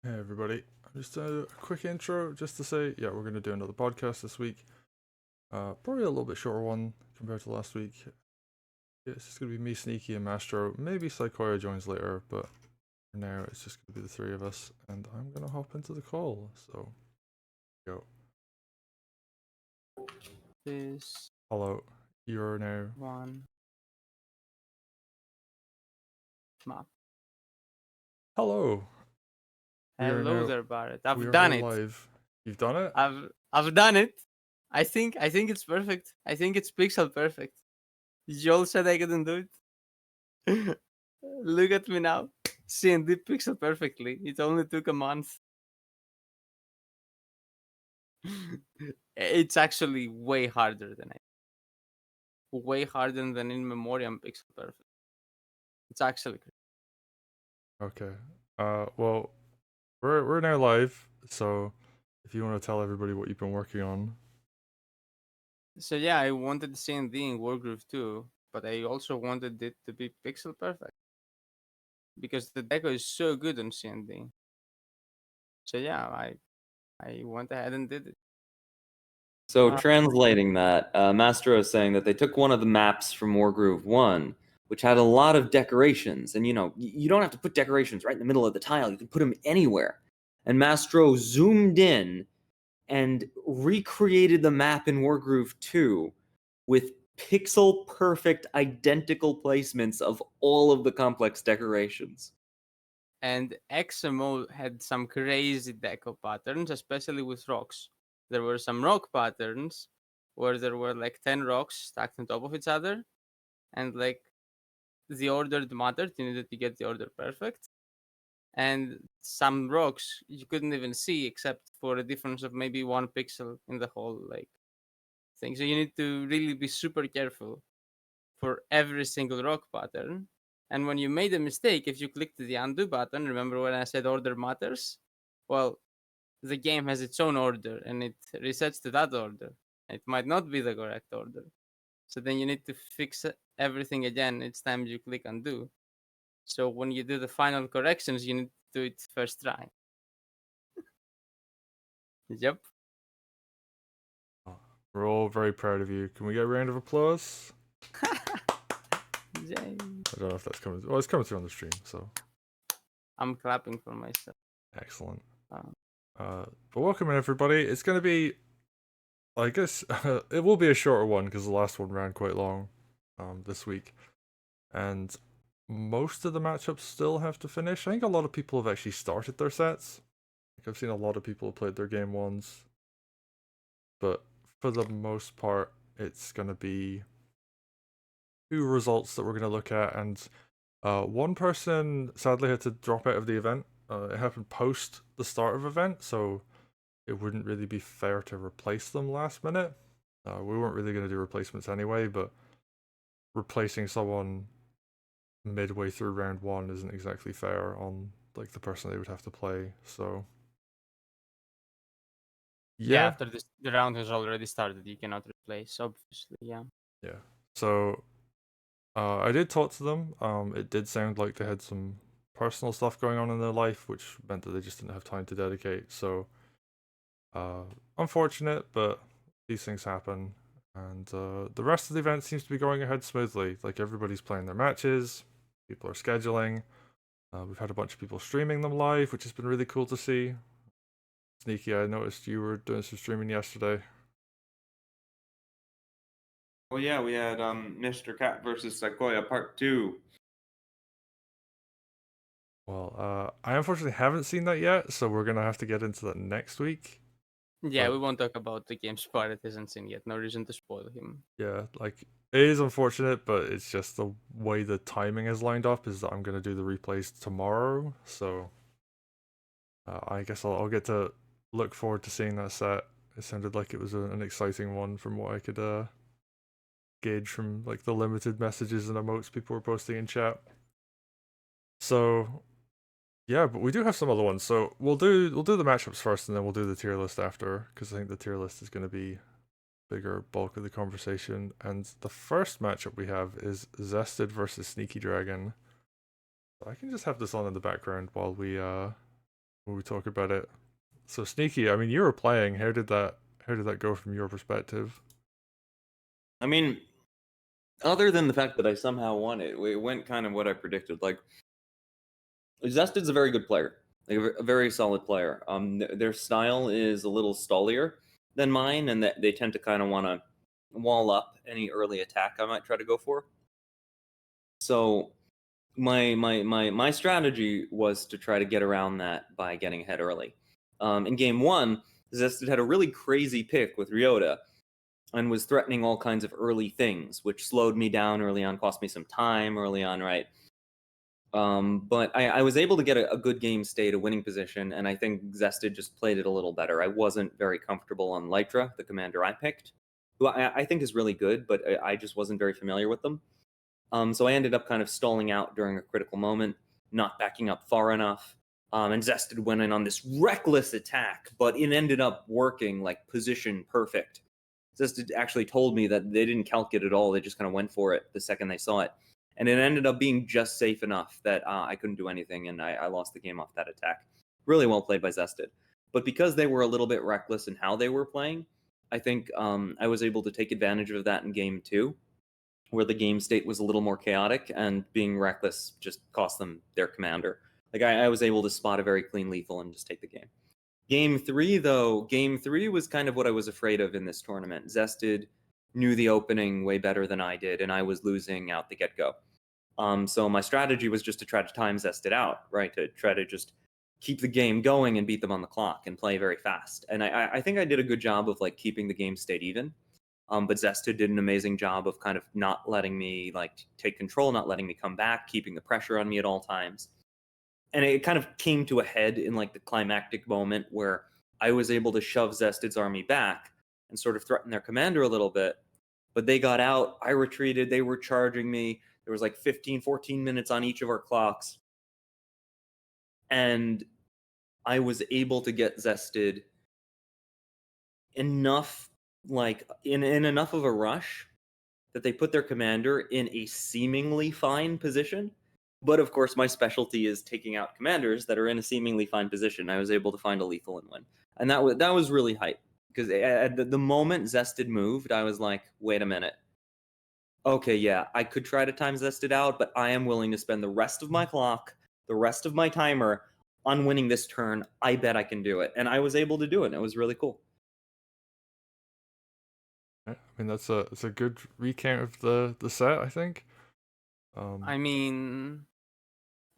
Hey everybody, just a quick intro just to say, yeah, we're going to do another podcast this week. Probably a little bit shorter one compared to last week. Yeah, it's just going to be me, Sneaky, and Mastro. Maybe Psychoya joins later, but for now it's just going to be the three of us, and I'm going to hop into the call, so go. This Hello, you're now... one map. Hello, we are Hello now... there, Barrett. We I've are now done it. live. You've done it? I've done it. I think it's perfect. I think it's pixel perfect. Joel said I couldn't do it. Look at me now. C&D pixel perfectly. It only took a month. It's actually way harder than way harder than in memoriam pixel perfect. It's actually Okay. Well, we're now live, so if you want to tell everybody what you've been working on. so yeah, I wanted C&D in Wargroove too, but I also wanted it to be pixel perfect because the deco is so good on C&D. So yeah, I went ahead and did it. So translating that, Mastro is saying that they took one of the maps from Wargroove 1, which had a lot of decorations, and you don't have to put decorations right in the middle of the tile, you can put them anywhere. And Mastro zoomed in and recreated the map in Wargroove 2 with pixel perfect identical placements of all of the complex decorations. And XMO had some crazy deco patterns, especially with rocks. There were some rock patterns where there were like 10 rocks stacked on top of each other, and like the order mattered. You needed to get the order perfect. And some rocks you couldn't even see except for a difference of maybe 1 pixel in the whole like thing. So you need to really be super careful for every single rock pattern. And when you made a mistake, if you clicked the undo button, remember when I said order matters? Well, the game has its own order and it resets to that order. It might not be the correct order. So then you need to fix everything again each time you click undo. So when you do the final corrections, you need to do it first try. Yep. We're all very proud of you. Can we get a round of applause? Yay. I don't know if that's coming. Well, it's coming through on the stream, so I'm clapping for myself. excellent. Um, But welcome everybody. It's going to be, I guess, it will be a shorter one because the last one ran quite long, this week, and most of the matchups still have to finish. I think a lot of people have actually started their sets. Like I've seen a lot of people have played their game ones, but for the most part, it's going to be two results that we're going to look at, and one person sadly had to drop out of the event. It happened post the start of event, so it wouldn't really be fair to replace them last minute. We weren't really going to do replacements anyway, but replacing someone midway through round one isn't exactly fair on like the person they would have to play. So yeah, yeah, after the round has already started, you cannot replace, obviously. Yeah. yeah. So I did talk to them. It did sound like they had some personal stuff going on in their life, which meant that they just didn't have time to dedicate. So unfortunate, but these things happen. And the rest of the event seems to be going ahead smoothly. Like everybody's playing their matches, people are scheduling. We've had a bunch of people streaming them live, which has been really cool to see. Sneaky, I noticed you were doing some streaming yesterday. Well, yeah, we had Mr. Cat versus Sequoia Part 2. Well, I unfortunately haven't seen that yet, so we're gonna have to get into that next week. Yeah, But we won't talk about the games Barrett hasn't seen yet. No reason to spoil him. yeah, like it is unfortunate, but it's just the way the timing is lined up is that I'm gonna do the replays tomorrow, so I guess I'll get to look forward to seeing that set. It sounded like it was an exciting one from what I could gauge from like the limited messages and emotes people were posting in chat. So yeah, but we do have some other ones. So we'll do the matchups first, and then we'll do the tier list after, because I think the tier list is going to be bigger bulk of the conversation. And the first matchup we have is Zested versus SneakyDragon. I can just have this on in the background while we when we talk about it. So Sneaky, I mean, you were playing. How did that go from your perspective? I mean, other than the fact that I somehow won it, it went kind of what I predicted. Like, Zested's a very good player, like a very solid player. Their style is a little stallier than mine, and that they tend to kind of want to wall up any early attack I might try to go for. So my strategy was to try to get around that by getting ahead early. In game one, Zested had a really crazy pick with Ryota and was threatening all kinds of early things, which slowed me down early on, cost me some time early on, right? But I was able to get a good game state, a winning position, and I think Zested just played it a little better. I wasn't very comfortable on Lytra, the commander I picked, who I think is really good, but I just wasn't very familiar with them. So I ended up kind of stalling out during a critical moment, not backing up far enough. And Zested went in on this reckless attack, but it ended up working like position perfect. Zested actually told me that they didn't calc it at all. They just kind of went for it the second they saw it. And it ended up being just safe enough that I couldn't do anything, and I lost the game off that attack. Really well played by Zested. But because they were a little bit reckless in how they were playing, I think I was able to take advantage of that in game two, where the game state was a little more chaotic, and being reckless just cost them their commander. Like I was able to spot a very clean lethal and just take the game. Game three was kind of what I was afraid of in this tournament. Zested knew the opening way better than I did, and I was losing out the get-go. So my strategy was just to try to time Zested out, right? To try to just keep the game going and beat them on the clock and play very fast. And I think I did a good job of like keeping the game state even. But Zested did an amazing job of kind of not letting me like take control, not letting me come back, keeping the pressure on me at all times. And it kind of came to a head in like the climactic moment where I was able to shove Zested's army back and sort of threaten their commander a little bit. But they got out, I retreated, they were charging me. There was like 15, 14 minutes on each of our clocks. And I was able to get Zested enough, like in enough of a rush that they put their commander in a seemingly fine position. But of course, my specialty is taking out commanders that are in a seemingly fine position. I was able to find a lethal and win. And that was really hype. Because at the moment Zested moved, I was like, wait a minute. Okay, yeah, I could try to time Zested out, but I am willing to spend the rest of my clock, the rest of my timer on winning this turn. I bet I can do it. And I was able to do it. And it was really cool. I mean, that's a good recount of the set, I think. I mean,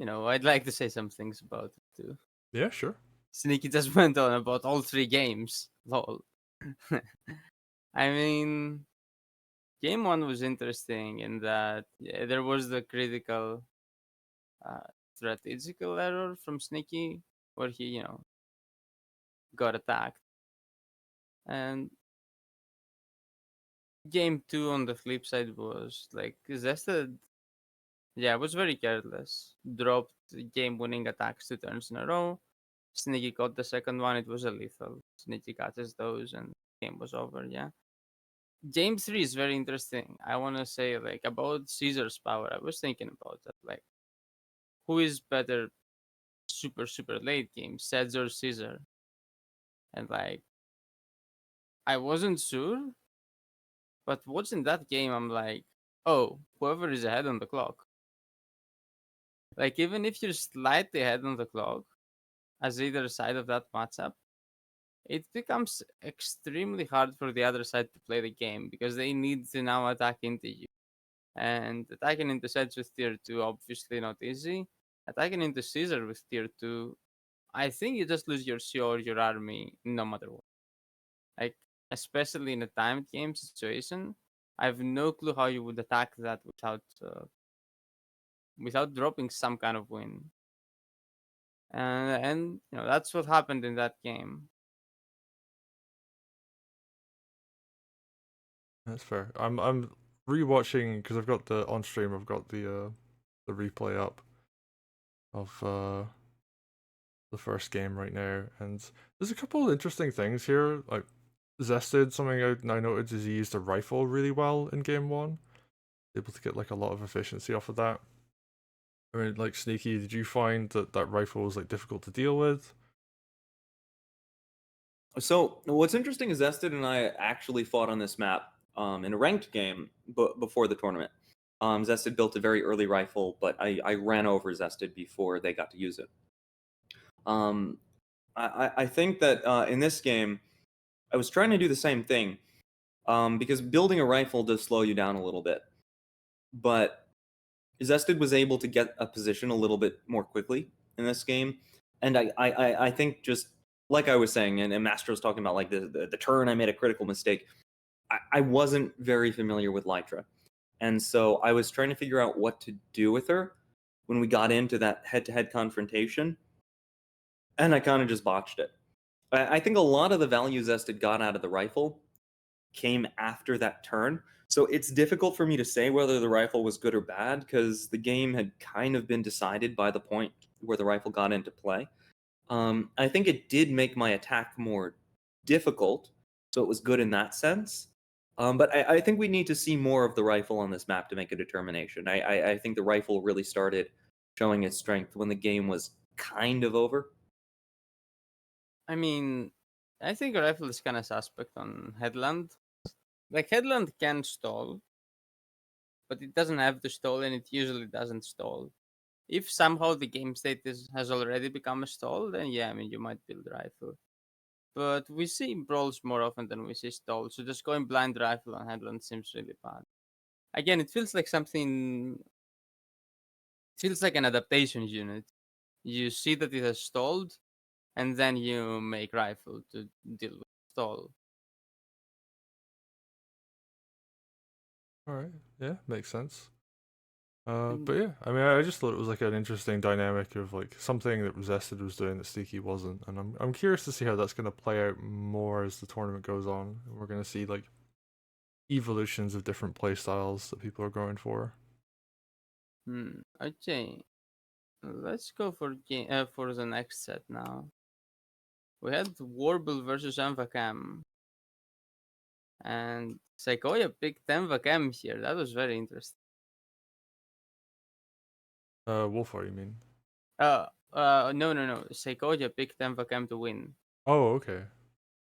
I'd like to say some things about it too. Yeah, sure. Sneaky just went on about all three games. Lol. I mean, game one was interesting in that there was the critical strategical error from Sneaky where he, got attacked. And game two on the flip side was like Zested, was very careless. Dropped game winning attacks 2 turns in a row. Sneaky caught the second one, it was a lethal. Sneaky catches those and game was over, yeah. Game three is very interesting. I wanna say like about Caesar's power. I was thinking about that. Like who is better super late game, Seds or Caesar? And like I wasn't sure, but watching that game I'm like, oh, whoever is ahead on the clock. Like even if you're slightly ahead on the clock as either side of that matchup, it becomes extremely hard for the other side to play the game because they need to now attack into you. And attacking into Seds with tier 2, obviously not easy. Attacking into Caesar with tier 2, I think you just lose your CO or your army no matter what. Like, especially in a timed game situation, I have no clue how you would attack that without dropping some kind of win. And that's what happened in that game. That's fair. I'm rewatching because I've got the on stream. I've got the replay up of the first game right now, and there's a couple of interesting things here. Like Zested, something I noticed is he used a rifle really well in game one, able to get like a lot of efficiency off of that. I mean, like Sneaky, did you find that rifle was like difficult to deal with? So what's interesting is Zested and I actually fought on this map in a ranked game before the tournament. Zested built a very early rifle, but I ran over Zested before they got to use it. Um, I think that in this game, I was trying to do the same thing because building a rifle does slow you down a little bit. But Zested was able to get a position a little bit more quickly in this game. And I think just like I was saying, and Mastro was talking about like the turn, I made a critical mistake. I wasn't very familiar with Lytra. And so I was trying to figure out what to do with her when we got into that head-to-head confrontation. And I kind of just botched it. I think a lot of the value Zested got out of the rifle came after that turn. So it's difficult for me to say whether the rifle was good or bad because the game had kind of been decided by the point where the rifle got into play. I think it did make my attack more difficult, so it was good in that sense. But I think we need to see more of the rifle on this map to make a determination. I think the rifle really started showing its strength when the game was kind of over. I mean, I think rifle is kind of suspect on headland. Like headland can stall, but it doesn't have to stall, and it usually doesn't stall. If somehow the game state has already become a stall, then yeah, I mean you might build rifle. But we see brawls more often than we see stalls, so just going blind rifle on headland seems really bad. Again, it feels like something. It feels like an adaptation unit. You see that it has stalled, and then you make rifle to deal with stall. All right, yeah, makes sense. But And yeah, I mean, I just thought it was like an interesting dynamic of like something that Zested was doing that Sneaky wasn't, and I'm curious to see how that's going to play out more as the tournament goes on. We're going to see like evolutions of different play styles that people are going for. Okay, let's go for for the next set now. We had Warble versus Envacam, and Sequoia picked Envacam here. That was very interesting. Wolfar, you mean? No. Sequoia picked Envacam to win. Oh, okay.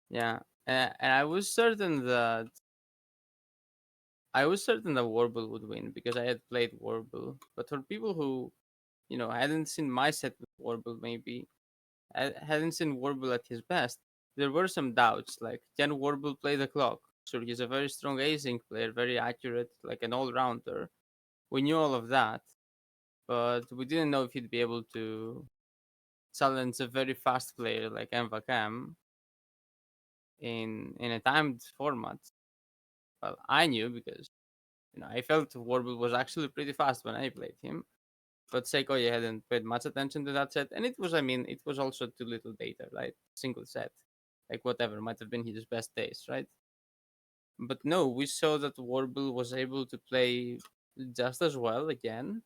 Yeah, and I was certain that Warble would win because I had played Warble. But for people who, hadn't seen my set with Warble, maybe hadn't seen Warble at his best, there were some doubts. Like, can Warble play the clock? Sure, he's a very strong async player, very accurate, like an all-rounder. We knew all of that, but we didn't know if he'd be able to challenge a very fast player like Envacam in a timed format. Well, I knew because I felt Warble was actually pretty fast when I played him. But Seikoya hadn't paid much attention to that set, and it was also too little data, right? Single set, like whatever might have been his best days, right? But no, we saw that Warble was able to play just as well again,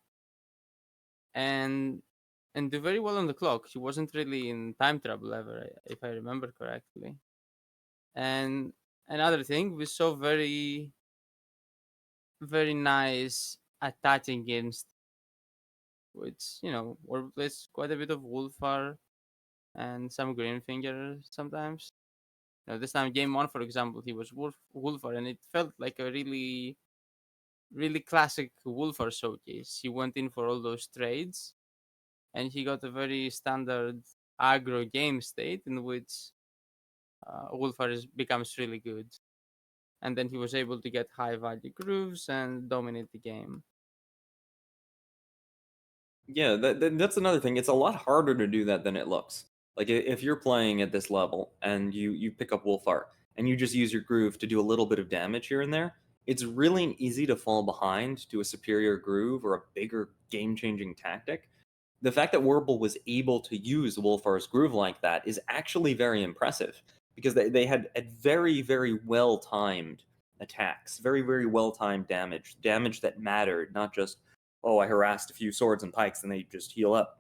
and do very well on the clock. He wasn't really in time trouble ever, if I remember correctly. And another thing, we saw very, very nice attacking games, which Warble plays quite a bit of Wolfar and some Greenfinger sometimes. This time, game one, for example, he was Wolfar, and it felt like a really, really classic Wolfar showcase. He went in for all those trades, and he got a very standard aggro game state in which Wolfar becomes really good. And then he was able to get high value grooves and dominate the game. Yeah, that's another thing. It's a lot harder to do that than it looks. Like if you're playing at this level and you pick up Wolfart and you just use your groove to do a little bit of damage here and there, it's really easy to fall behind to a superior groove or a bigger game-changing tactic. The fact that Warble was able to use Wolfar's groove like that is actually very impressive because they had very, very well-timed attacks, very, very well-timed damage that mattered, not just, oh, I harassed a few swords and pikes and they just heal up.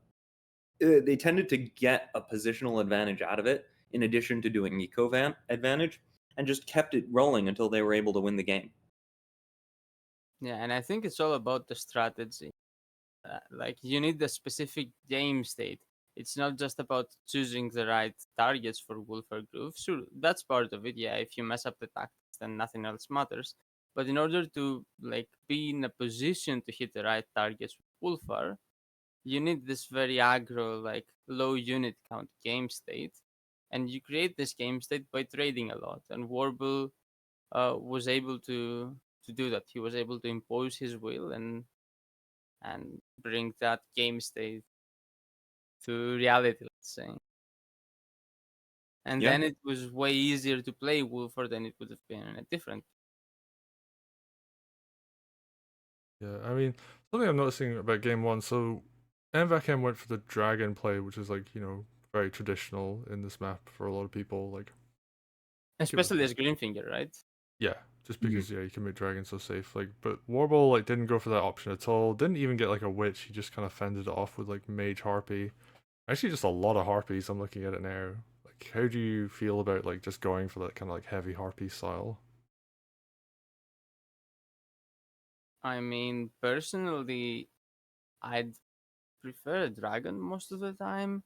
They tended to get a positional advantage out of it in addition to doing eco advantage and just kept it rolling until they were able to win the game. Yeah, and I think it's all about the strategy. Like, you need the specific game state. it's not just about choosing the right targets for Wolf or Groove. Sure, that's part of it. Yeah, if you mess up the tactics, then nothing else matters. But in order to like be in a position to hit the right targets with Wolfar, you need this very aggro, like low unit count game state, and you create this game state by trading a lot. And Warble was able to do that. He was able to impose his will and bring that game state to reality, let's say. And Yeah. then it was way easier to play Wolfer than it would have been in a different. Yeah, I mean, something I'm noticing about game one, so MVACM went for the dragon play, which is like, very traditional in this map for a lot of people. Like, I think it was Especially as Greenfinger, right? yeah, just Mhm. because you can make dragons so safe. Like, but Warble like didn't go for that option at all. Didn't even get like a witch. He just kind of fended it off with like mage harpy. Actually, just a lot of harpies. I'm looking at it now. Like, how do you feel about like just going for that kind of like heavy harpy style? I mean, personally, I'd prefer a dragon most of the time.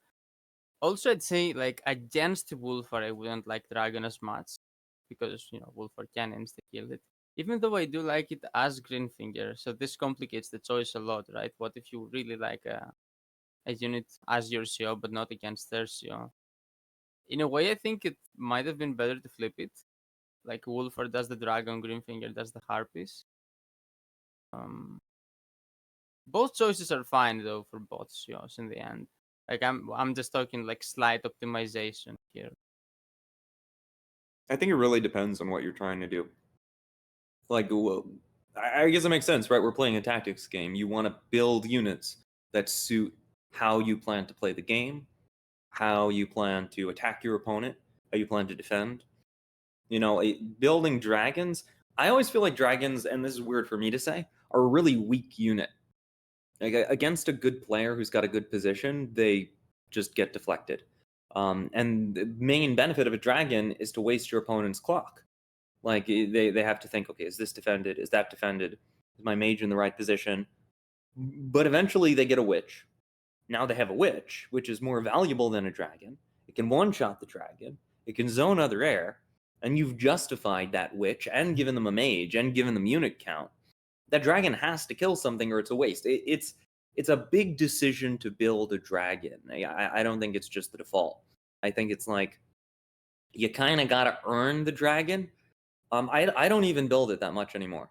Also, I'd say like against Wolfer, I wouldn't like dragon as much because Wolfer can insta kill it. Even though I do like it as Greenfinger, so this complicates the choice a lot, right? What if you really like a unit as your CO but not against their CO? In a way, I think it might have been better to flip it. Like Wolfer does the dragon, Greenfinger does the harpies. Um, both choices are fine though for both COs in the end. Like I'm just talking like slight optimization here. I think it really depends on what you're trying to do. Like, well, I guess it makes sense, right? We're playing a tactics game. You want to build units that suit how you plan to play the game, how you plan to attack your opponent, how you plan to defend. Building dragons, I always feel like dragons, and this is weird for me to say, are a really weak unit. Like, against a good player who's got a good position, they just get deflected. And the main benefit of a dragon is to waste your opponent's clock. Like, they have to think, okay, is this defended? Is that defended? Is my mage in the right position? But eventually they get a witch. Now they have a witch, which is more valuable than a dragon. It can one-shot the dragon. It can zone other air. And you've justified that witch and given them a mage and given them unit count. That dragon has to kill something or it's a waste. It's a big decision to build a dragon. I don't think it's just the default. I think it's like you kind of got to earn the dragon. I don't even build it that much anymore,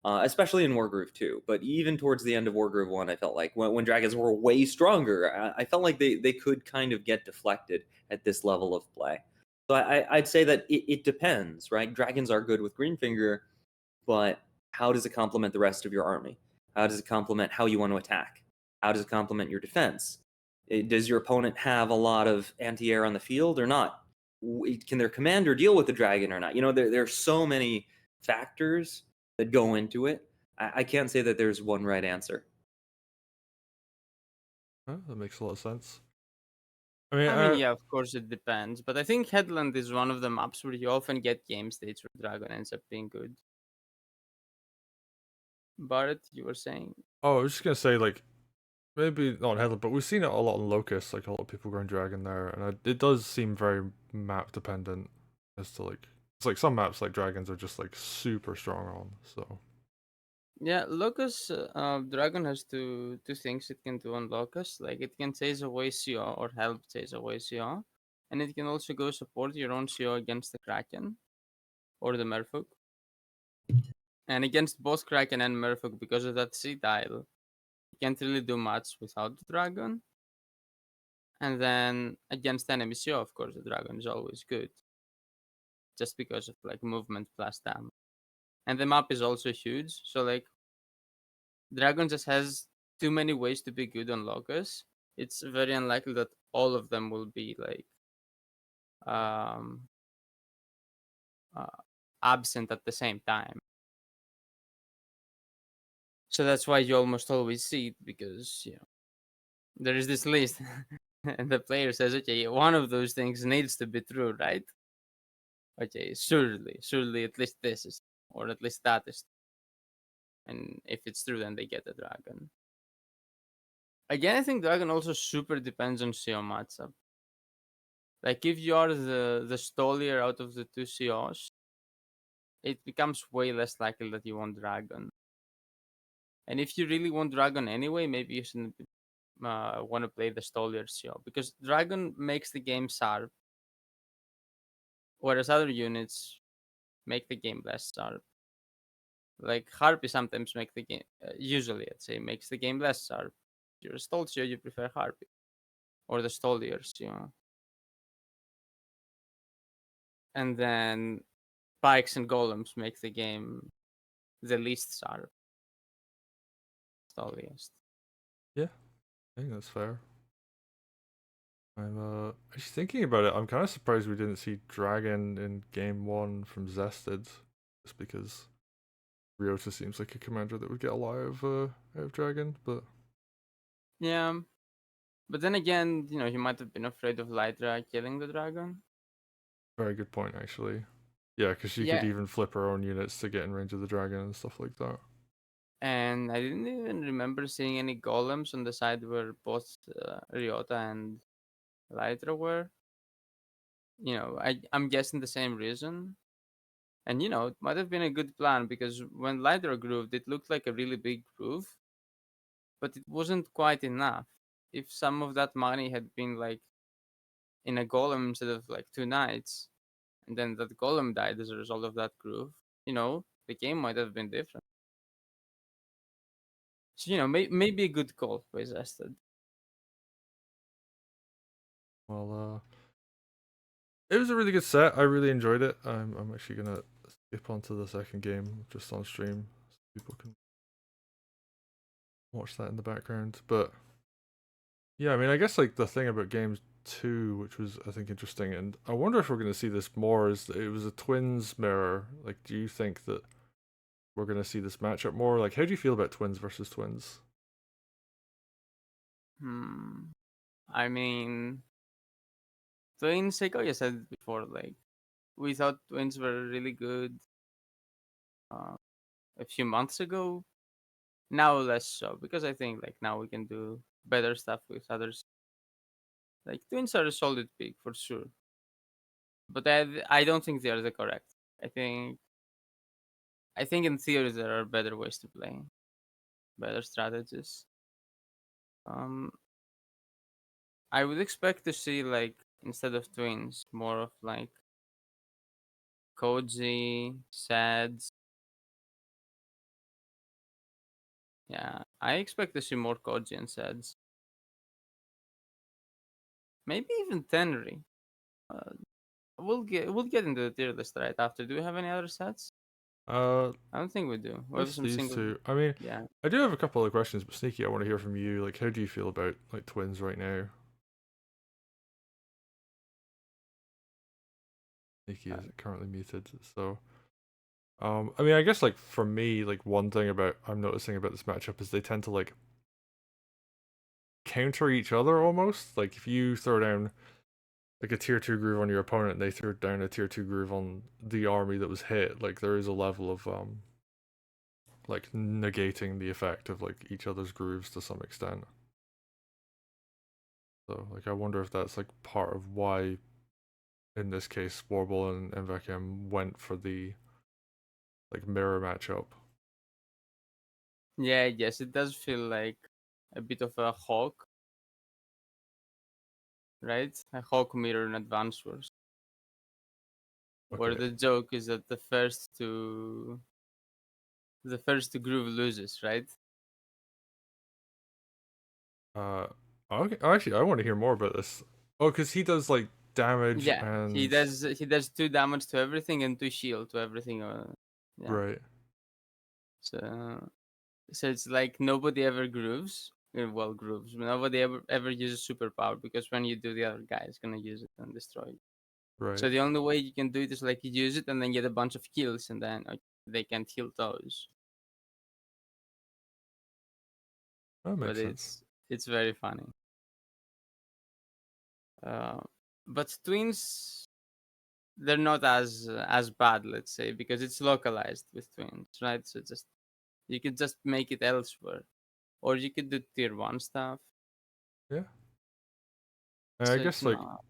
especially in Wargroove 2. But even towards the end of Wargroove 1, I felt like when dragons were way stronger, I felt like they could kind of get deflected at this level of play. So I'd say that it depends, right? Dragons are good with Greenfinger, but how does it complement the rest of your army? How does it complement how you want to attack? How does it complement your defense? Does your opponent have a lot of anti-air on the field or not? Can their commander deal with the dragon or not? There are so many factors that go into it. I can't say that there's one right answer. That makes a lot of sense. I mean, I mean, yeah, of course it depends, but I think Headland is one of the maps where you often get game states where dragon ends up being good. Barrett, you were saying? I was just gonna say like maybe not on Headland, but we've seen it a lot on Locust. Like a lot of people going dragon there, and it does seem very map dependent as to like it's like some maps like dragons are just like super strong on. So Yeah, Locust Dragon has two things it can do on Locust. Like it can chase away CO or help chase away CO, and it can also go support your own CO against the Kraken or the Merfolk. And against both Kraken and Merfolk, because of that C tile, you can't really do much without the Dragon. And then against enemy CO, of course, the Dragon is always good, just because of like movement plus damage. And the map is also huge, so like Dragon just has too many ways to be good on Locust. It's very unlikely that all of them will be like um, uh, absent at the same time. So that's why you almost always see it, because there is this list, and the player says, "Okay, one of those things needs to be true, right? Okay, surely, at least this is, or at least that is." And if it's true, then they get the dragon. Again, I think Dragon also super depends on CO matchup. Like if you are the Stolier out of the two COs, it becomes way less likely that you want Dragon. And if you really want Dragon anyway, maybe you shouldn't want to play the Stolier CO, because Dragon makes the game sharp, whereas other units make the game less sharp. Like Harpy sometimes make the game, usually I'd say, makes the game less sharp. If you're a Stol CO, you prefer Harpy or the Stolier CO. And then Pikes and Golems make the game the least sharp. Stoliest. Yeah, I think that's fair. I'm actually thinking about it. I'm kind of surprised we didn't see Dragon in game one from Zested, just because Ryota seems like a commander that would get a lot out of Dragon. But Yeah. But then again, he might have been afraid of Lydra killing the dragon. very good point, actually. Yeah, because she could Yeah. even flip her own units to get in range of the dragon and stuff like that. And I didn't even remember seeing any golems on the side where both Ryota and Lydra were. I'm guessing the same reason. And it might have been a good plan, because when Lydra grooved, it looked like a really big groove, but it wasn't quite enough. If some of that money had been like in a golem instead of like two knights, and then that golem died as a result of that groove, the game might have been different. So, maybe a good call by Zested. Well, it was a really good set. I really enjoyed it. I'm actually gonna skip onto the second game just on stream, so people can watch that in the background. But yeah, I mean, I guess like the thing about games two, which was I think interesting, and I wonder if we're gonna see this more, is that it was a twins mirror. Like, do you think that we're gonna see this matchup more? Like, how do you feel about twins versus twins? I mean, twins, like you said before, like we thought twins were really good a few months ago. Now less so, because I think like now we can do better stuff with others. Like twins are a solid pick for sure, but I don't think they are the correct. I think I think in theory there are better ways to play, better strategies. Um, I would expect to see, like, instead of twins, more of like Koji, Sads. Yeah, I expect to see more Koji and Sads. Maybe even Tenri. Uh, we'll get into the tier list right after. Do we have any other sets? Uh, I don't think we do. We have just some these single. two. I mean, Yeah. I do have a couple of questions, but Sneaky, I want to hear from you. Like, how do you feel about like twins right now? Sneaky is currently muted, so I mean, I guess like for me, like one thing about I'm noticing about this matchup is they tend to like counter each other almost. Like if you throw down like a tier 2 groove on your opponent and they threw down a tier 2 groove on the army that was hit, like there is a level of like negating the effect of like each other's grooves to some extent. So like I wonder if that's like part of why in this case Warble and MVKM went for the like mirror matchup. Yeah, yes, it does feel like a bit of a hawk, right? A hawk mirror in Advance Wars, where Okay. the joke is that the first to groove loses, right? Okay. Actually, I want to hear more about this. Oh, because he does like damage Yeah, he and does 2 damage to everything and 2 shield to everything. Yeah. right. So it's like nobody ever grooves. Well, grooves. Nobody ever uses superpower, because when you do, the other guy is gonna use it and destroy it. Right. So the only way you can do it is like you use it and then get a bunch of kills, and then they can't heal those. That But makes sense. it's very funny. Uh, but twins, they're not as bad, let's say, because it's localized with twins, right? So you could just make it elsewhere, or you could do tier 1 stuff. Yeah. And I So guess it's like not.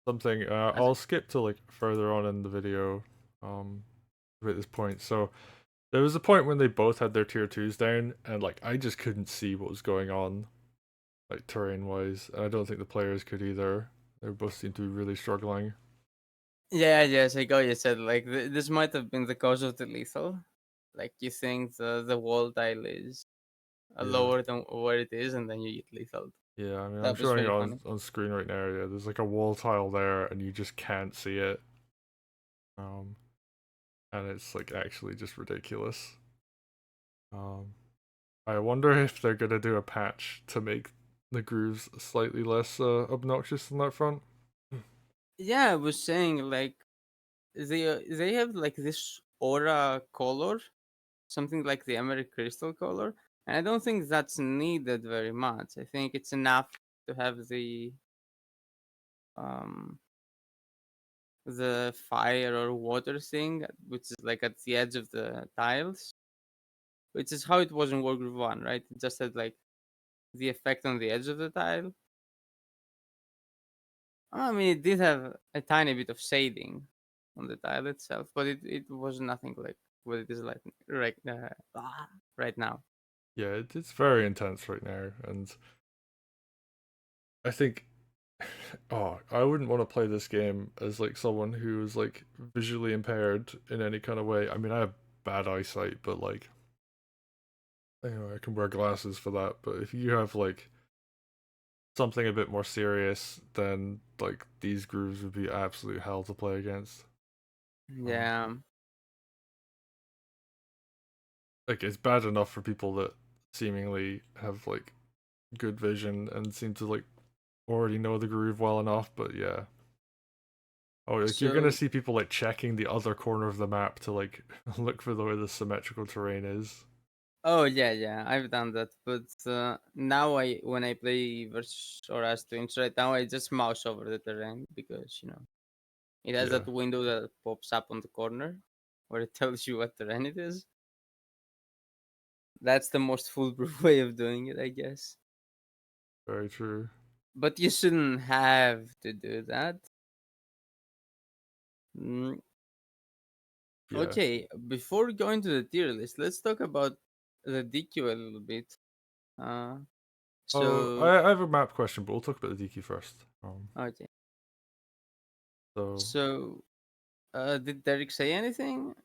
something I'll skip to like further on in the video at this point. So there was a point when they both had their tier 2s down and like I just couldn't see what was going on like terrain wise, and I don't think the players could either. They both seemed to be really struggling. Yeah, yes, I got you said like this might have been the cause of the lethal. Like you think the wall tile is Yeah. lower than where it is, and then you get lethal. Yeah, I mean I'm That was showing it very funny. on screen right now. Yeah, there's like a wall tile there and you just can't see it. Um and it's like actually just ridiculous. Um I wonder if they're gonna do a patch to make the grooves slightly less obnoxious on that front. Yeah, I was saying like they have like this aura color, something like the emerald crystal color, and I don't think that's needed very much. I think it's enough to have um the fire or water thing, which is like at the edge of the tiles, which is how it was in Wargroove 1, right? It just had like the effect on the edge of the tile. I mean, it did have a tiny bit of shading on the tile itself, but it was nothing like what it is like right now. Yeah, it's very intense right now, and I think, oh, I wouldn't want to play this game as like someone who is like visually impaired in any kind of way. I mean, I have bad eyesight, but like, I can wear glasses for that. But if you have like something a bit more serious, then like these grooves would be absolute hell to play against. Yeah. Like it's bad enough for people that seemingly have like good vision and seem to like already know the groove well enough, but yeah. Oh, like you're gonna So, see people like checking the other corner of the map to like look for the way the symmetrical terrain is. oh yeah, yeah, I've done that, but now when I play versus or as twins right now, I just mouse over the terrain because it has Yeah, that window that pops up on the corner where it tells you what terrain it is. That's the most foolproof way of doing it, I guess. very true. But you shouldn't have to do that. Mm, Yeah. okay, before going to the tier list, let's talk about the DQ a little bit. Uh, Oh, so I have a map question, but we'll talk about the DQ first. okay, So so did Derek say anything?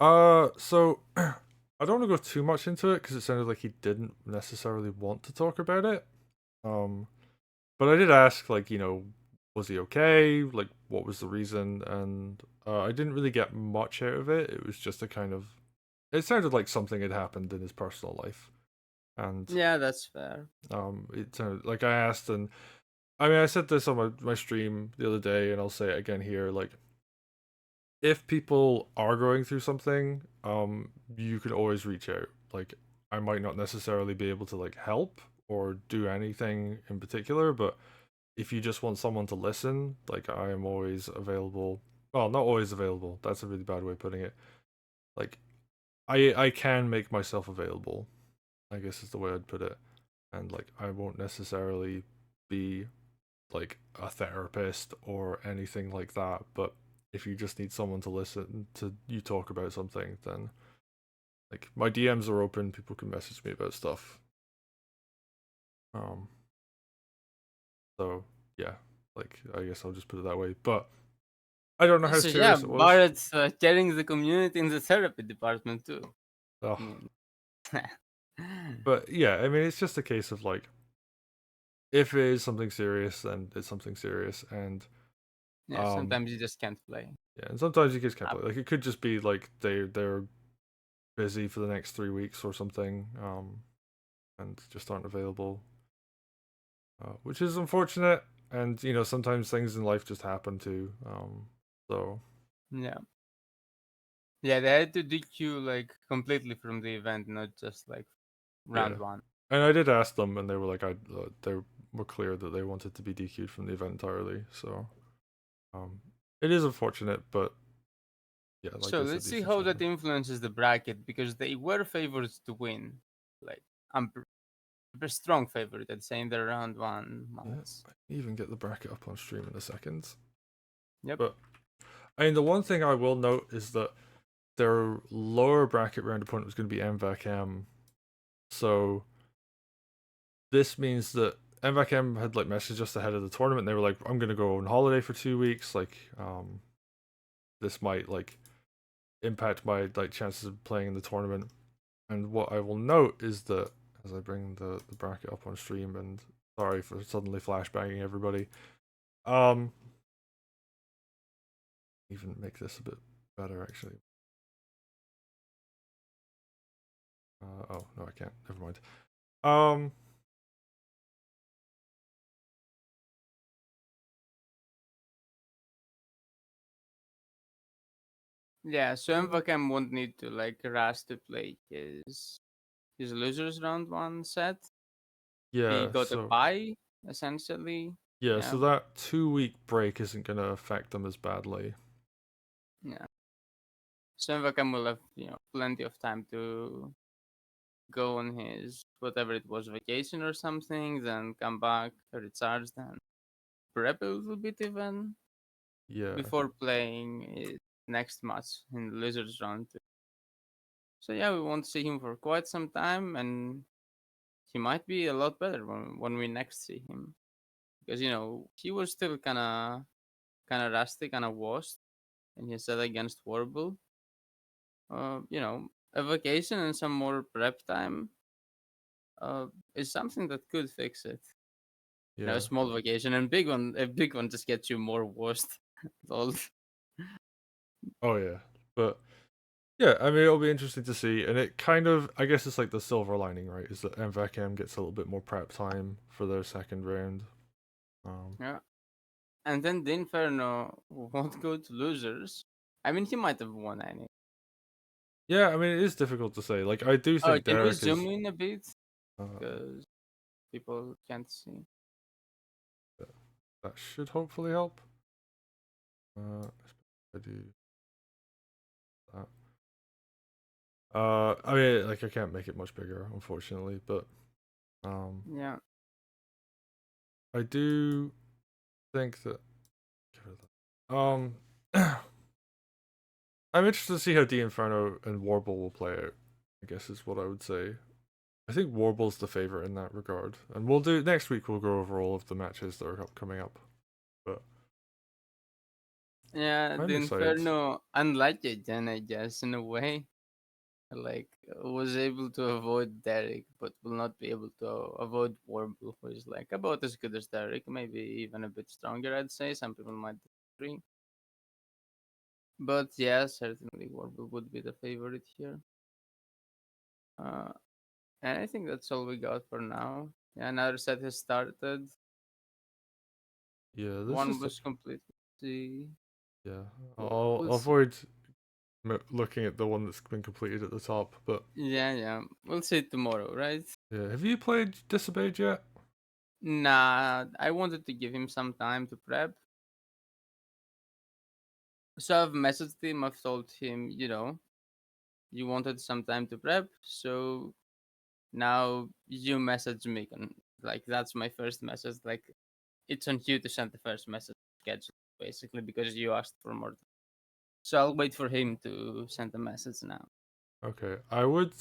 so I don't want to go too much into it because it sounded like he didn't necessarily want to talk about it. Um, but I did ask, like, was he okay? Like, what was the reason? And I didn't really get much out of it. It was just a kind of, it sounded like something had happened in his personal life, and Yeah, that's fair. it sounded like I asked, and I mean, I said this on my stream the other day, and I'll say it again here, like if people are going through something, you can always reach out. Like I might not necessarily be able to like help or do anything in particular, but if you just want someone to listen, like I am always available. Well, not always available. That's a really bad way of putting it. Like I can make myself available, I guess is the way I'd put it. And like I won't necessarily be like a therapist or anything like that, but if you just need someone to listen to you talk about something, then like my DMs are open, people can message me about stuff. Um so yeah, like I guess I'll just put it that way. But I don't know how So yeah, serious it was. Barrett's carrying the community in the therapy department too. I Oh, mean, but yeah, I mean it's just a case of like if it is something serious, then it's something serious, and yeah, um sometimes you just can't play. yeah, and sometimes you just can't Uh, play. Like it could just be like they're busy for the next 3 weeks or something, and just aren't available, which is unfortunate. And sometimes things in life just happen too. So yeah, yeah, they had to DQ like completely from the event, not just like yeah, round one. and I did ask them, and they were like, they were clear that they wanted to be DQ'd from the event entirely. So um, it is unfortunate, but yeah, like So I said, let's these see things how that happen. influences the bracket because they were favorites to win. Like I'm a strong favorite, I'd say, in the round one Yeah, months. I can even get the bracket up on stream in a second. Yep. But I mean, the one thing I will note is that their lower bracket round opponent was going to be MVAC-M. So this means that MVAC-M had like messaged us ahead of the tournament. And they were like, "I'm going to go on holiday for 2 weeks. Like, this might like impact my like chances of playing in the tournament." And what I will note is that as I bring the bracket up on stream, and sorry for suddenly flashbanging everybody, even make this a bit better actually. Oh no, I can't. Never mind. Yeah, so Mvakam won't need to like rush to play his losers round one set. He Yeah, got a so bye essentially. yeah, Yeah, so that 2 week break isn't gonna affect them as badly. yeah. So Mvakam will have plenty of time to go on his whatever it was, vacation or something, then come back, recharge, then prep a little bit even Yeah, before playing his next match in the losers round two. So yeah, we won't see him for quite some time, and he might be a lot better when we next see him, because he was still kind of rusty, kind of washed, and he said against Warble. A vacation and some more prep time is something that could fix it. yeah. A small vacation and a big one just gets you more washed. Lol. Oh yeah, but yeah, I mean it'll be interesting to see, and it kind of, I guess it's like the silver lining, right? Is that MVAC-M gets a little bit more prep time for their second round. Yeah. And then the Inferno won't go to losers. I mean, he might have won any. Yeah, I mean it is difficult to say. Like I do Oh, think can we Derek zoom is. in a bit? Uh, Because people can't see. that should hopefully help. I do that. I mean, like I can't make it much bigger, unfortunately, but Yeah. I do think that. Get rid of that. I'm interested to see how the Inferno and Warble will play out. I guess is what I would say. I think Warble's the favorite in that regard, and we'll do next week. We'll go over all of the matches that are coming up. But Yeah, I'm the excited. Inferno, unlike Jen, I guess, in a way, like was able to avoid Derek, but will not be able to avoid Warble, who is like about as good as Derek, maybe even a bit stronger. I'd say some people might disagree, but yeah, certainly Warble would be the favorite here. Uh, and I think that's all we got for now. Yeah, another set has started. Yeah, this One is was completed. See, yeah. we'll I'll see. avoid looking at the one that's been completed at the top. But Yeah, we'll see tomorrow, right? yeah, have you played Disobeyed yet? Nah, I wanted to give him some time to prep. So I've messaged him, I've told him, you wanted some time to prep, so now you message me. Like, that's my first message. Like, it's on you to send the first message schedule, basically, because you asked for more. So I'll wait for him to send the message now. Okay, I would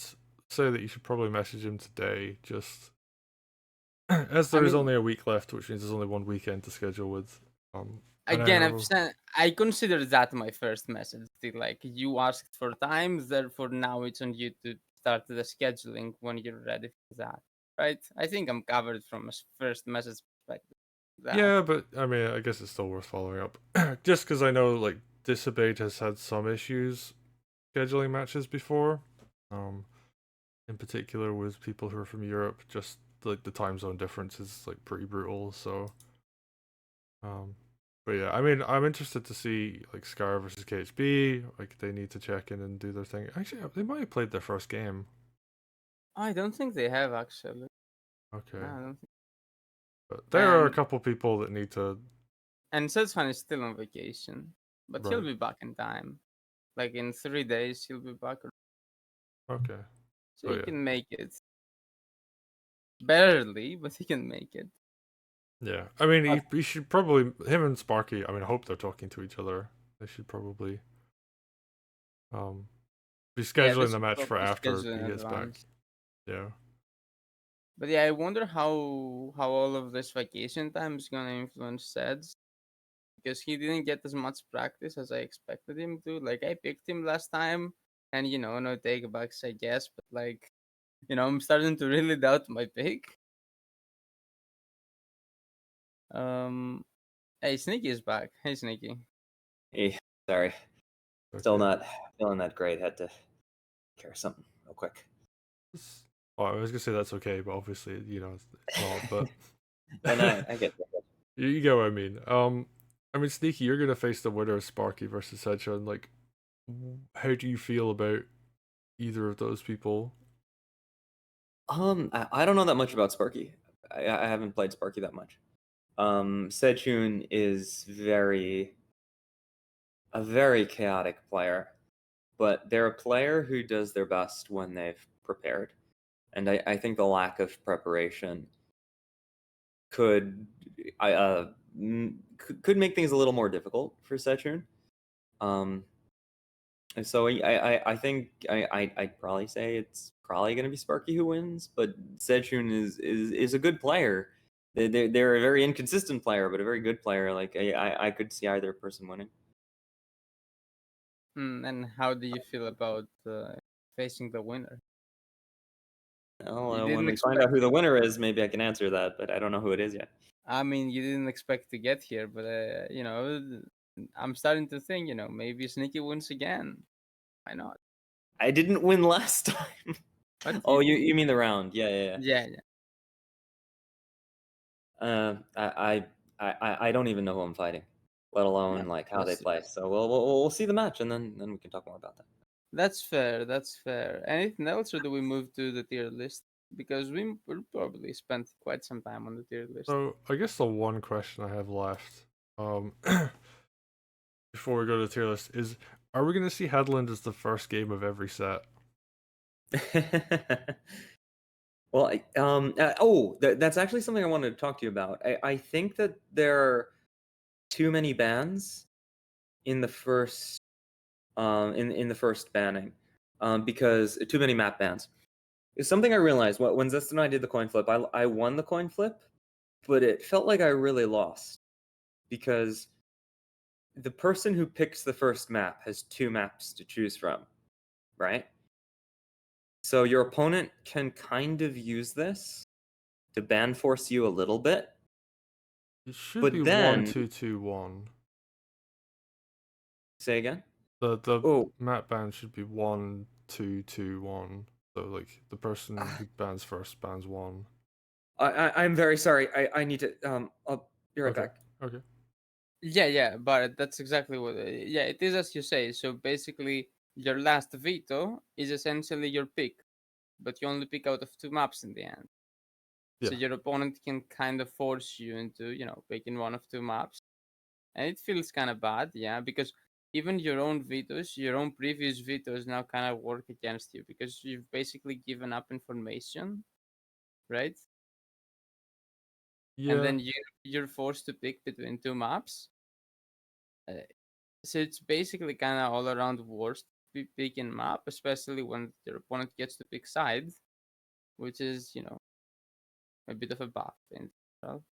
say that you should probably message him today, just as I there is mean, only a week left, which means there's only one weekend to schedule with. And I again, I've know, sent. I consider that my first message. Like, you asked for time, therefore now it's on you to start the scheduling when you're ready for that. Right? I think I'm covered from a first message perspective. That. yeah, but I mean, I guess it's still worth following up, just because I know like Disobeyed has had some issues scheduling matches before, in particular with people who are from Europe. Just like the time zone difference is like pretty brutal. So, um, but yeah, I mean, I'm interested to see like Scar versus KHB. Like they need to check in and do their thing. Actually, they might have played their first game. I don't think they have actually. No, Okay, I don't think. but there are a And couple people that need to. Setsfan is still on vacation, but he'll Right. be back in time. Like in 3 days, he'll be back, Okay. so So he yeah. can make it. Barely, but he can make it. Yeah, I mean, he should probably, him and Sparky, I mean, I hope they're talking to each other. They should probably be Yeah, they scheduling the should match for probably after schedule in he gets back. advance. Yeah. But yeah, I wonder how all of this vacation time is gonna influence Seds, because he didn't get as much practice as I expected him to. Like, I picked him last time, and no takebacks, I guess. But like, I'm starting to really doubt my pick. Hey, Sneaky is back. Hey, Sneaky. Hey, sorry. Still Okay. not feeling that great. Had to carry something real quick. Oh, I was gonna say that's okay, but obviously, it's not. But And I get that. you get what I mean. I mean, Sneaky, you're gonna face the winner of Sparky versus Hedgehog. Like, how do you feel about either of those people? I don't know that much about Sparky. I haven't played Sparky that much. Sechun is a very chaotic player, but they're a player who does their best when they've prepared. And I think the lack of preparation could could make things a little more difficult for Sechun. And so I think I'd probably say it's probably going to be Sparky who wins, but Sechun is a good player. They're a very inconsistent player, but a very good player. Like I could see either person winning. And how do you feel about facing the winner? Well, You when didn't we find out expect who the it. winner is, maybe I can answer that, but I don't know who it is yet. I mean, you didn't expect to get here, but I'm starting to think, maybe Sneaky wins again. Why not? I didn't win last time. What Oh, you you mean the round? Yeah. Yeah, I don't even know who I'm fighting, let alone yeah. like how We'll they see. play. So we'll see the match, and then we can talk more about that. That's fair. That's fair. Anything else, or do we move to the tier list? Because we'll probably spend quite some time on the tier list. So I guess the one question I have left, before we go to the tier list is: are we gonna see Headland as the first game of every set? Well, that's actually something I wanted to talk to you about. I think that there are too many bans in the first in the first banning, because too many map bans. It's something I realized when Zest and I did the coin flip. I won the coin flip, but it felt like I really lost because the person who picks the first map has two maps to choose from, right? So your opponent can kind of use this to ban force you a little bit. It should But be then 1-2-2-1. say again. The Oh, map ban should be 1-2-2-1. So like the person who bans first bans one. I'm very sorry. I need to I'll be right Okay. back. Okay. Yeah, but that's exactly what. Yeah, it is as you say. So basically, your last veto is essentially your pick, but you only pick out of two maps in the end. So Yeah. your opponent can kind of force you into, picking one of two maps. And it feels kind of bad, yeah, because even your own vetoes, your own previous vetoes now kind of work against you because you've basically given up information, right? And Yeah. then you're forced to pick between two maps. Uh, so it's basically kind of all around worst picking map, especially when your opponent gets to pick sides, which is, a bit of a buff in itself.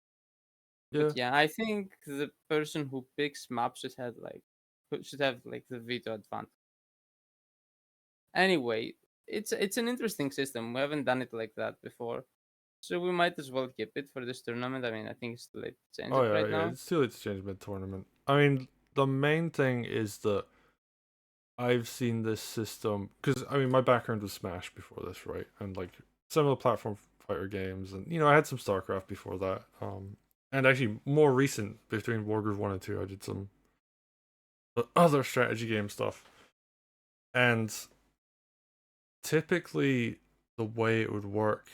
Yeah. But yeah, I think the person who picks maps should have like the veto advantage. Anyway, it's an interesting system. We haven't done it like that before, so we might as well keep it for this tournament. I mean, I think it's too late to change Oh it yeah, right yeah. now. It's too late to change mid tournament. I mean, the main thing is that I've seen this system because I mean my background was Smash before this, right? And like some of the platform fighter games, and I had some StarCraft before that. And actually more recent between Wargroove 1 and 2, I did some other strategy game stuff. And typically the way it would work,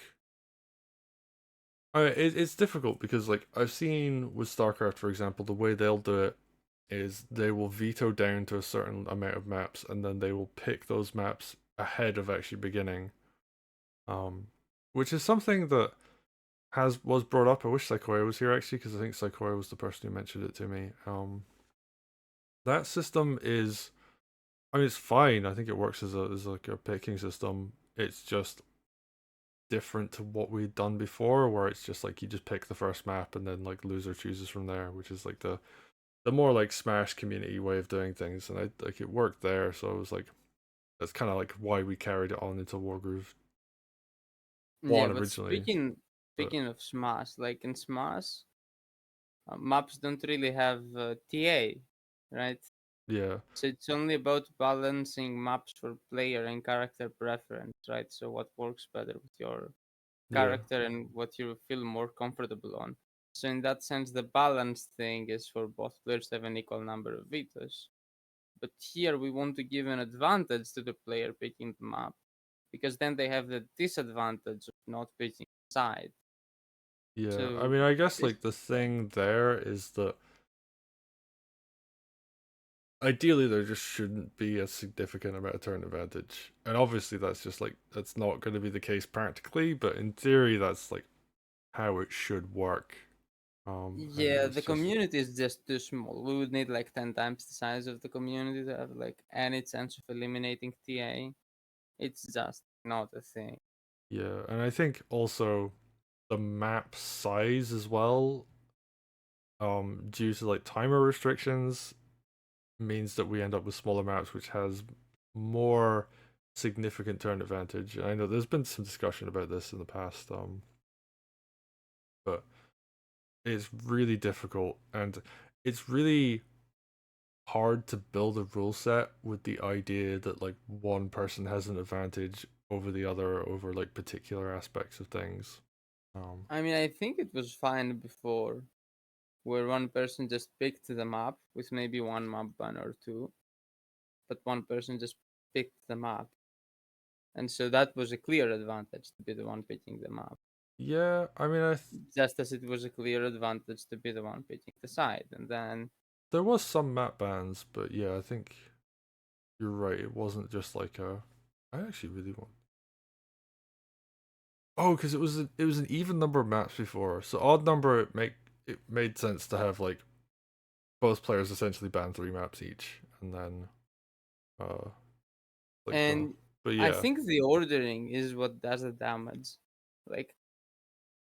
it's difficult because like I've seen with StarCraft, for example, the way they'll do it is they will veto down to a certain amount of maps, and then they will pick those maps ahead of actually beginning. Which is something that was brought up. I wish Psychoya was here actually, because I think Psychoya was the person who mentioned it to me. That system is, I mean, it's fine. I think it works as like a picking system. It's just different to what we'd done before, where it's just like you just pick the first map and then like loser chooses from there, which is like the more like Smash community way of doing things, and I like it worked there. So it was like that's kind of like why we carried it on into Wargroove Yeah, one but originally. But speaking of Smash, like in Smash, maps don't really have TA, right? yeah, So it's only about balancing maps for player and character preference, right? So what works better with your yeah, character and what you feel more comfortable on. So in that sense, the balance thing is for both players to have an equal number of vetoes. But here we want to give an advantage to the player picking the map, because then they have the disadvantage of not picking the side. yeah. I So mean, I guess this, like the thing there is that ideally there just shouldn't be a significant amount of turn advantage, and obviously that's just like that's not going to be the case practically, but in theory that's like how it should work. And yeah, it's the just community is just too small. We would need like 10 times the size of the community to have like any chance of eliminating TA. It's just not a thing. yeah, and I think also the map size as well, due to like timer restrictions, means that we end up with smaller maps, which has more significant turn advantage. I know there's been some discussion about this in the past, but it's really difficult and it's really hard to build a rule set with the idea that like one person has an advantage over the other over like particular aspects of things. Um, I mean, I think it was fine before, where one person just picked the map with maybe one map ban or two, but one person just picked the map. And so that was a clear advantage to be the one picking the map, yeah, I mean, just as it was a clear advantage to be the one picking the side. And then, there was some map bans, but yeah, I think you're right. It wasn't just like a. I actually really want. Oh, because it was an even number of maps before, so odd number it made sense to have like both players essentially ban 3 maps each, and then uh like the. and But I yeah, think the ordering is what does the damage. Like,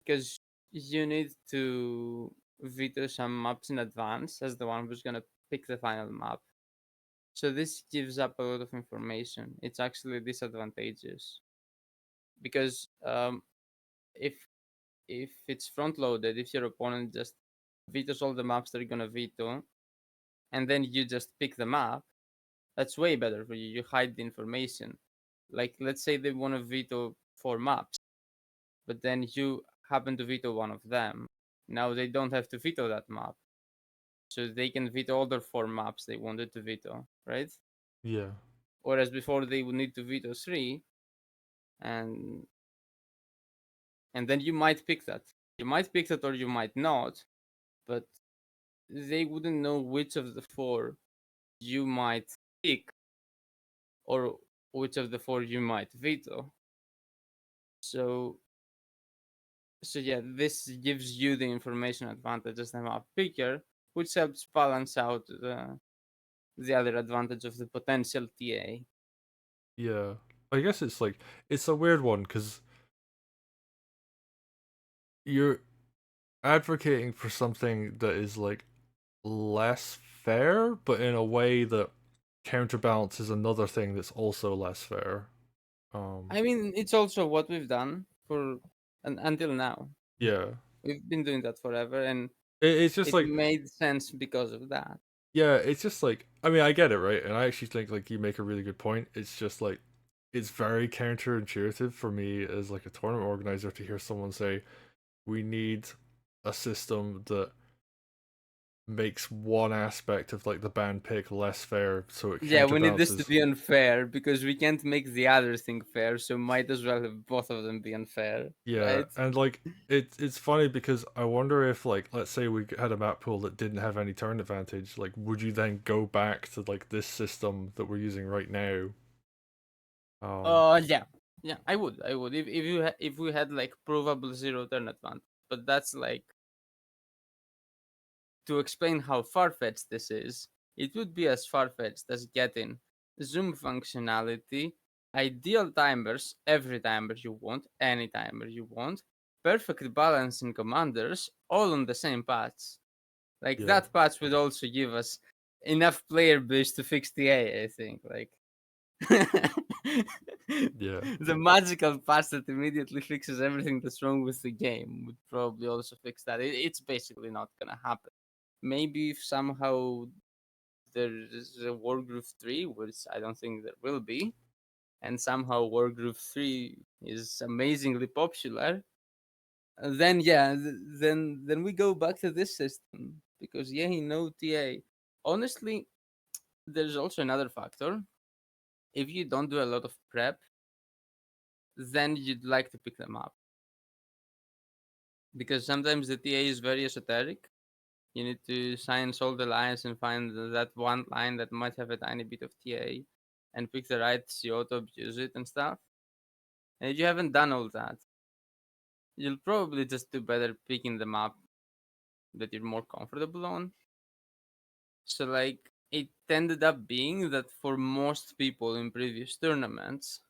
because you need to veto some maps in advance as the one who's going to pick the final map. So this gives up a lot of information. It's actually disadvantageous because if it's front loaded, if your opponent just vetoes all the maps they're gonna veto, and then you just pick the map, that's way better for you. You hide the information. Like, let's say they want to veto 4 maps, but then you happen to veto one of them. Now they don't have to veto that map, so they can veto all their 4 maps they wanted to veto, right? yeah, Whereas before they would need to veto 3, and then you might pick that. You might pick that or you might not, but they wouldn't know which of the 4 you might pick or which of the 4 you might veto. So yeah, this gives you the information advantage as the map picker, which helps balance out the other advantage of the potential TA. yeah. I guess it's like it's a weird one because you're advocating for something that is like less fair, but in a way that counterbalances another thing that's also less fair. I mean, it's also what we've done until now. Yeah, We've been doing that forever, and it's just it like made sense because of that. yeah, it's just like I mean I get it right, and I actually think like you make a really good point. It's just like it's very counterintuitive for me as like a tournament organizer to hear someone say we need a system that makes one aspect of like the band pick less fair so it Yeah, we need this to counterbalances. be unfair because we can't make the other thing fair, so might as well have both of them be unfair, Yeah, right? and like it's funny because I wonder if like let's say we had a map pool that didn't have any turn advantage, like would you then go back to like this system that we're using right now? Um Yeah, Yeah, I would. If we had like provable zero turn advantage, but that's like to explain how far-fetched this is. It would be as far-fetched as getting zoom functionality, ideal timers, every timer you want, any timer you want, perfect balance in commanders, all on the same patch. Like Yeah. that patch would also give us enough player base to fix the A, I think. Like Yeah. the magical patch that immediately fixes everything that's wrong with the game would probably also fix that. It's basically not gonna happen. Maybe if somehow there's a Wargroove 3, which I don't think there will be, and somehow Wargroove 3 is amazingly popular, then yeah, then we go back to this system because yeah, no TA. Honestly, there's also another factor. If you don't do a lot of prep, then you'd like to pick them up because sometimes the TA is very esoteric. You need to science all the lines and find that one line that might have a tiny bit of TA and pick the right CO to abuse it and stuff. And if you haven't done all that, you'll probably just do better picking the map that you're more comfortable on. So like it ended up being that for most people in previous tournaments,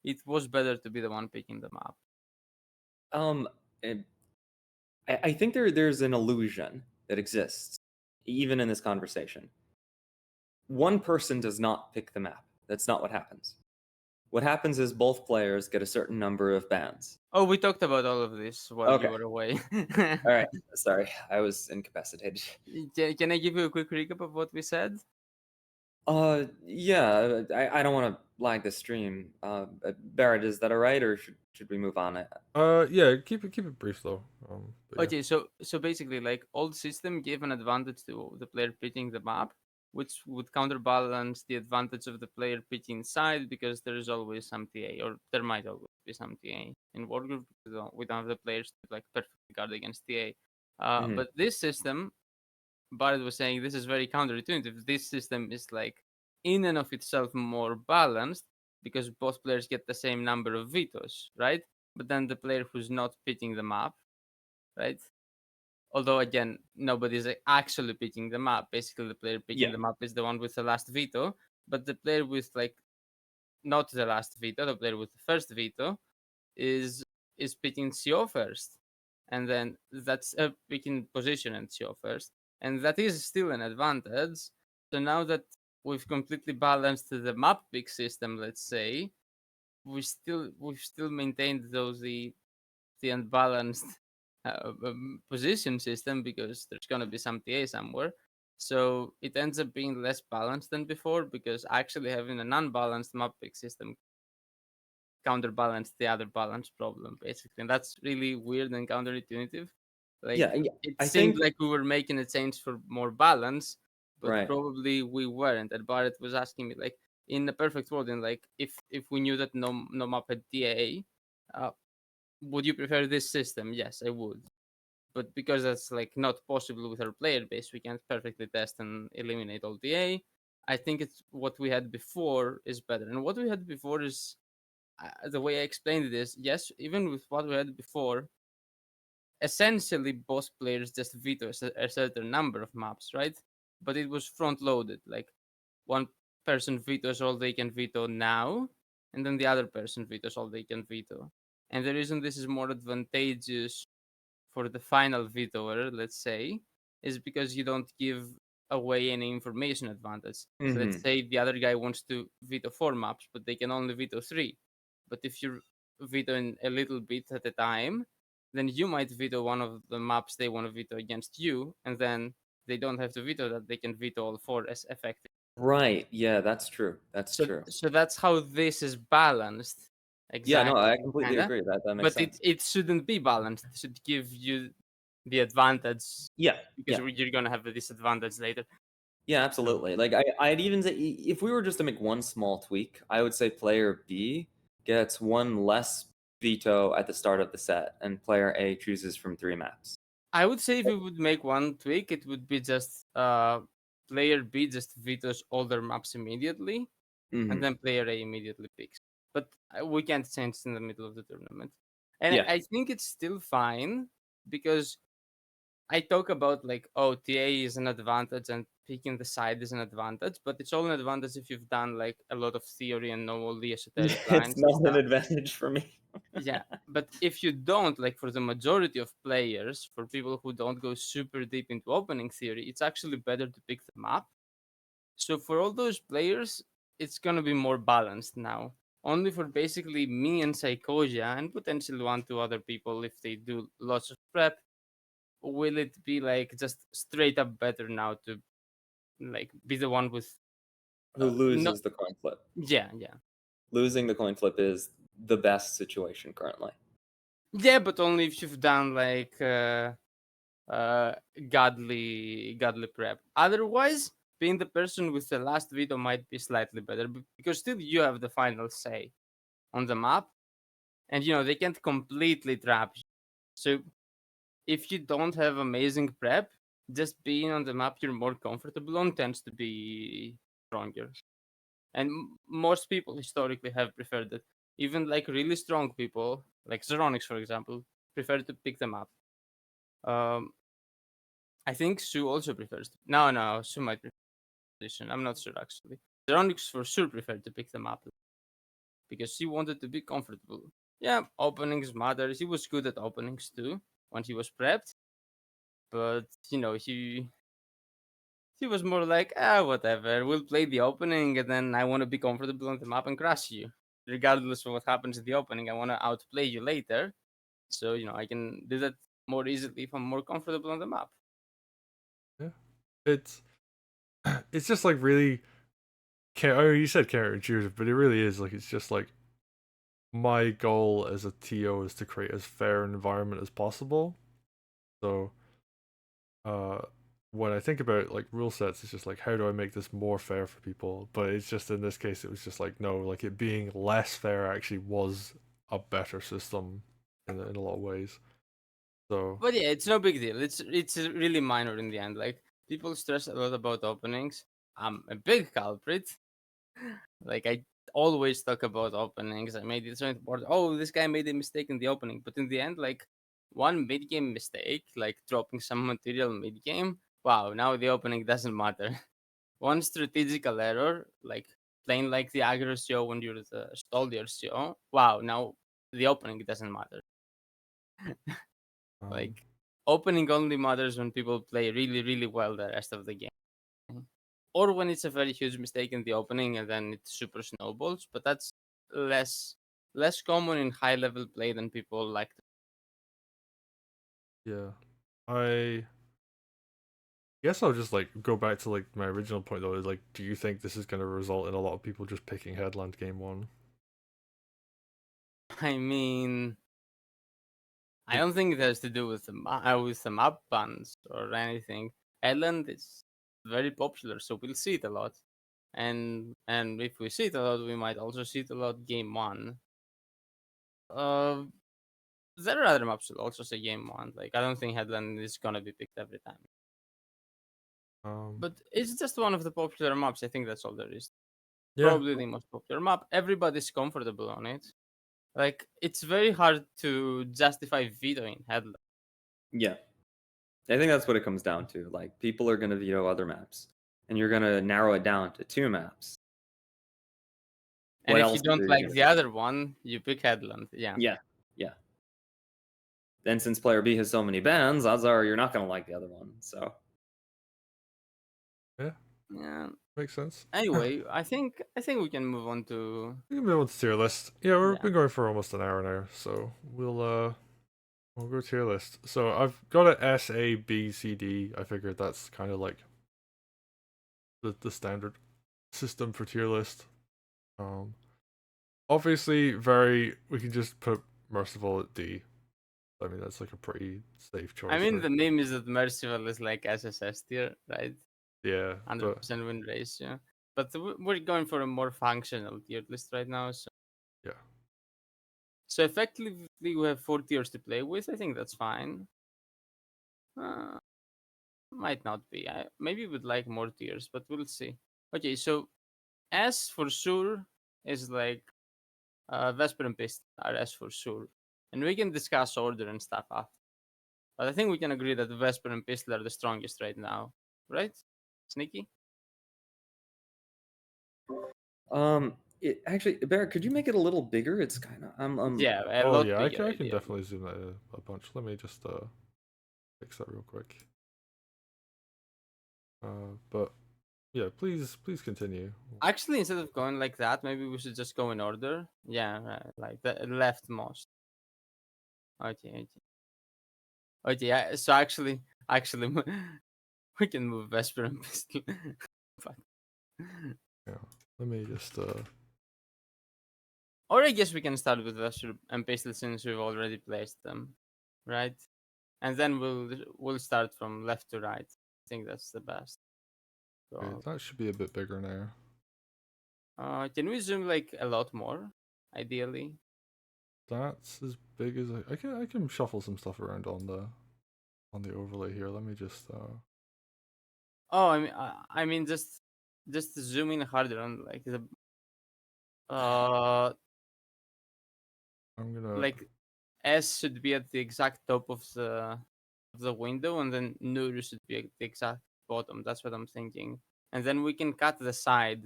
it was better to be the one picking the map. And I think there's an illusion that exists, even in this conversation. One person does not pick the map. That's not what happens. What happens is both players get a certain number of bans. Oh, we talked about all of this while Okay. you were away. All right. Sorry, I was incapacitated. Can I give you a quick recap of what we said? Yeah. I don't want to lag the stream. Barrett, is that all right, or should we move on? Yeah. Keep it brief though. But yeah. Okay, so basically, like old system gave an advantage to the player picking the map, which would counterbalance the advantage of the player picking side because there is always some TA, or there might always be some TA. In Wargroove, we don't have the players to like perfectly guard against TA. Mhm. But this system, Barrett was saying, this is very counterintuitive. This system is like in and of itself more balanced because both players get the same number of vetoes, right? But then the player who's not picking the map, right? Although again, nobody's actually picking the map. Basically, the player picking Yeah. the map is the one with the last veto, but the player with like not the last veto, the player with the first veto, is picking CO first, and then that's picking position and CO first, and that is still an advantage. So now that we've completely balanced the map pick system, let's say, we've still maintained those the unbalanced position system because there's gonna be some TA somewhere. So it ends up being less balanced than before because actually having an unbalanced map pick system counterbalance the other balance problem basically, and that's really weird and counterintuitive. Like Yeah. it I seemed think like we were making a change for more balance, but right. probably we weren't. And Barrett was asking me like, in the perfect world, and like if we knew that no map had TA, would you prefer this system? Yes, I would. But because that's like not possible with our player base, we can't perfectly test and eliminate all TA. I think it's what we had before is better. And what we had before is the way I explained it is yes, even with what we had before, essentially both players just veto a certain number of maps, right? But it was front loaded. Like one person vetoes all they can veto now, and then the other person vetoes all they can veto. And the reason this is more advantageous for the final vetoer, let's say, is because you don't give away any information advantage. So let's Hmm. say the other guy wants to veto 4 maps, but they can only veto 3. But if you're vetoing a little bit at a time, then you might veto one of the maps they want to veto against you, and then they don't have to veto that; they can veto all 4 as effective. Right. Yeah, that's true. That's So, true. so that's how this is balanced, Yeah. No, I exactly, completely kinda. agree. That makes But it sense. it shouldn't be balanced. It should give you the advantage Yeah. because Yeah. you're gonna have a disadvantage later. Yeah, So absolutely. Like I'd even say if we were just to make one small tweak, I would say player B gets one less veto at the start of the set, and player A chooses from 3 maps. I would say if we would make one tweak, it would be just player B just vetoes all their maps immediately, and Hmm. then player A immediately picks. but we can't change in the middle of the tournament. And Yeah. I think it's still fine because I talk about like, oh, TA is an advantage and picking the side is an advantage, but it's all an advantage if you've done like a lot of theory and know all the esoteric It's lines and not an stuff. advantage for me. Yeah, but if you don't, like for the majority of players, for people who don't go super deep into opening theory, it's actually better to pick the map. So for all those players, it's gonna be more balanced now. Only for basically me and Psychosia and potentially 1-2 other people if they do lots of prep, will it be like just straight up better now to like be the one with Who no, loses the coin flip? yeah. Losing the coin flip is the best situation currently. Yeah, but only if you've done like godly prep. Otherwise, being the person with the last veto might be slightly better because still you have the final say on the map, and you know they can't completely trap you. So if you don't have amazing prep, just being on the map you're more comfortable on tends to be stronger. And most people historically have preferred it. Even like really strong people, like Zeronix for example, prefer to pick the map. Um, I think Sue also prefers. No, Sue might prefer position. I'm not sure actually. Zeronix for sure preferred to pick the map because he wanted to be comfortable. Yeah, openings matters. He was good at openings too when he was prepped, but you know he was more like, whatever. We'll play the opening, and then I want to be comfortable on the map and crush you, regardless of what happens in the opening. I want to outplay you later, so you know I can do that more easily if I'm more comfortable on the map. Yeah, it's it's just like really. I mean, you said counterintuitive, but it really is like it's just like my goal as a TO is to create as fair an environment as possible. So, uh, when I think about like rule sets, it's just like how do I make this more fair for people? But it's just in this case, it was just like no, like it being less fair actually was a better system in a lot of ways. So But yeah, it's no big deal. It's really minor in the end. Like people stress a lot about openings. I'm a big culprit. Like I always talk about openings. I made it so important. Oh, this guy made a mistake in the opening, but in the end, like one mid game mistake, like dropping some material mid game. Wow, now the opening doesn't matter. One strategical error, like playing like the aggro show when you're the stalled your show. Wow, now the opening doesn't matter. um, Like opening only matters when people play really, really well the rest of the game. Or when it's a very huge mistake in the opening and then it super snowballs, but that's less common in high level play than people like to. yeah, I guess I'll just like go back to like my original point though. Is like, do you think this is going to result in a lot of people just picking Headland game one? I mean, I Like, don't think it has to do with with the map bans or anything. Island is very popular, so we'll see it a lot. And if we see it a lot, we might also see it a lot game one. Uh, there are other maps that also say game one. Like I don't think Headland is gonna be picked every time. um, But it's just one of the popular maps. I think that's all there is. yeah, Probably the most popular map. Everybody's comfortable on it. Like it's very hard to justify vetoing Headland. Yeah. I think that's what it comes down to. Like people are gonna veto other maps. And you're gonna narrow it down to 2 maps. And What if you else don't are you like gonna the do? other one, you pick Headland. Yeah. Yeah. Yeah. Then since player B has so many bans, odds are you're not gonna like the other one. So yeah, Yeah. makes sense. Anyway, I think we can move on to We can move on to tier list. Yeah, we've yeah. been going for almost an hour now, so we'll go tier list. So I've got a S, A, B, C, D. I figured that's kind of like the standard system for tier list. Um, obviously, we can just put Merciful at D. I mean, that's like a pretty safe I choice, mean right? the meme is that Merciful is like SSS tier, right? Yeah, but 100% win ratio. But we're going for a more functional tier list right now. yeah, So effectively, we have 4 tiers to play with. I think that's fine. Uh, might not be. Maybe we'd like more tiers, but we'll see. Okay, so S for sure is like Vesper and Pistol are S for sure, and we can discuss order and stuff after. But I think we can agree that Vesper and Pistol are the strongest right now, right? Sneaky? Actually, Barrett, could you make it a little bigger? It's kind of Yeah, a Oh lot yeah, bigger. I can ideally. definitely zoom that a bunch. Let me just fix that real quick. But yeah, please continue. Actually, instead of going like that, maybe we should just go in order. Yeah, right, like the leftmost. Okay. Okay, yeah. So actually, we can move Vesper and Pistol. But- Yeah, let me just Or I guess we can start with Vesper and Pistol since we've already placed them, right? And then we'll start from left to right. I think that's the best. okay, So, that should be a bit bigger now. can we zoom like a lot more? Ideally. That's as big as I can shuffle some stuff around on the overlay here. Let me just Oh, I mean, just zoom in harder on like the uh I'm gonna like S should be at the exact top of the window, and then Nuru should be at the exact bottom. That's what I'm thinking. And then we can cut the side.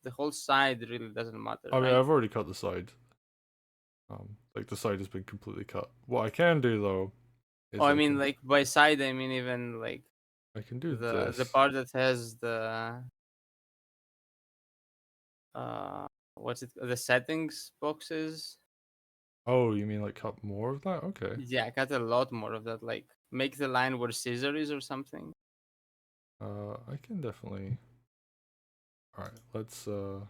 The whole side really doesn't matter, I mean right? I've already cut the side. Like the side has been completely cut. What I can do though is Oh, I I mean, can like by side, I mean even like do the this. part that has the uh what's it, the settings boxes. Oh, you mean like cut more of that? Okay. Yeah, cut a lot more of that. Like make the line where scissor is or something. I can definitely. All right, let's cut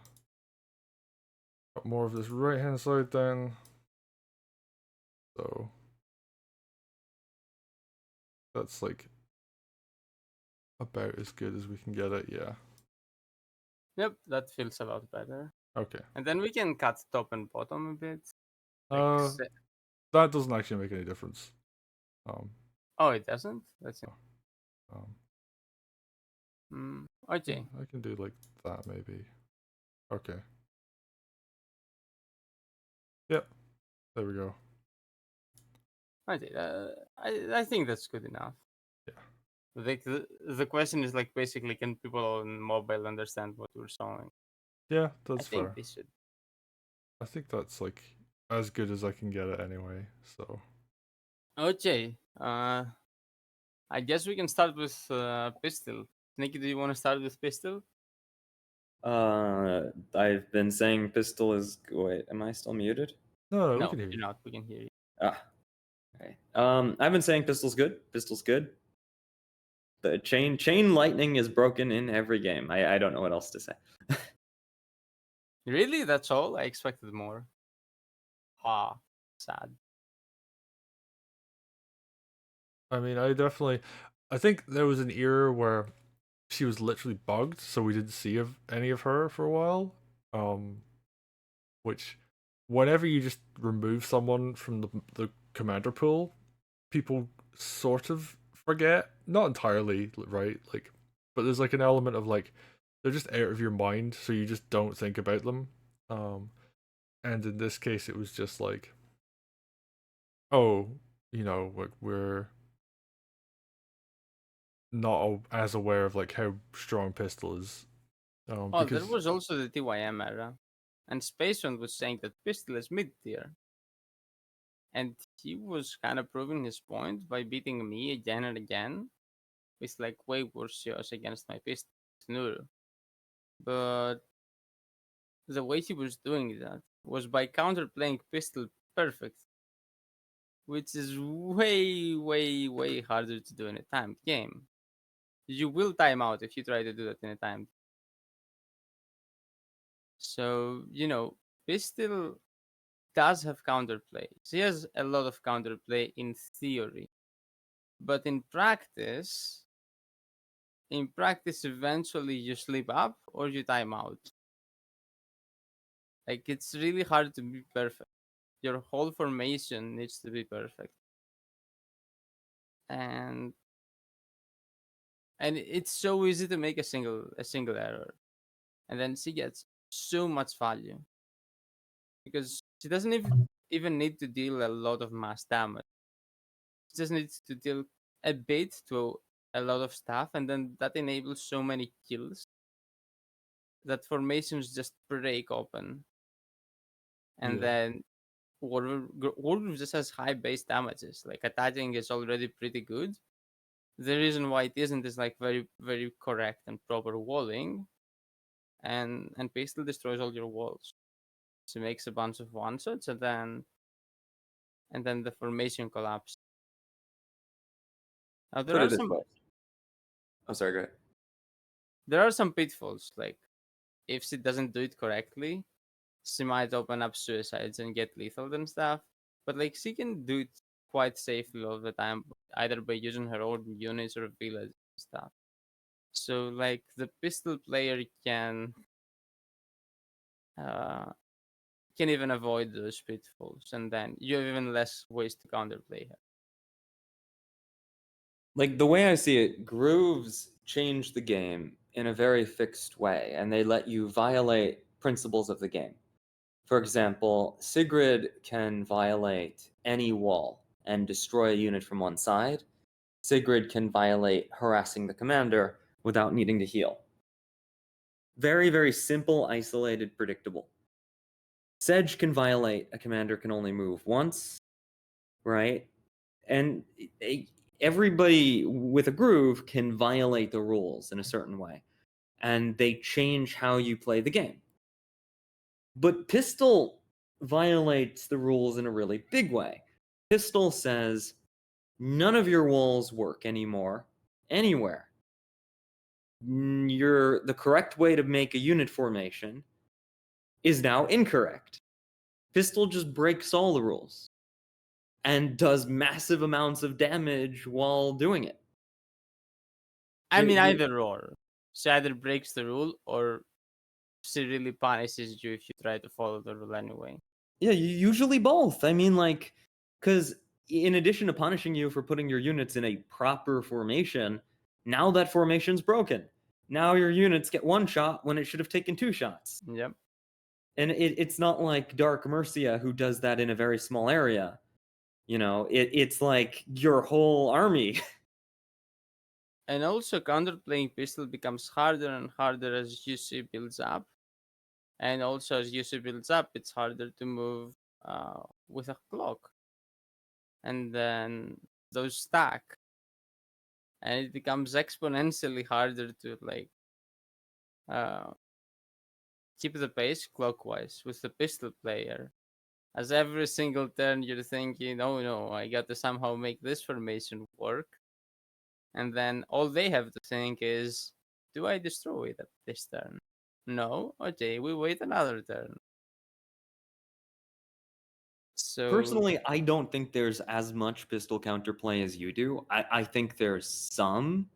more of this right hand side then. So that's like about as good as we can get it. Yeah. Yep, that feels a lot better. Okay. And then we can cut top and bottom a bit. Like, Uh, that doesn't actually make any difference. Um, oh, it doesn't. That's it. um, Okay. I can do like that maybe. Okay. Yep. There we go. Okay. I think that's good enough. Yeah. Like the question is like basically, can people on mobile understand what we're showing? Yeah, I that's think fair. they should. I think that's like as good as I can get it anyway. So Okay. I guess we can start with pistol. Nikki, do you want to start with pistol? I've been saying pistol is. Wait, am I still muted? no, we No, can hear you're you. not. We can hear you. Ah, okay. I've been saying pistol's good. Pistol's good. The chain lightning is broken in every game. I don't know what else to say. Really? That's all? I expected more. Ah, sad. I mean, I think there was an era where she was literally bugged, so we didn't see any of her for a while. Which, whenever you just remove someone from the commander pool, people sort of forget. Not entirely, right? Like, but there's like an element of like they're just out of your mind, so you just don't think about them. Um, and in this case, it was just like, oh, we're not as aware of like how strong pistol is. Oh, there Because was also the TYM era. And Spaceman was saying that pistol is mid tier. And he was kind of proving his point by beating me again and again with like way worse shows against my pistol Nuru. But the way he was doing that was by counterplaying pistol perfect, which is way harder to do in a timed game. You will time out if you try to do that in a timed. So, pistol does have counterplay. She has a lot of counterplay in theory. But in practice, eventually you slip up or you time out. Like it's really hard to be perfect. Your whole formation needs to be perfect. And it's so easy to make a single error. And then she gets so much value. Because She doesn't even need to deal a lot of mass damage. She just needs to deal a bit to a lot of stuff, and then that enables so many kills that formations just break open. And Yeah. then Wargroove just has high base damages. Like attacking is already pretty good. The reason why it isn't is like very, very correct and proper walling. And Pistol destroys all your walls. She makes a bunch of one shots and then the formation collapse. Now Put it this way. I'm sorry, go ahead. there are some pitfalls. Like if she doesn't do it correctly, she might open up suicides and get lethal and stuff. But like she can do it quite safely all the time, either by using her own units or village and stuff. So like the pistol player uh can even avoid those pitfalls, and then you have even less ways to counterplay her. Like the way I see it, grooves change the game in a very fixed way, and they let you violate principles of the game. For example, Sigrid can violate any wall and destroy a unit from one side. Sigrid can violate harassing the commander without needing to heal. Very, very simple, isolated, predictable. Sedge can violate a commander can only move once, right? And everybody with a groove can violate the rules in a certain way, and they change how you play the game. But Pistol violates the rules in a really big way. Pistol says none of your walls work anymore anywhere. The correct way to make a unit formation is now incorrect. Pistol just breaks all the rules and does massive amounts of damage while doing it. I mean, either or. She either breaks the rule or she really punishes you if you try to follow the rule anyway. Yeah, usually both. I mean, like, because in addition to punishing you for putting your units in a proper formation, now that formation's broken. Now your units get one shot when it should have taken two shots. Yep. And it's not like Dark Mercia, who does that in a very small area. You know, it's like your whole army. And also, counterplaying pistol becomes harder and harder as UC builds up. And also, as UC builds up, it's harder to move with a clock. And then those stack. And it becomes exponentially harder to like keep the pace clockwise with the pistol player. As every single turn you're thinking, oh no, I got to somehow make this formation work. And then all they have to think is, do I destroy it at this turn? No? Okay, we wait another turn. So Personally, I don't think there's as much pistol counterplay as you do. I think there's some.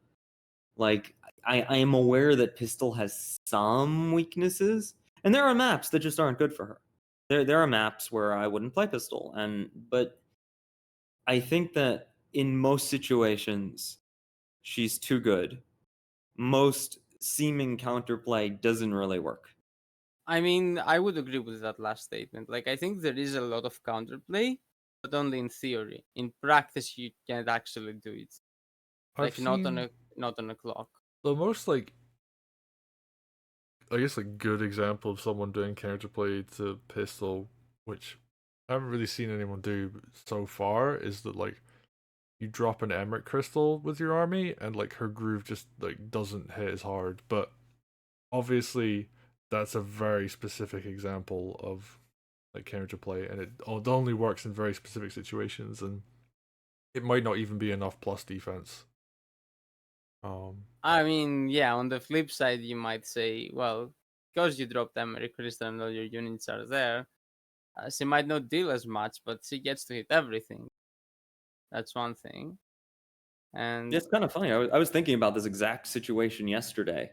Like, I am aware that pistol has some weaknesses, and there are maps that just aren't good for her. There are maps where I wouldn't play pistol, but I think that in most situations, she's too good. Most seeming counterplay doesn't really work. I mean, I would agree with that last statement. Like, I think there is a lot of counterplay, but only in theory. In practice, you can't actually do it. Like, not on a clock. The most like, I guess, like good example of someone doing counterplay to pistol, which I haven't really seen anyone do so far, is that like you drop an Emerald crystal with your army and like her groove just like doesn't hit as hard. But obviously that's a very specific example of like counterplay, and it only works in very specific situations, and it might not even be enough plus defense. I mean, yeah, on the flip side, you might say, well, because you dropped Emery Crystal and all your units are there, she might not deal as much, but she gets to hit everything. That's one thing. And It's kind of funny. I was thinking about this exact situation yesterday.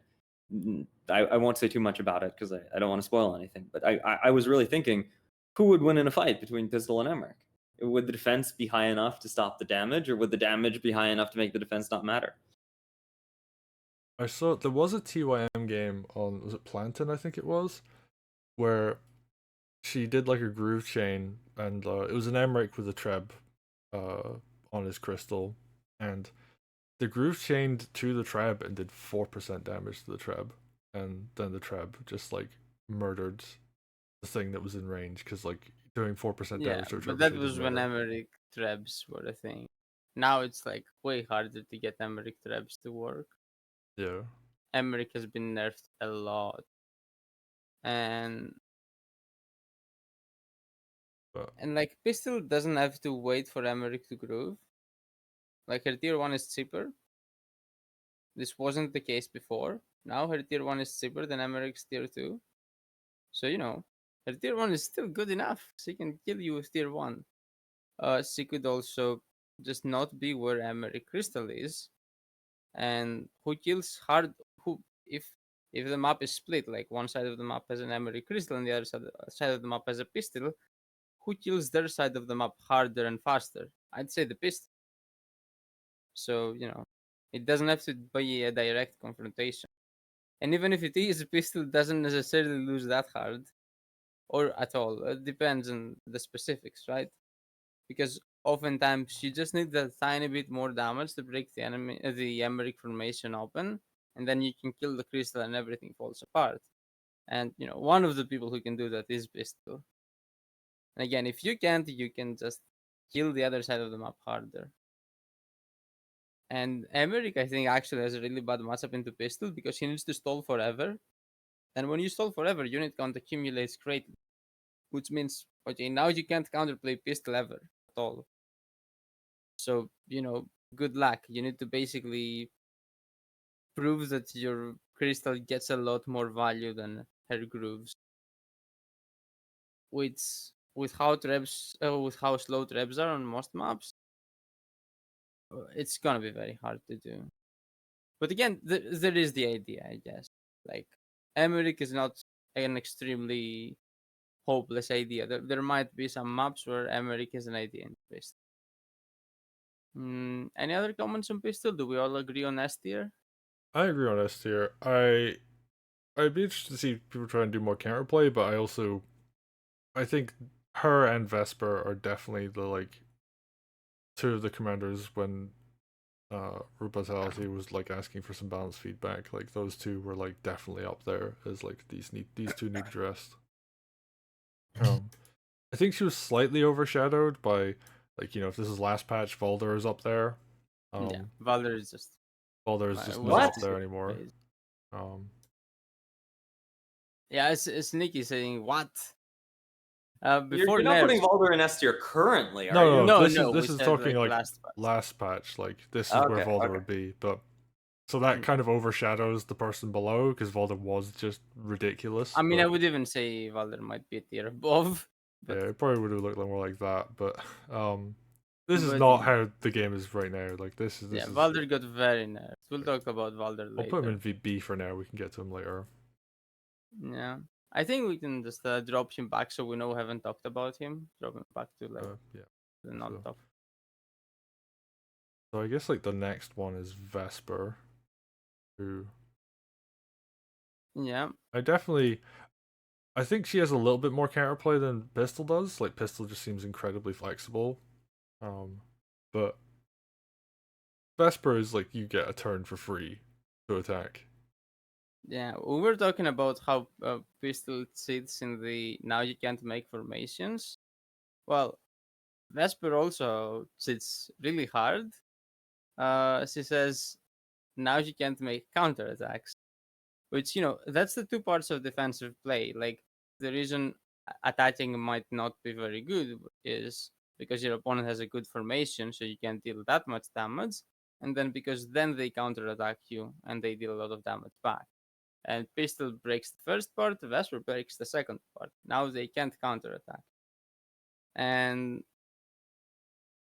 I won't say too much about it because I don't want to spoil anything, but I was really thinking, who would win in a fight between Pistol and Emmerich? Would the defense be high enough to stop the damage, or would the damage be high enough to make the defense not matter? I saw there was a TYM game on, was it Plantain, I think it was, where she did like a groove chain, and it was an Emmerich with a Treb on his crystal, and the groove chained to the Treb and did 4% damage to the Treb, and then the Treb just like murdered the thing that was in range because like doing 4% Yeah, damage to a but Treb that chain was doesn't when matter. Emmerich Trebs were a thing. Now it's like way harder to get Emmerich Trebs to work. Yeah. Emmerich has been nerfed a lot, and But like Pistol doesn't have to wait for Emmerich to groove. Like her tier 1 is cheaper. This wasn't the case before. Now her tier 1 is cheaper than Emmerich's tier 2. So, her tier 1 is still good enough. She can kill you with tier 1. She could also just not be where Emmerich Crystal is. And who kills hard, who, if the map is split, like one side of the map has an Emmerich Crystal and the other side of the map has a pistol, who kills their side of the map harder and faster? I'd say the pistol. So, it doesn't have to be a direct confrontation. And even if it is, pistol doesn't necessarily lose that hard or at all. It depends on the specifics, right? Because oftentimes you just need a tiny bit more damage to break the Emmerich formation open, and then you can kill the crystal and everything falls apart. And one of the people who can do that is pistol. And again, if you can't, you can just kill the other side of the map harder. And Emmerich, I think, actually has a really bad matchup into pistol because he needs to stall forever. And when you stall forever, unit count accumulates greatly, which means, okay, now you can't counterplay pistol ever at all. So, good luck. You need to basically prove that your crystal gets a lot more value than her grooves. With how slow trebs are on most maps, it's gonna be very hard to do. But again, there is the idea, I guess. Like, Emmerich is not an extremely hopeless idea. There might be some maps where Emmerich is an idea in Pistol. Any other comments on Pistol? Do we all agree on S tier? I agree on S tier. I'd be interested to see people try and do more counterplay, but I think her and Vesper are definitely the like two of the commanders when Rubatality was like asking for some balance feedback. Like those two were like definitely up there as like these two need addressed. I think she was slightly overshadowed by like if this is last patch, Valder is up there. Yeah, Valder is just Valder is just not What? up there anymore. crazy. Yeah, it's Sneaky saying what? You're Before not putting nerfs. Valder in S tier currently, are No, you? no, No, this we is said, talking like last patch. last patch. Like this is where Okay, Valder okay. would be, but so that kind of overshadows the person below because Valder was just ridiculous. I mean, I but, would even say Valder might be a tier above. But, yeah, it probably would have looked like more like that. But this is but not yeah. how the game is right now. Like this is Valder got very nerfed. We'll talk about Valder I'll put him in later. VB for now. We can get to him later. Yeah. I think we can just drop him back so we know we haven't talked about him. Drop him back to Yeah. the not talk. So I guess like the next one is Vesper, who Yeah. I think she has a little bit more counterplay than Pistol does. Like Pistol just seems incredibly flexible. But Vesper is like you get a turn for free to attack. Yeah, we were talking about how Pistol sits in the now you can't make formations. Well, Vesper also sits really hard. She says now you can't make counterattacks, which that's the two parts of defensive play. Like the reason attacking might not be very good is because your opponent has a good formation, so you can't deal that much damage, and then because then they counterattack you and they deal a lot of damage back. And Pistol breaks the first part, Vesper breaks the second part. Now they can't counterattack. And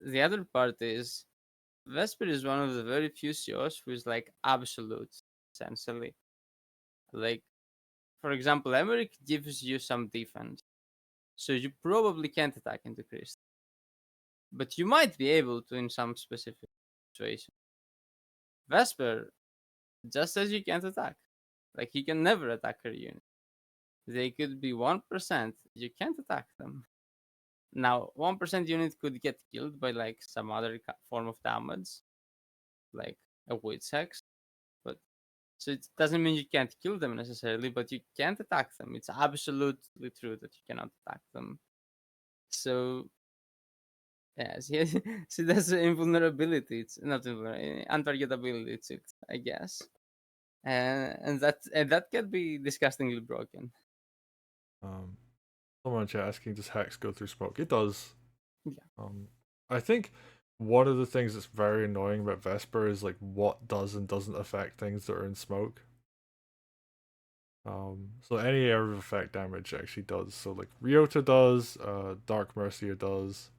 the other part is Vesper is one of the very few COs who is like absolute, essentially. Like, for example, Emmerich gives you some defense. So you probably can't attack into Crystal. But you might be able to in some specific situation. Vesper just says you can't attack. Like, you can never attack her unit. They could be 1%. You can't attack them. Now, 1% unit could get killed by like some other form of damage, like a witch hex. But so it doesn't mean you can't kill them necessarily, but you can't attack them. It's absolutely true that you cannot attack them. So yeah, see that's the invulnerability. It's not untargetability. It's it, I guess, and that can be disgustingly broken. Someone in chat asking, does hex go through smoke? It does. Yeah. I think one of the things that's very annoying about Vesper is like what does and doesn't affect things that are in smoke. So any area of effect damage actually does. So like Ryota does, Dark Mercia does,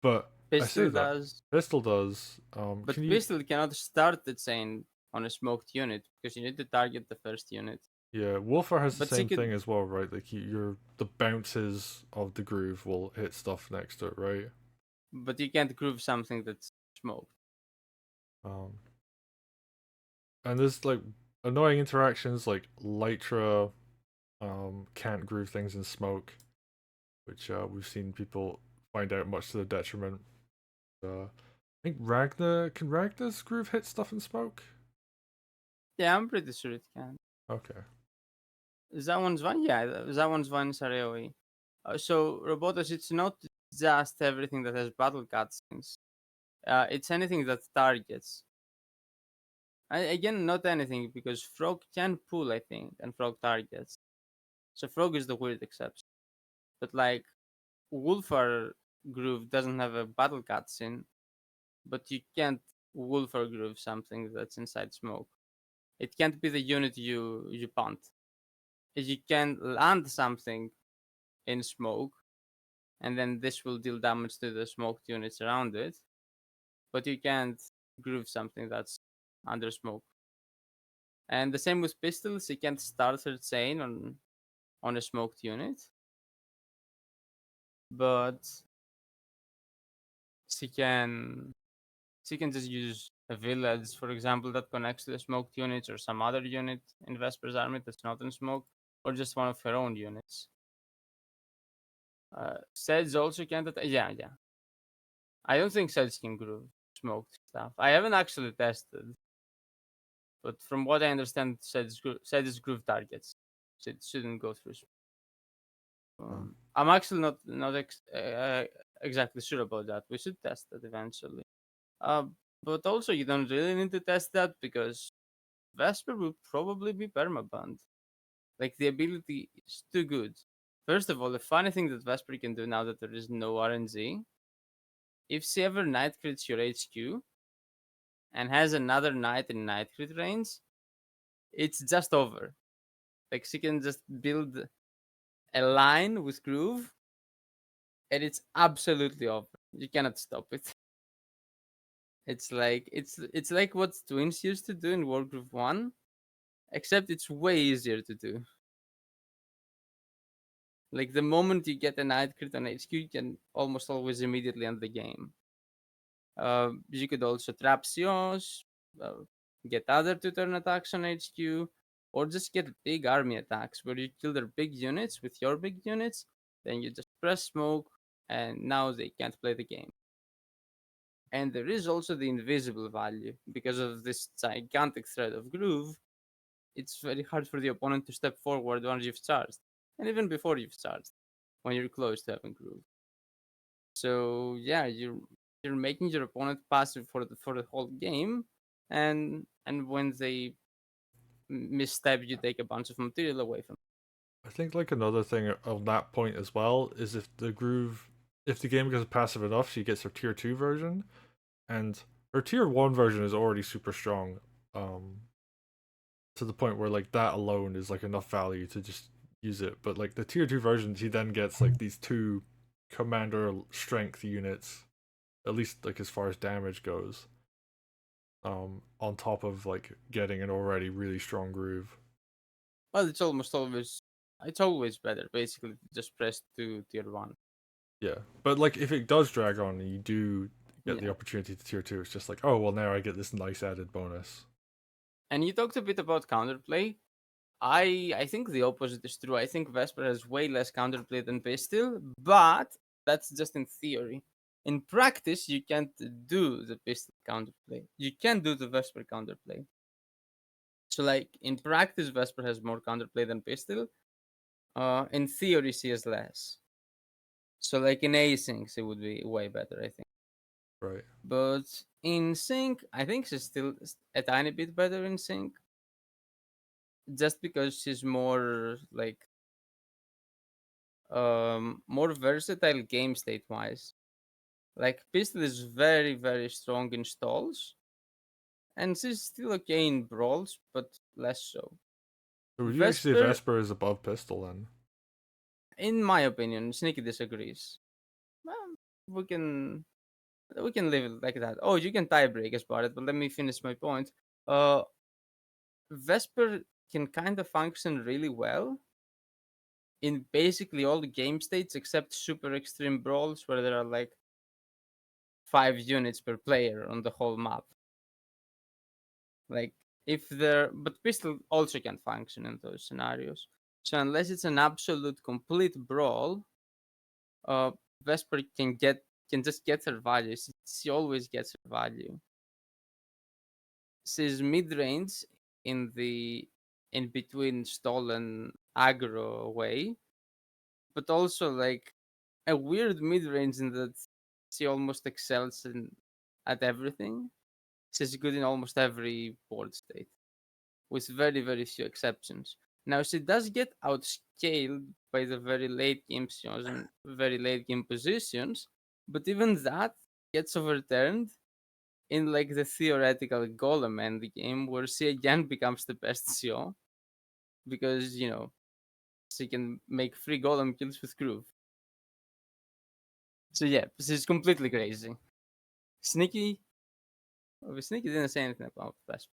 but I say Pistol that does, Pistol does. but Can you? pistol cannot start the chain on a smoked unit because you need to target the first unit. Yeah, Wolfer has the But she same could, thing as well, right? Like the bounces of the groove will hit stuff next to it, right? but you can't groove something that's smoked. Um, and there's like annoying interactions like Lytra can't groove things in smoke, which we've seen people find out much to their detriment. I think Ragna's groove hit stuff in smoke? Yeah, I'm pretty sure it can. Okay. That one's one, yeah, that one's one is AoE. So Robotus, it's not just everything that has battle cutscenes. It's anything that targets. Again, not anything because Frog can pull, I think, and Frog targets. So Frog is the weird exception. But like Wolfer Groove doesn't have a battle cutscene, but you can't Wolfer Groove something that's inside smoke. It can't be the unit you punt. You can land something in smoke, and then this will deal damage to the smoked units around it. But you can't groove something that's under smoke. And the same with pistols, you can't start a chain on a smoked unit. But she can she can just use a village, for example, that connects to the smoked units or some other unit in Vesper's army that's not in smoke, or just one of her own units. Sedge also can't attack. Yeah, yeah. I don't think Sedge can groove smoked stuff. I haven't actually tested, but from what I understand, Sedge's groove targets, so it shouldn't go through. I'm actually not exactly sure about that. We should test that eventually. But also you don't really need to test that because Vesper will probably be permabanned. Like the ability is too good. First of all, the funny thing that Vesper can do now that there is no RNG, if she ever night crits your HQ and has another knight in night crit range, it's just over. Like she can just build a line with groove and it's absolutely over. You cannot stop it. It's like what twins used to do in Wargroove 1, except it's way easier to do. Like the moment you get a night crit on HQ, you can almost always immediately end the game. You could also trap Sios, get other 2-turn attacks on HQ, or just get big army attacks where you kill their big units with your big units, then you just press smoke, and now they can't play the game. And there is also the invisible value. Because of this gigantic threat of groove, it's very hard for the opponent to step forward once you've charged, and even before you've charged, when you're close to having groove. So yeah, you're making your opponent passive for the whole game, and when they misstep, you take a bunch of material away from. I think like another thing on that point as well is if the game goes passive enough, she gets her tier 2 version, and her tier 1 version is already super strong, to the point where like that alone is like enough value to just use it. But like the tier 2 version, she then gets like these 2 commander strength units, at least like as far as damage goes, on top of like getting an already really strong groove. Well, it's always better basically to just press to tier 1. Yeah, but like if it does drag on and you do get the Yeah. opportunity to tier 2, it's just like, oh well, now I get this nice added bonus. And you talked a bit about counterplay. I think the opposite is true. I think Vesper has way less counterplay than Pistol, but that's just in theory. In practice, you can't do the Pistol counterplay. You can do the Vesper counterplay. So, like in practice, Vesper has more counterplay than Pistol. In theory, she has less. So, like in asyncs, it would be way better, I think. Right. But in sync, I think she's still a tiny bit better in sync, just because she's more like more versatile game state wise. Like Pistol is very strong in stalls, and she's still okay in brawls, but less so. Oh, So would you actually say Vesper, Vesper is above Pistol then? in my opinion, Sneaky disagrees. Well, we can leave it like that. Oh, you can tie break as Barrett, but let me finish my point. Uh, Vesper can kind of function really well in basically all the game states except super extreme brawls where there are like 5 units per player on the whole map. Like if there, but Pistol also can function in those scenarios. So unless it's an absolute complete brawl, uh, Vesper can just get her value. She always gets her value. She's mid range in the in between stall and aggro way, but also like a weird mid range in that she almost excels at everything. She's good in almost every board state, with very few exceptions. Now she does get outscaled by the very late game sions and very late game positions, but even that gets overturned in like the theoretical golem end game where she again becomes the best CO because she can make free golem kills with groove. So yeah, she's completely crazy. Sneaky. Well, Sneaky didn't say anything about Vesper.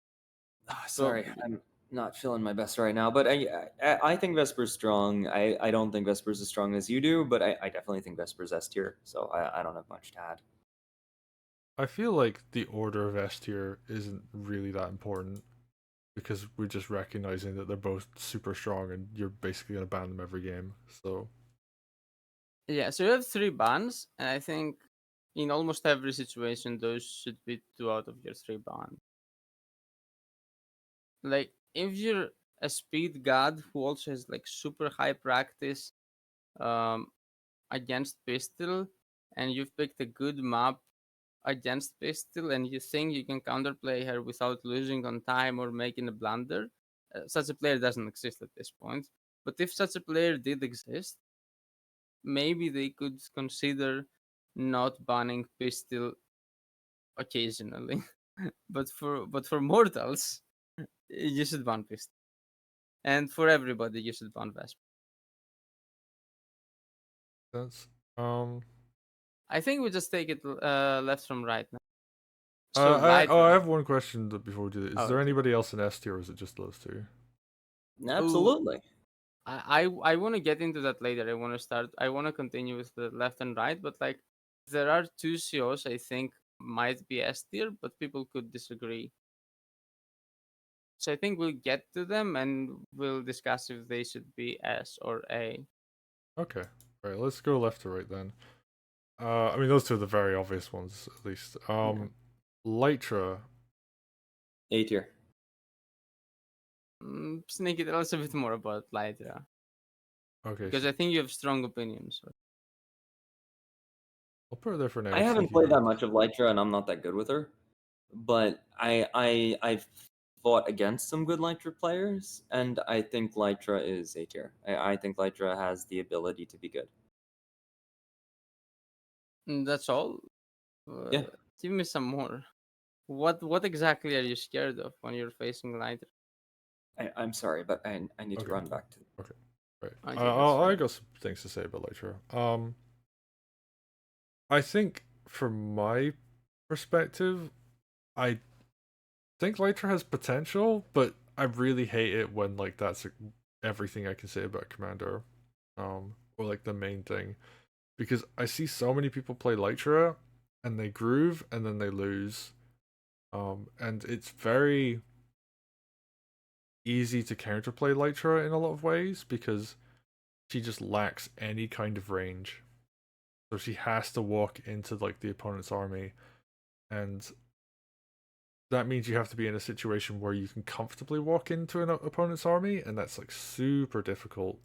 Sorry, I'm not feeling my best right now, but I think Vesper's strong. I don't think Vesper's as strong as you do, but I definitely think Vesper's S tier, so I don't have much to add. I feel like the order of S tier isn't really that important because we're just recognizing that they're both super strong and you're basically gonna ban them every game. So Yeah, so you have 3 bans, and I think in almost every situation those should be 2 out of your 3 bans. Like if you're a speed god who also has like super high practice um against Pistol, and you've picked a good map against Pistol, and you think you can counterplay her without losing on time or making a blunder, such a player doesn't exist at this point. But if such a player did exist, maybe they could consider not banning Pistol occasionally. but for mortals, you should ban Pistol, and for everybody, you should ban Vesper. that's I think we just take it left from right now. So I Lytra. have one question before we do this. Is Oh, there anybody else in S tier or is it just those two? ooh, Absolutely. I want to get into that later. I want to continue with the left and right, but like there are 2 COs I think might be S tier, but people could disagree. So I think we'll get to them and we'll discuss if they should be S or A. Okay. Right, let's go left to right then. I mean those two are the very obvious ones at least. Lytra. A tier. Sneaky, tell us a bit more about Lytra, Okay, because I think you have strong opinions. I'll put her there for now. I haven't Sneaky played that goes. much of Lytra, and I'm not that good with her. But I've fought against some good Lytra players, and I think Lytra is A tier. I think Lytra has the ability to be good. That's all. Yeah. Give me some more. What exactly are you scared of when you're facing Lytra? I'm sorry, but I need to Okay. run back to. Okay. Right. Okay, that's I fine. got some things to say about Lytra. I think from my perspective, I think Lytra has potential, but I really hate it when like that's everything I can say about Commander, or like the main thing, because I see so many people play Lytra and they groove and then they lose, and it's very easy to counterplay Lytra in a lot of ways because she just lacks any kind of range. So she has to walk into like the opponent's army, and that means you have to be in a situation where you can comfortably walk into an opponent's army, and that's like super difficult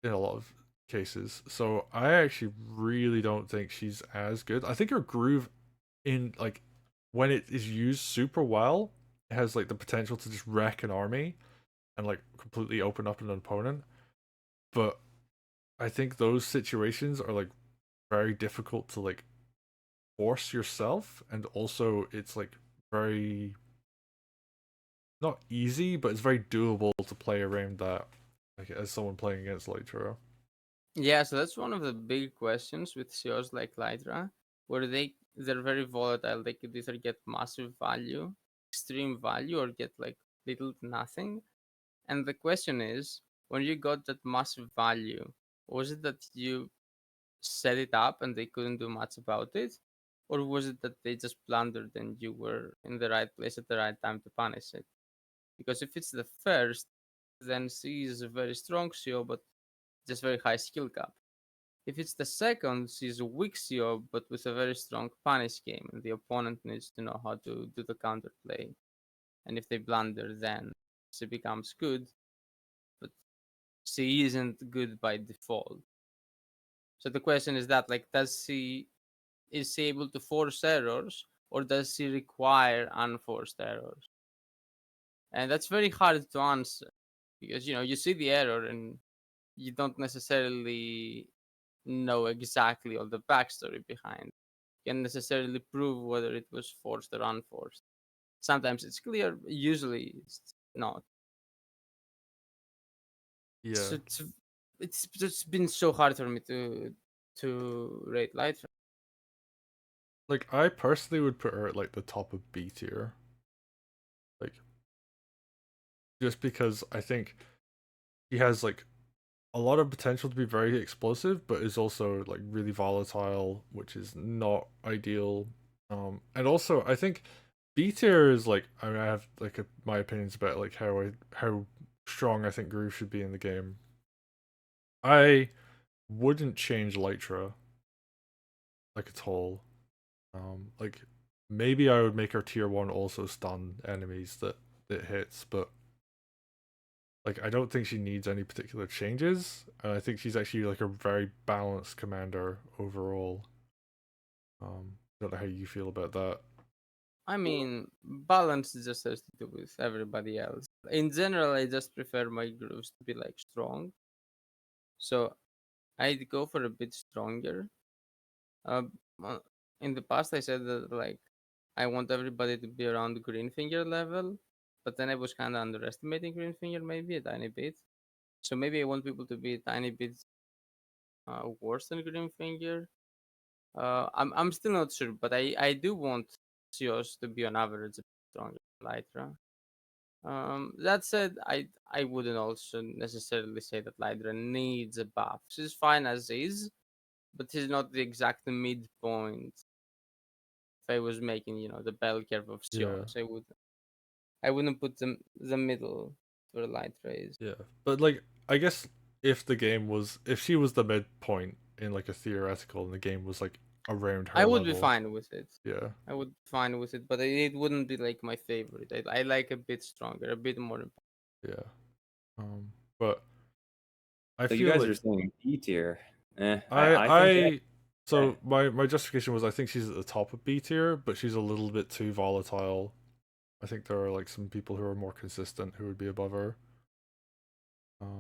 in a lot of cases. So I actually really don't think she's as good. I think her groove in like when it is used super well, it has like the potential to just wreck an army and like completely open up an opponent. But I think those situations are like very difficult to like force yourself, and also it's like very not easy, but it's very doable to play around that, like as someone playing against Lytra. Yeah, so that's one of the big questions with CEOs like Lydra, where they're very volatile. They could either get massive value, extreme value, or get like little to nothing. And the question is, when you got that massive value, was it that you set it up and they couldn't do much about it? Or was it that they just blundered and you were in the right place at the right time to punish it? Because if it's the first, then C is a very strong CEO, but just very high skill cap. If it's the second, she's a weak CEO but with a very strong punish game, and the opponent needs to know how to do the counterplay. And if they blunder, then she becomes good, but she isn't good by default. So the question is that, like, is she able to force errors, or does she require unforced errors? And that's very hard to answer because you see the error and you don't necessarily know exactly all the backstory behind. Can necessarily prove whether it was forced or unforced. Sometimes it's clear, usually it's not. Yeah, So it's just been so hard for me to rate Lytra. like I personally would put her at like the top of B tier, like just because I think she has like a lot of potential to be very explosive, but is also like really volatile, which is not ideal. And also I think B tier is like I mean, I have like my opinions about like how strong I think Groove should be in the game. I wouldn't change Lytra like at all. Like maybe I would make her tier one also stun enemies that it hits, but like I don't think she needs any particular changes. And I think she's actually like a very balanced commander overall. Don't know how you feel about that. I mean, balance just has to do with everybody else. In general, I just prefer my grooves to be like strong. So I'd go for a bit stronger. Uh, uh, in the past, I said that like I want everybody to be around green finger level, but then I was kind of underestimating green finger maybe a tiny bit. So maybe I want people to be a tiny bit worse than green finger. I'm still not sure, but I do want CEOs to be on average a bit stronger than Lytra. That said, I wouldn't also necessarily say that Lydra needs a buff. She's fine as is, but she's not the exact midpoint. If I was making, the bell curve of Yeah, Sions, I wouldn't put the middle where Lydra is. yeah. But like I guess if she was the midpoint in like a theoretical and the game was like around I her would be level. fine with it. Yeah, I would be fine with it, but it wouldn't be like my favorite. I like a bit stronger, a bit more. yeah. But I So you feel guys are like saying B tier. I I think I yeah. so my justification was I think she's at the top of B tier, but she's a little bit too volatile. I think there are like some people who are more consistent who would be above her.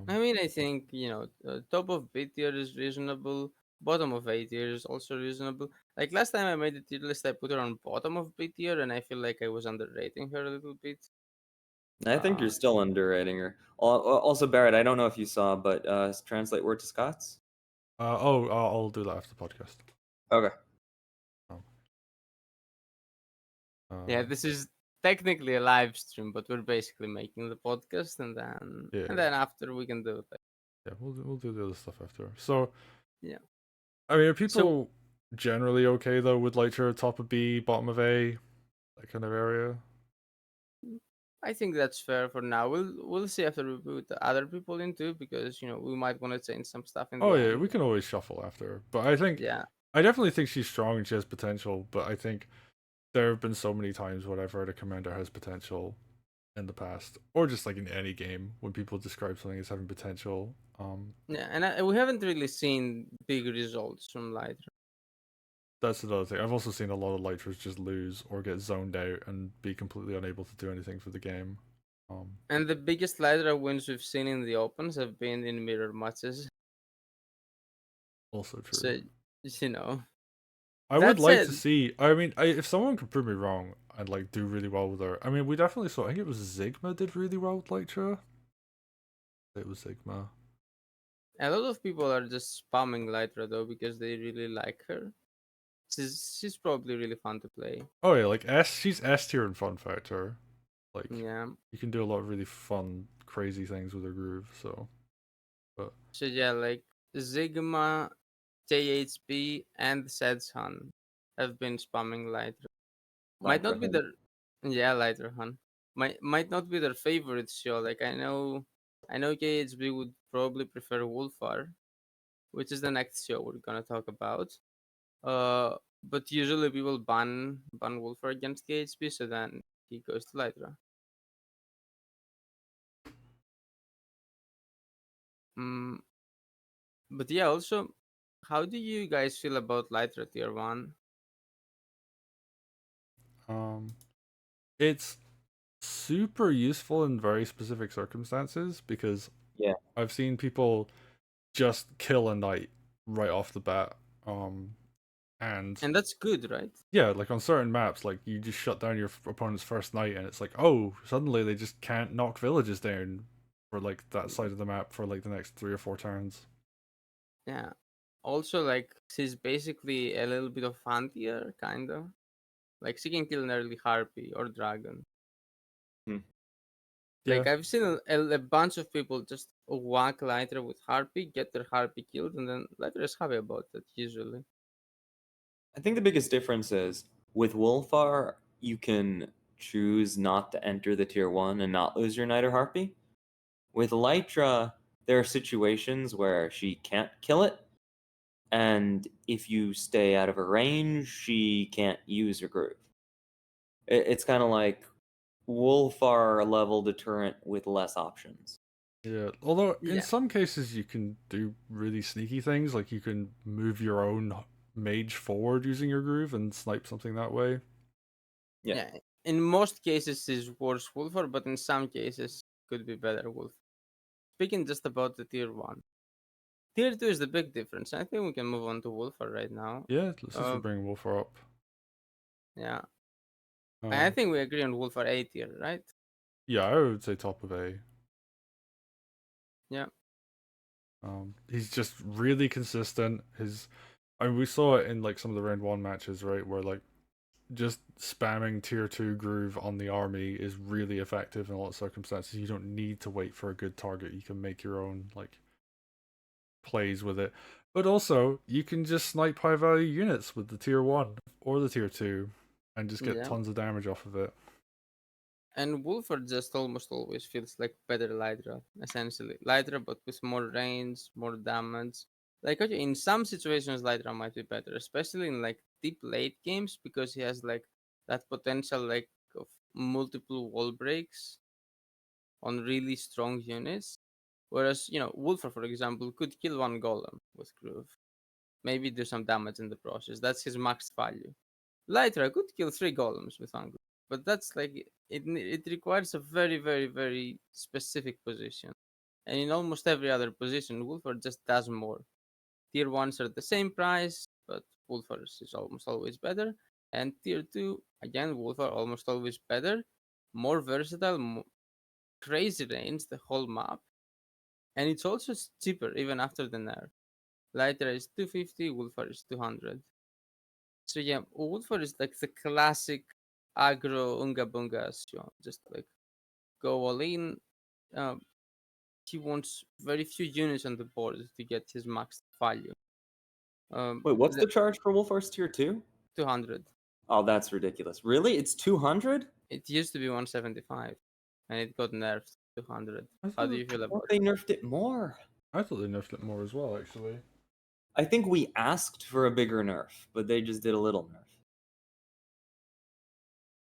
I mean, I think top of B tier is reasonable. Bottom of A tier is also reasonable. Like last time I made the tier list, I put her on bottom of B tier, and I feel like I was underrating her a little bit. I think you're Uh, still underrating her. Also, Barrett, I don't know if you saw, but translate word to Scots. I'll do that after the podcast. Okay. Um, yeah, uh, this is technically a live stream, but we're basically making the podcast, and then yeah, after we can do it. yeah, we'll do the other stuff after. So Yeah. I mean, are So people generally okay though with Lighter top of B, bottom of A, that kind of area? I think that's fair for now. We'll see after we put the other people into, because we might want to change some stuff in the Oh yeah, end. we can always shuffle after. But I definitely think she's strong and she has potential. But I think there have been so many times when I've heard a commander has potential in the past, or just like in any game when people describe something as having potential. Yeah, and we haven't really seen big results from Lytra. That's another thing. I've also seen a lot of Lytras just lose or get zoned out and be completely unable to do anything for the game. And the biggest Lytra wins we've seen in the opens have been in mirror matches. Also true. So, you know. I would That like to said, see. I mean, if someone could prove me wrong and like do really well with her. I mean, we definitely saw. I think it was Sigma did really well with Lytra. It was Sigma. a lot of people are just spamming Lytra though because they really like her. She's probably really fun to play. Oh yeah, like S. She's S tier in fun factor. Like Yeah. you can do a lot of really fun, crazy things with her groove. So, but So yeah, like Sigma, JHP, and Sedson have been spamming Lytra. Might not be Lycra. their Lytra Han. Might not be their favorite show. Like I know KHB would probably prefer Wolfar, which is the next show we're gonna talk about. But usually people ban Wolfar against KHB, so then he goes to Lytra. Mm, but yeah, also, how do you guys feel about Lytra tier 1? um, it's super useful in very specific circumstances because Yeah. I've seen people just kill a knight right off the bat. And And that's good, right? yeah, like on certain maps, like you just shut down your opponent's first knight, and it's like, oh, suddenly they just can't knock villages down for like that side of the map for like the next 3 or 4 turns. Yeah. Also, like, she's basically a little bit of anti-air, kind of. Like, she can kill an early Harpy or Dragon. Hmm. Yeah, Like, I've seen a bunch of people just whack Lytra with Harpy, get their Harpy killed, and then Lytra is happy about it, usually. I think the biggest difference is with Wolfar, you can choose not to enter the tier 1 and not lose your Knight or Harpy. With Lytra, there are situations where she can't kill it, and if you stay out of her range, she can't use her groove. It's kind of like Wolfar level deterrent with less options. yeah. Although in Yeah. some cases you can do really sneaky things, like you can move your own mage forward using your groove and snipe something that way. Yeah. Yeah. In most cases, is worse Wolfar, but in some cases, could be better Wolf. Speaking just about the tier 1. Tier 2 is the big difference. I think we can move on to Wolfar right now. Yeah, since we're Um, bringing Wolfer up. yeah. I Um, think we agree on Wolfar A tier, right? yeah, I would say top of A. Yeah. He's just really consistent. I mean, we saw it in like some of the round one matches, right, where like just spamming tier 2 groove on the army is really effective in a lot of circumstances. You don't need to wait for a good target. You can make your own like plays with it. But also, you can just snipe high value units with the tier 1 or the tier 2 and just get Yeah. tons of damage off of it. And Wolfar just almost always feels like better Lydra, essentially. Lydra, but with more range, more damage. Like, okay, in some situations, Lydra might be better, especially in like deep late games, because he has like that potential like of multiple wall breaks on really strong units. Whereas, Wolfar, for example, could kill one golem with Groove, maybe do some damage in the process. That's his max value. Lytra could kill 3 golems with one group, but that's like it requires a very, very, very specific position. And in almost every other position, Wolfar just does more. Tier 1s are the same price, but Wolfar's is almost always better. And Tier 2, again, Wolfar almost always better. More versatile, crazy range, the whole map. And it's also cheaper even after the nerf. Lytra is 250, Wolfar is 200. So yeah, Woodford is like the classic aggro unga bunga Sion. Just like go all in. Um, he wants very few units on the board to get his max value. Wait, what's The the charge for Wolfar's tier 2? 200. Oh, that's ridiculous. Really? It's 200? It used to be 175. and it got nerfed to 200. I How thought do you feel I about thought they nerfed it more. I thought they nerfed it more as well, actually. I think we asked for a bigger nerf, but they just did a little nerf.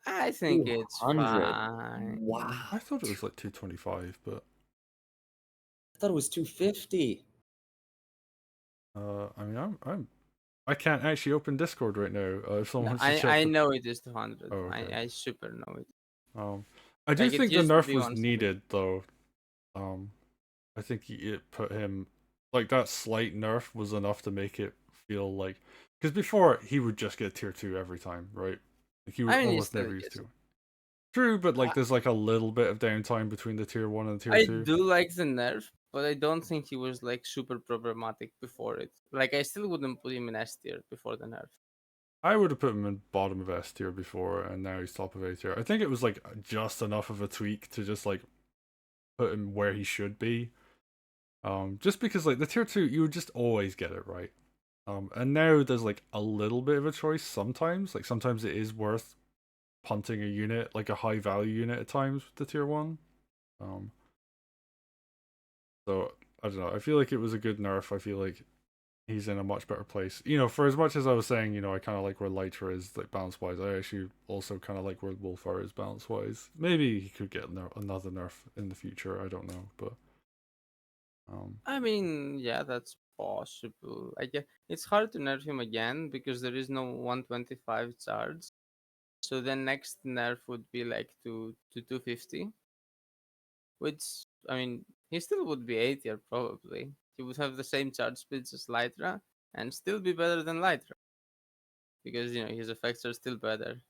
I think it's 200. fine. Wow. I thought it was like 225, but I thought it was 250. I mean, I can't actually open Discord right now. If someone No, wants to check. I know it is 200. Oh, okay. I super know it. I do Like, it think the used to nerf be was 170. needed, though. I think it put him like that slight nerf was enough to make it feel like because before he would just get tier 2 every time, right? Like he would I mean, he almost still never use gets it. 2. True, but like I- there's like a little bit of downtime between the tier 1 and tier I 2. do like the nerf, but I don't think he was like super problematic before it. Like, I still wouldn't put him in S tier before the nerf. I would have put him in bottom of S tier before, and now he's top of A tier. I think it was like just enough of a tweak to just like put him where he should be. Just because like the tier 2, you would just always get it right. And now there's like a little bit of a choice sometimes. Like sometimes it is worth punting a unit, like a high value unit at times with the tier 1. So I don't know. I feel like it was a good nerf. I feel like he's in a much better place. You know, for as much as I was saying, you know, I kind of like where Lytra is like balance wise. I actually also kind of like where Wolfar is balance wise. Maybe he could get another nerf in the future. I don't know, but I mean, yeah, that's possible. I guess it's hard to nerf him again because there is no 125 charge. So the next nerf would be like to 250, which, I mean, he still would be A tier probably. He would have the same charge speeds as Lytra and still be better than Lytra because, you know, his effects are still better.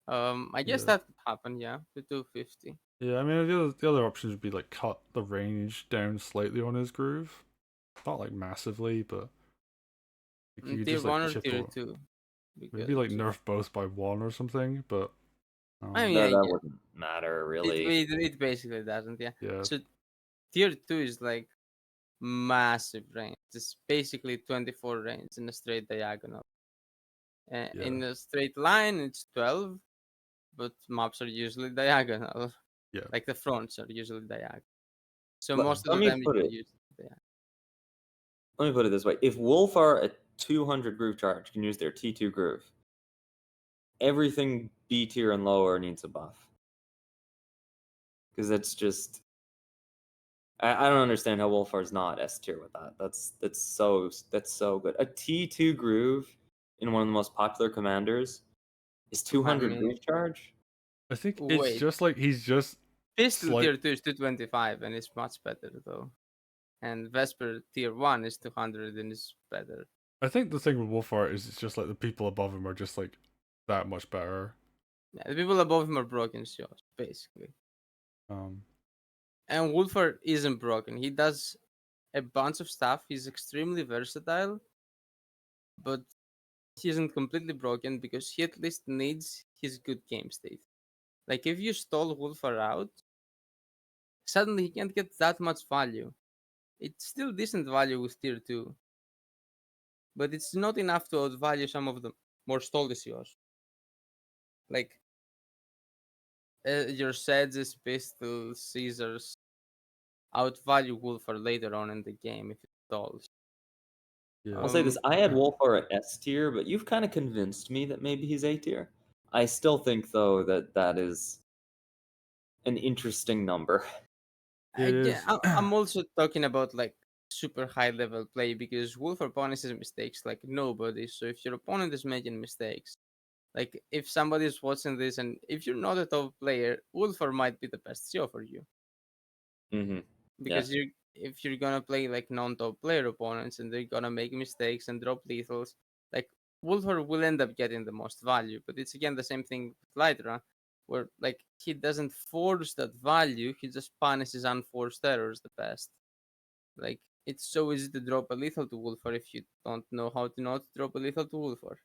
I guess yeah. that could happen, yeah, to 250. Yeah, I mean the other options would be like cut the range down slightly on his groove, not like massively, but like, you could Tier just like 1 or chip tier away. 2? Maybe Because like nerf both by 1 or something, but I mean, That yeah, wouldn't matter, really. it basically doesn't, yeah. yeah, So tier 2 is like massive range. It's basically 24 range in a straight diagonal. In yeah, a straight line, it's 12, but maps are usually diagonal. yeah. Like the fronts are usually diagonal. So Let, most of let the me time you put can it. use diagonal. Let me put it this way: if Wolfar at 200 groove charge can use their T2 groove, everything B tier and lower needs a buff. Because that's just, I don't understand how Wolfar's not S tier with that. That's so good. A T2 groove in one of the most popular commanders is 200 mean, groove charge. I think it's wait. just like he's just Pistol slight. tier 2 is 225 and it's much better though. And Vesper tier 1 is 200 and is better. I think the thing with Wolfart is it's just like the people above him are just like that much better. Yeah, the people above him are broken shots, basically. Um, And Wolfar isn't broken. He does a bunch of stuff. He's extremely versatile, but he isn't completely broken because he at least needs his good game state. Like, if you stall Wolfar out, suddenly he can't get that much value. It's still decent value with tier 2, but it's not enough to outvalue some of the more stalled SEOs. Like, your Sedges, Pistols, Caesars outvalue Wolfar later on in the game if it stalls. yeah, I'll say this: I had yeah. Wolfar at S tier, but you've kind of convinced me that maybe he's A tier. I still think, though, that is an interesting number. It is. I'm also talking about like super high level play because Wolfar punishes mistakes like nobody. So if your opponent is making mistakes, like if somebody is watching this and if you're not a top player, Wolfar might be the best show for you. Mm-hmm. Because if you're gonna play like non-top player opponents and they're gonna make mistakes and drop lethals, like Wolfar will end up getting the most value. But it's again the same thing with Lytra, where like he doesn't force that value, he just punishes unforced errors the best. Like it's so easy to drop a lethal to Wolfar if you don't know how to not drop a lethal to Wolfar.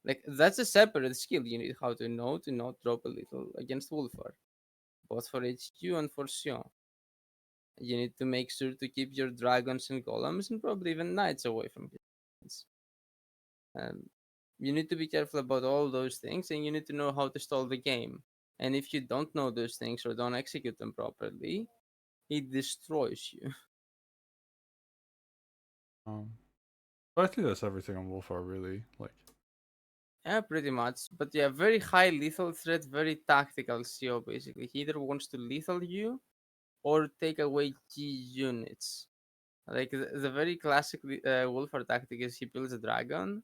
Like that's a separate skill. You need how to not drop a lethal against Wolfar, both for HQ and for Sion. You need to make sure to keep your dragons and golems and probably even knights away from his. Um, you need to be careful about all those things, and you need to know how to stall the game. And if you don't know those things or don't execute them properly, he destroys you. But I think that's everything on Wolfar really. Like, Yeah, pretty much. But yeah, very high lethal threat, very tactical CO basically. He either wants to lethal you or take away key units. Like the very classic Wolfar tactic is he builds a dragon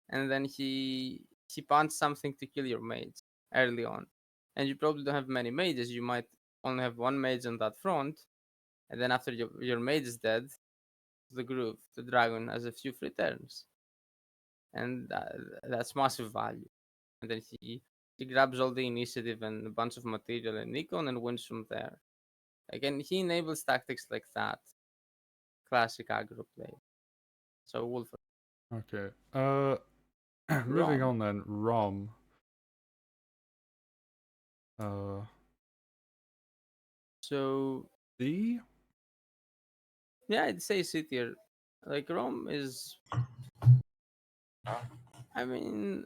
and then he punts something to kill your mages early on. And you probably don't have many mages. You might only have one mage on that front, and then after your mage is dead, the dragon has a few free turns, and that's massive value. And then he grabs all the initiative and a bunch of material and Nikon and wins from there. Again, he enables tactics like that, classic aggro play. So Wolf okay. Moving Rom. on then, Rom. So D? yeah, I'd say C tier. Like Rom is, I mean,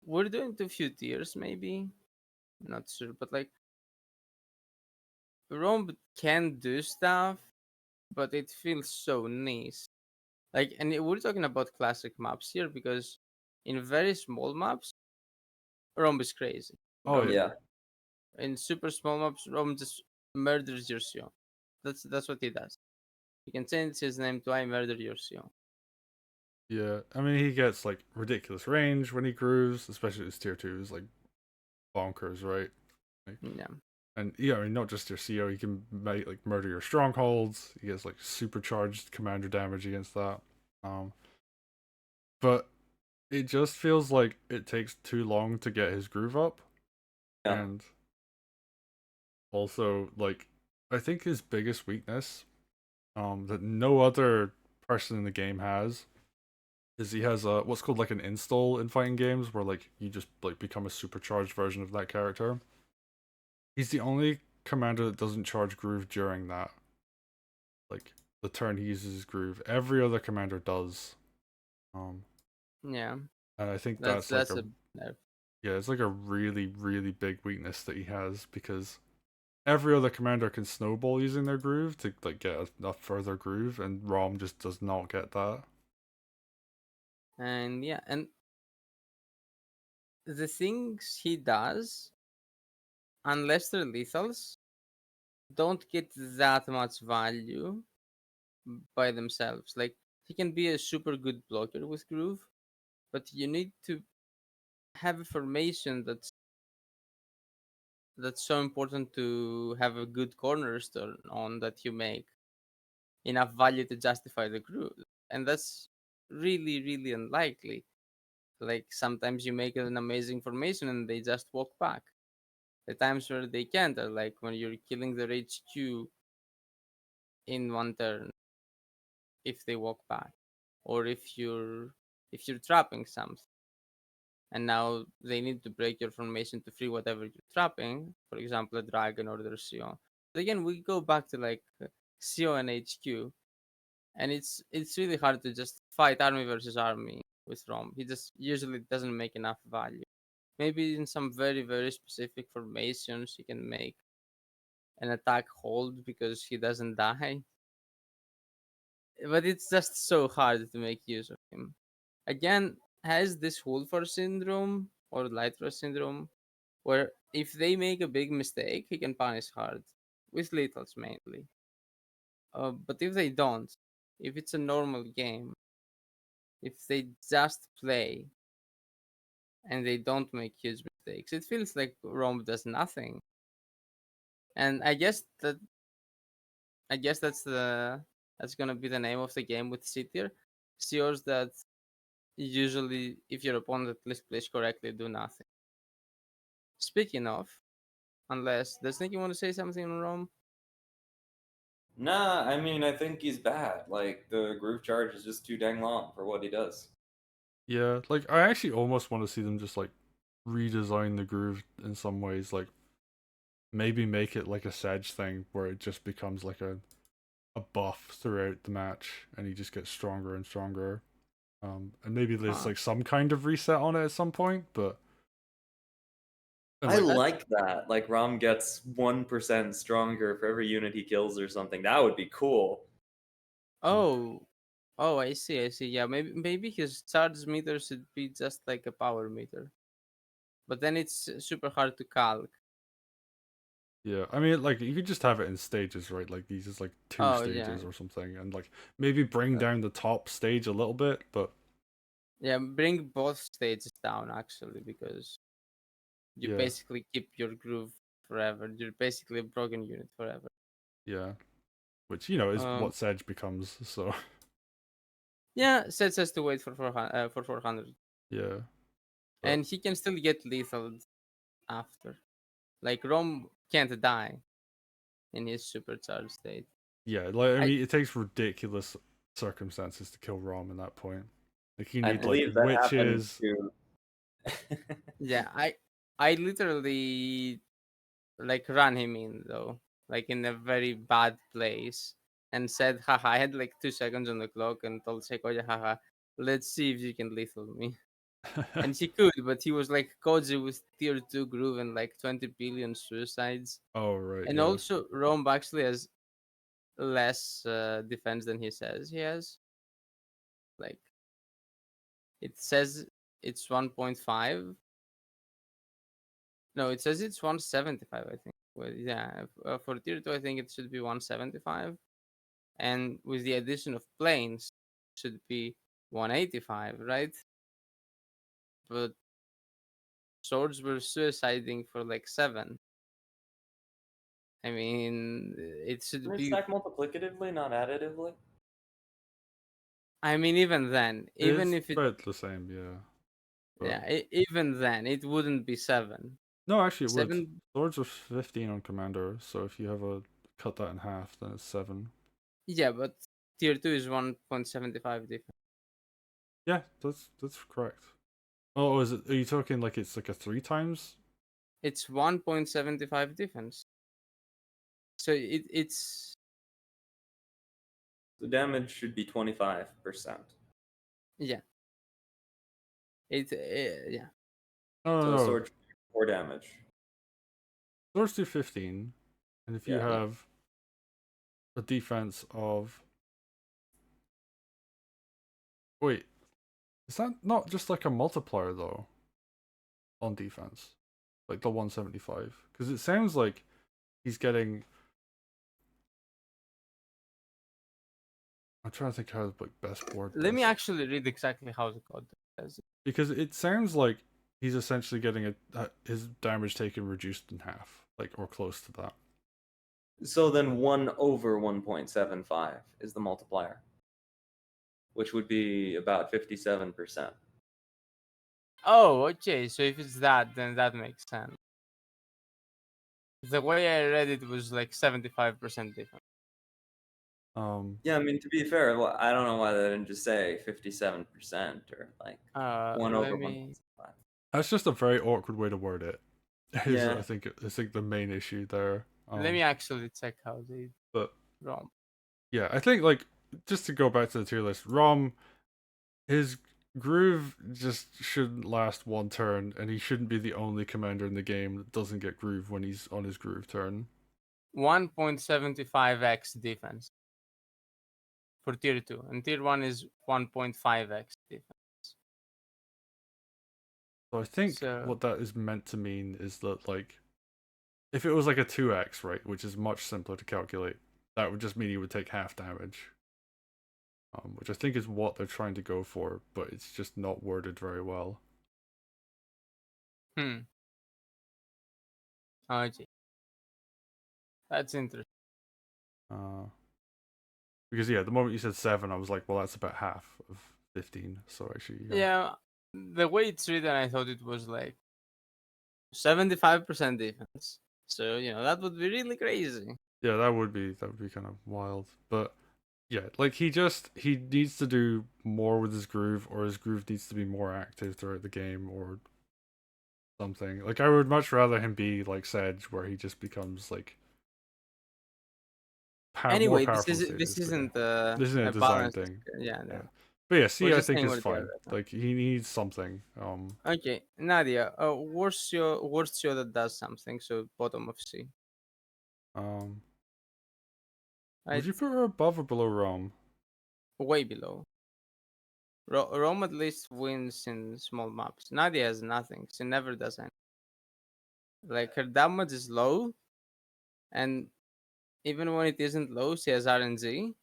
we're doing to few tiers maybe, not sure, but like Rom can do stuff, but it feels so niche. Like, and we're talking about classic maps here because in very small maps, Rom is crazy. Oh Rom, yeah. Yeah. in super small maps, Rom just murders your Sion. That's what he does. He can change his name to I murder your Sion. Yeah. I mean, he gets like ridiculous range when he grooves, especially his tier 2 is like bonkers, right? Like, Yeah. and yeah, I mean, not just your CO, he can make like murder your strongholds. He gets like supercharged commander damage against that. But it just feels like it takes too long to get his groove up. Yeah. And also, like, I think his biggest weakness, that no other person in the game has, is he has a what's called like an install in fighting games, where like you just like become a supercharged version of that character. He's the only commander that doesn't charge groove during that. Like the turn he uses his groove. Every other commander does. Um, Yeah. and I think That's that's like that's a a nerf. yeah, it's like a really, really big weakness that he has, because every other commander can snowball using their groove to like get a further groove, and Rom just does not get that. And yeah, and the things he does, unless they're lethals, don't get that much value by themselves. Like he can be a super good blocker with groove, but you need to have a formation that's so important to have a good cornerstone on that you make enough value to justify the groove. And that's really, really unlikely. Like sometimes you make an amazing formation and they just walk back. The times where they can't are like when you're killing their HQ in one turn if they walk back, or if you're trapping something and now they need to break your formation to free whatever you're trapping, for example a dragon or their Sion. But again, we go back to like Sion and HQ, and it's really hard to just fight army versus army with Rom. He just usually doesn't make enough value. Maybe in some very, very specific formations he can make an attack hold because he doesn't die, but it's just so hard to make use of him. Again, has this Wolfer syndrome or Lytra syndrome, where if they make a big mistake, he can punish hard with lethals mainly. But if they don't, if it's a normal game, if they just play and they don't make huge mistakes, it feels like Rome does nothing. And I guess that's gonna be the name of the game with C tier. COs that usually, if your opponent at least plays correctly, do nothing. Speaking of, unless does Nicky want to say something in Rome? Nah, I mean, I think he's bad. Like, the groove charge is just too dang long for what he does. Yeah, like I actually almost want to see them just like redesign the groove in some ways, like maybe make it like a Sedge thing where it just becomes like a buff throughout the match and he just gets stronger and stronger. And maybe there's Huh. like some kind of reset on it at some point, but And I like, like that. Like Rom gets 1% stronger for every unit he kills or something. That would be cool. Oh, oh, I see, I see. Yeah, maybe his charge meter should be just like a power meter, but then it's super hard to calc. yeah, I mean, like you could just have it in stages, right? Like these is like two Oh yeah, stages or something, and like maybe bring uh, down the top stage a little bit, but yeah. Bring both stages down actually, because you yeah, basically keep your groove forever. You're basically a broken unit forever. yeah, which you know is Um, what Sedge becomes. So yeah, Sets has to wait for 400, yeah, but and he can still get lethal after. Like Rom can't die in his supercharged state. yeah, like I I mean, it takes ridiculous circumstances to kill Rom in that point. Like you I need like believe that happened witches. to. yeah, I literally like ran him in though, like in a very bad place, and said, haha, I had like 2 seconds on the clock and told Sequoia, haha, let's see if you can lethal me. And he could, but he was like Koji with tier 2 groove and like 20 billion suicides. Oh right, And yeah. also, Rome actually has less defense than he says he has. Like, it says it's 1.5. No, it says it's 175, I think. Well, yeah, for tier 2, I think it should be 175. And with the addition of planes, should be 185, right? But swords were suiciding for like 7. I mean, it should They be. stack multiplicatively, not additively. I mean, even then, even It's if it, about the same, yeah. But yeah, even then, it wouldn't be 7. no, actually, it would. 7, Swords are 15 on Commander, so if you have a cut that in half, then it's 7. yeah, but tier 2 is 1.75 difference. Yeah, that's correct. Oh, is it? Are you talking like it's like a 3 times? It's 1.75 difference. So it's The damage should be 25%. yeah, yeah. No, no, So a no. sword should do 4 damage. Swords do 15, and if you Yeah. have a defense of wait, is that not just like a multiplier though on defense, like the 175? Because it sounds like he's getting. I'm trying to think how to like best word Let me this. actually read exactly how the code says it. Because it sounds like he's essentially getting his damage taken reduced in half, like or close to that. So then 1 over 1.75 is the multiplier, which would be about 57%. Oh, okay. So if it's that, then that makes sense. The way I read it was like 75% difference. Yeah, I mean, to be fair, I don't know why they didn't just say 57% or like 1 Let over me 1.75. That's just a very awkward way to word it. Is Yeah. I think the main issue there. let me actually check how they But ROM. yeah, I think like just to go back to the tier list, Rom, his groove just shouldn't last 1 turn, and he shouldn't be the only commander in the game that doesn't get groove when he's on his groove turn. 1.75x defense for tier 2, and tier 1 is 1.5x defense. So I think So what that is meant to mean is that like if it was like a 2x, right, which is much simpler to calculate, that would just mean he would take half damage. Which I think is what they're trying to go for, but it's just not worded very well. okay, that's interesting. Because yeah, the moment you said 7, I was like, well, that's about half of 15. So actually, Yeah, the way it's written, I thought it was like 75% defense. So that would be really crazy. yeah, that would be kind of wild. But yeah, like he needs to do more with his groove, or his groove needs to be more active throughout the game, or something. Like I would much rather him be like Sedge, where he just becomes like more Anyway, powerful. this isn't This isn't a a design balance. thing. Yeah, Yeah. no. But yeah, C We're I just think saying is what they are fine. right now. Like he needs something. Okay, Nadia, worst show that does something. So bottom of C, Um, would right? you put her above or below Rome? Way below. Rome at least wins in small maps. Nadia has nothing. She never does anything. Like her damage is low, and even when it isn't low, she has RNG,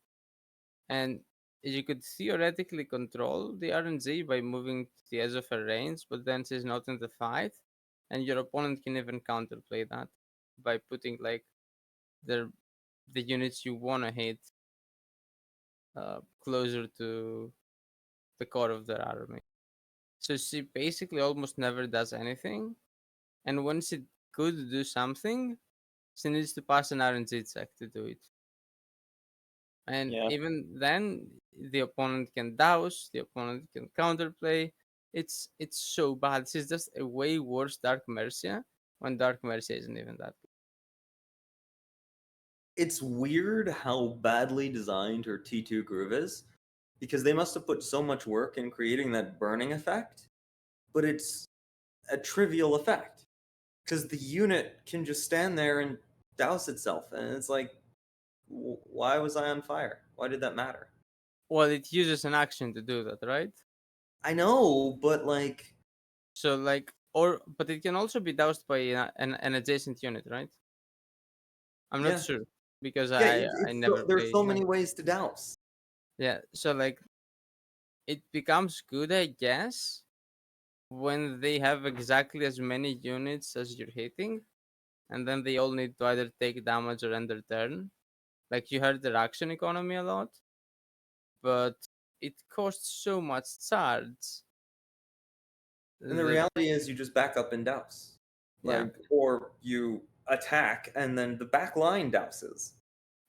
and you could theoretically control the RNG by moving to the edge of her range, but then she's not in the fight, and your opponent can even counterplay that by putting like the units you wanna hit closer to the core of their army. So she basically almost never does anything, and when she could do something, she needs to pass an RNG check to do it. And Yeah. even then, the opponent can douse, the opponent can counterplay. It's so bad. She's just a way worse Dark Mercia when Dark Mercia isn't even that good. It's weird how badly designed her T2 groove is, because they must have put so much work in creating that burning effect, but it's a trivial effect. Because the unit can just stand there and douse itself, and it's like, why was I on fire? Why did that matter? Well, it uses an action to do that, right? I know, but like, So like, but it can also be doused by an adjacent unit, right? I'm not yeah, sure because yeah, I never there's played. so many ways to douse. Yeah, so like it becomes good, I guess, when they have exactly as many units as you're hitting, and then they all need to either take damage or end their turn. Like you heard their action economy a lot, but it costs so much charge And the that reality is, you just back up and douse, yeah, like, or you attack and then the back line douses.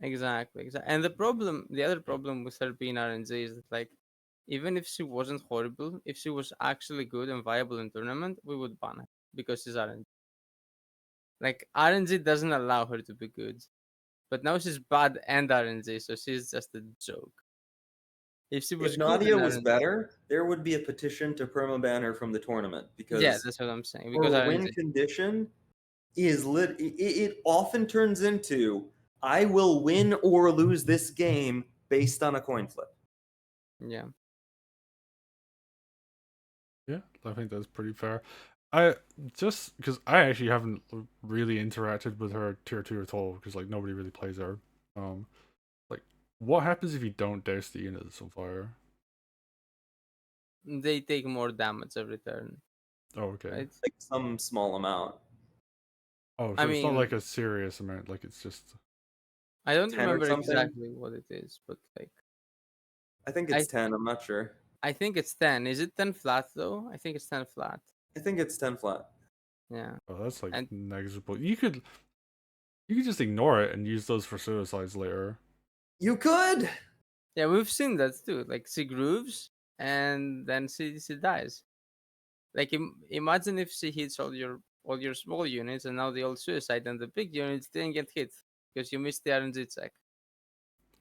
exactly. And the other problem with her being RNG is that like even if she wasn't horrible, if she was actually good and viable in tournament, we would ban her because she's RNG. Like RNG doesn't allow her to be good. But now she's bad and RNG, so she's just a joke. If she was If good in Nadia was RNG, better, there would be a petition to permaban her from the tournament, yeah, because that's what I'm saying. Because her win RNG, condition is it often turns into, I will win or lose this game based on a coin flip. yeah. Yeah, I think that's pretty fair. I just because I actually haven't really interacted with her tier 2 at all because like nobody really plays her. Um, like what happens if you don't douse the unit that's on fire? They take more damage every turn, Oh, okay. right? Like some small amount. Oh, I so it's not like mean, a serious amount. Like it's just I don't 10 or remember something. exactly what it is, but like, I think I it's 10, I'm not sure. I think it's 10. Is it 10 flat though? I think it's 10 flat. I think it's 10 flat. Yeah, oh, that's like and negligible. You could just ignore it and use those for suicides later. You could. yeah, we've seen that too. Like she grooves and then she dies. Like imagine if she hits all your small units and now they all suicide and the big units didn't get hit because you missed the RNG check.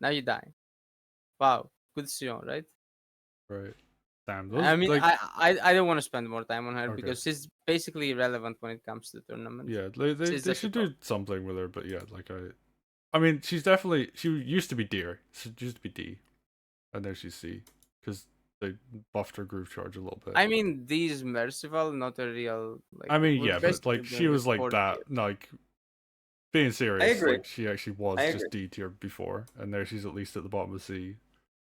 Now you die. Wow, good show, right? Right. Damn, I those mean, like I don't want to spend more time on her okay. because she's basically irrelevant when it comes to the tournament. Yeah, She's they just a should top. do something with her, but yeah, like I mean, she used to be D, she used to be D, and now she's C, because they buffed her groove charge a little bit. I mean, these merciful, not a real like. I mean, We're yeah, but basically like she doing was this like for that, tier. like being I serious, agree. like she actually I was agree. just D tier before, and now she's at least at the bottom of C.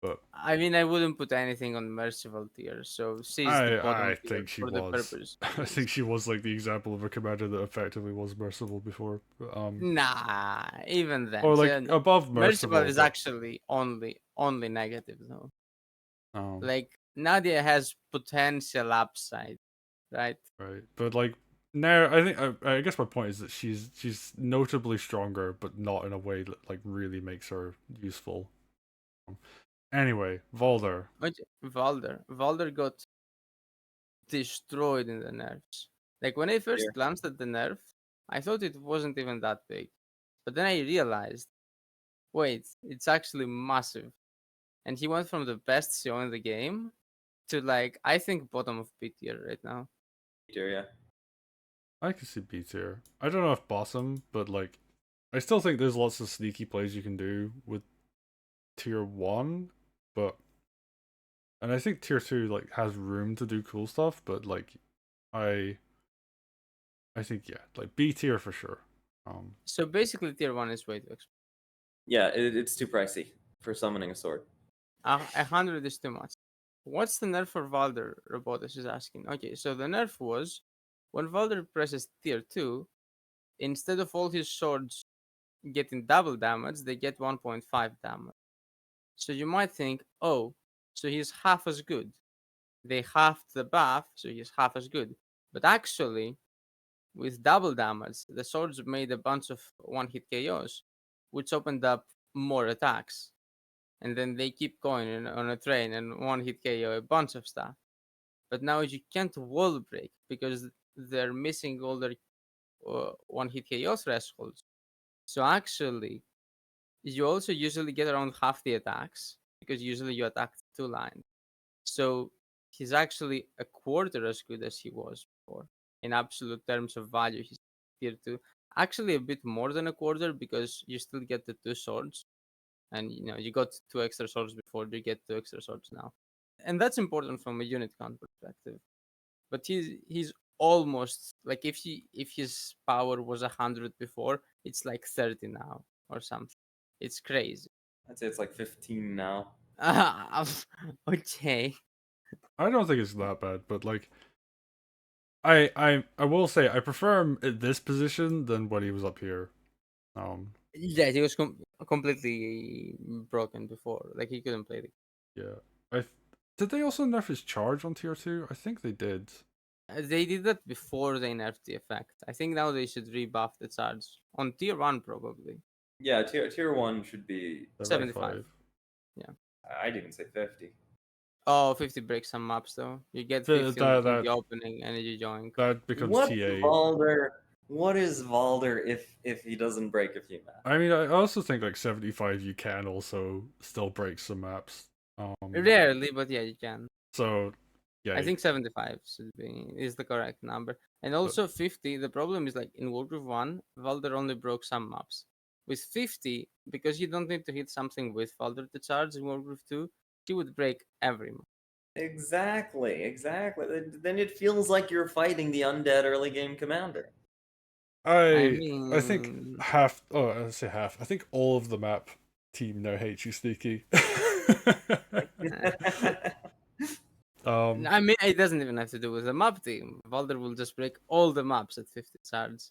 But I mean, I wouldn't put anything on merciful tier, so she's the I bottom tier think she for the was. purpose. I think she was like the example of a commander that effectively was merciful before. But, Nah, even or then, like above merciful merciful, is but actually only negative though. um, Like Nadia has potential upside, right? right. But like now, I think I guess my point is that she's notably stronger, but not in a way that like really makes her useful. Anyway, Volder. But Valder got destroyed in the nerfs. Like when I Here. first glanced at the nerf, I thought it wasn't even that big, but then I realized, wait, it's actually massive. and he went from the best CO in the game to like I think bottom of B tier right now. Yeah. I can see B tier. I don't know if bottom, but like, I still think there's lots of sneaky plays you can do with tier 1, but and I think tier 2 like has room to do cool stuff, but like I think yeah, like B tier for sure. So basically, tier 1 is way too expensive. Yeah, it's too pricey for summoning a sword. 100 is too much. What's the nerf for Valder? Robotus is asking. Okay, so the nerf was when Valder presses tier 2, instead of all his swords getting double damage, they get 1.5 damage. So you might think, oh, so he's half as good. They halved the buff, so he's half as good. But actually, with double damage, the swords made a bunch of one-hit KOs, which opened up more attacks. And then they keep going on a train and one-hit KO a bunch of stuff. But now you can't wall break because they're missing all their one-hit KO thresholds. So actually, you also usually get around half the attacks because usually you attack 2 lines. So he's actually a quarter as good as he was before. In absolute terms of value, he's tier 2. Actually, a bit more than a quarter because you still get the 2 swords. And you got 2 extra swords before, you get 2 extra swords now. And that's important from a unit count perspective. But he's almost like if his power was 100 before, it's like 30 now or something. It's crazy. I'd say it's like 15 now. Okay. I don't think it's that bad, but like I will say I prefer him at this position than when he was up here. Yeah, he was completely broken before. Like he couldn't play the Yeah. Did they also nerf his charge on tier 2? I think they did. They did that before they nerfed the effect. I think now they should rebuff the charge on tier 1 probably. Yeah, tier 1 should be 75. Yeah. I'd even say 50. Oh, 50 breaks some maps though. You get 50 in the opening and you join. That becomes What TA. What is Valder if he doesn't break a few maps? I mean, I also think like 75 you can also still break some maps. Rarely, but yeah, you can. So, yeah. I think 75 is the correct number. And also 50, the problem is like in Wargroove 1, Valder only broke some maps. With 50, because you don't need to hit something with Valder to charge in Wargroove 2, he would break every map. Exactly. Then it feels like you're fighting the undead early game commander. I think half. Oh, I say half. I think all of the map team now hates you, Sneaky. I mean, it doesn't even have to do with the map team. Valder will just break all the maps at 50 charge.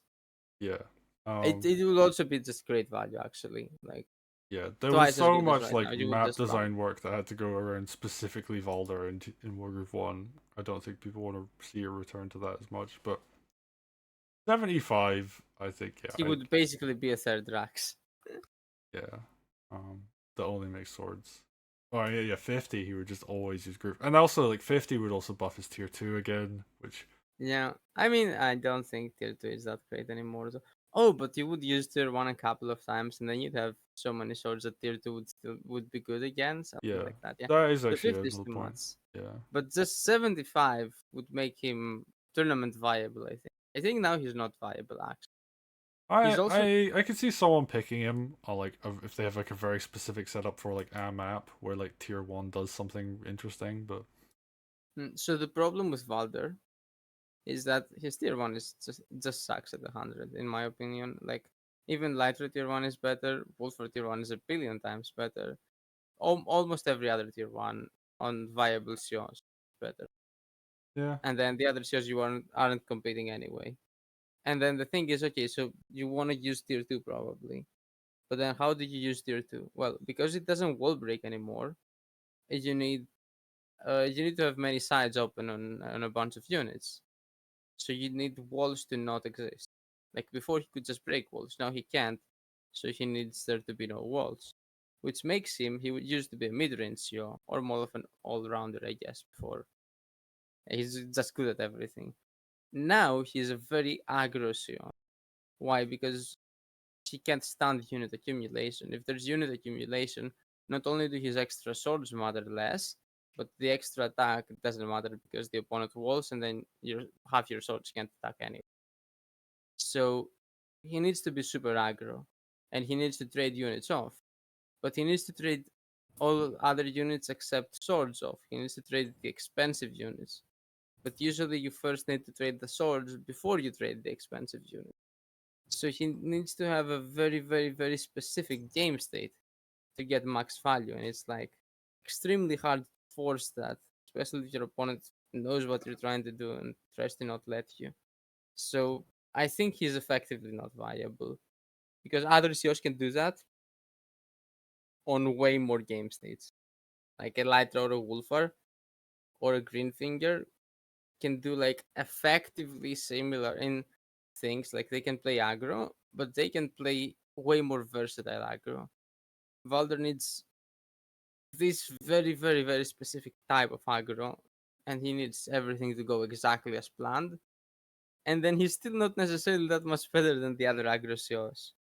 Yeah. It will also be just great value, actually. Like, yeah, there was so much like map design run. work that had to go around specifically Valder in Wargroove 1. I don't think people want to see a return to that as much, but 75, I think, yeah. He would basically be a third Rax. Yeah. That only makes swords. Oh yeah, 50 he would just always use group. And also like 50 would also buff his tier 2 again, which yeah, I mean I don't think tier 2 is that great anymore. So. Oh, but you would use tier 1 a couple of times and then you'd have so many swords that tier 2 would be good again, something like that. Yeah. That is the actually 50 is too point. much. Yeah. But just 75 would make him tournament viable, I think. I think now he's not viable actually. I could see someone picking him like if they have like a very specific setup for like a map where like tier 1 does something interesting, but so the problem with Valder is that his tier 1 is just sucks at 100 in my opinion. Like even lighter tier 1 is better, Wolfer tier 1 is a billion times better. Almost every other tier 1 on viable COs is better. Yeah. And then the other COs you aren't competing anyway. And then the thing is, okay, so you want to use tier 2 probably. But then how do you use tier 2? Well, because it doesn't wall break anymore, you need to have many sides open on a bunch of units. So you need walls to not exist. Like before he could just break walls. Now he can't. So he needs there to be no walls. Which makes him, he would used to be a mid-range CO, or more of an all-rounder, I guess, before. He's just good at everything. Now he's a very aggro CO. Why? Because he can't stand unit accumulation. If there's unit accumulation, not only do his extra swords matter less, but the extra attack doesn't matter because the opponent walls and then half your swords can't attack anyway. So he needs to be super aggro and he needs to trade units off. But he needs to trade all other units except swords off. He needs to trade the expensive units. But usually you first need to trade the swords before you trade the expensive units. So he needs to have a very, very, very specific game state to get max value. And it's like extremely hard to force that, especially if your opponent knows what you're trying to do and tries to not let you. So I think he's effectively not viable because other CEOs can do that on way more game states. Like a Light Road or Wolfar or a Green Finger can do like effectively similar in things. Like they can play aggro, but they can play way more versatile aggro. Valder needs this very, very, very specific type of aggro, and he needs everything to go exactly as planned. And then he's still not necessarily that much better than the other aggro CEOs.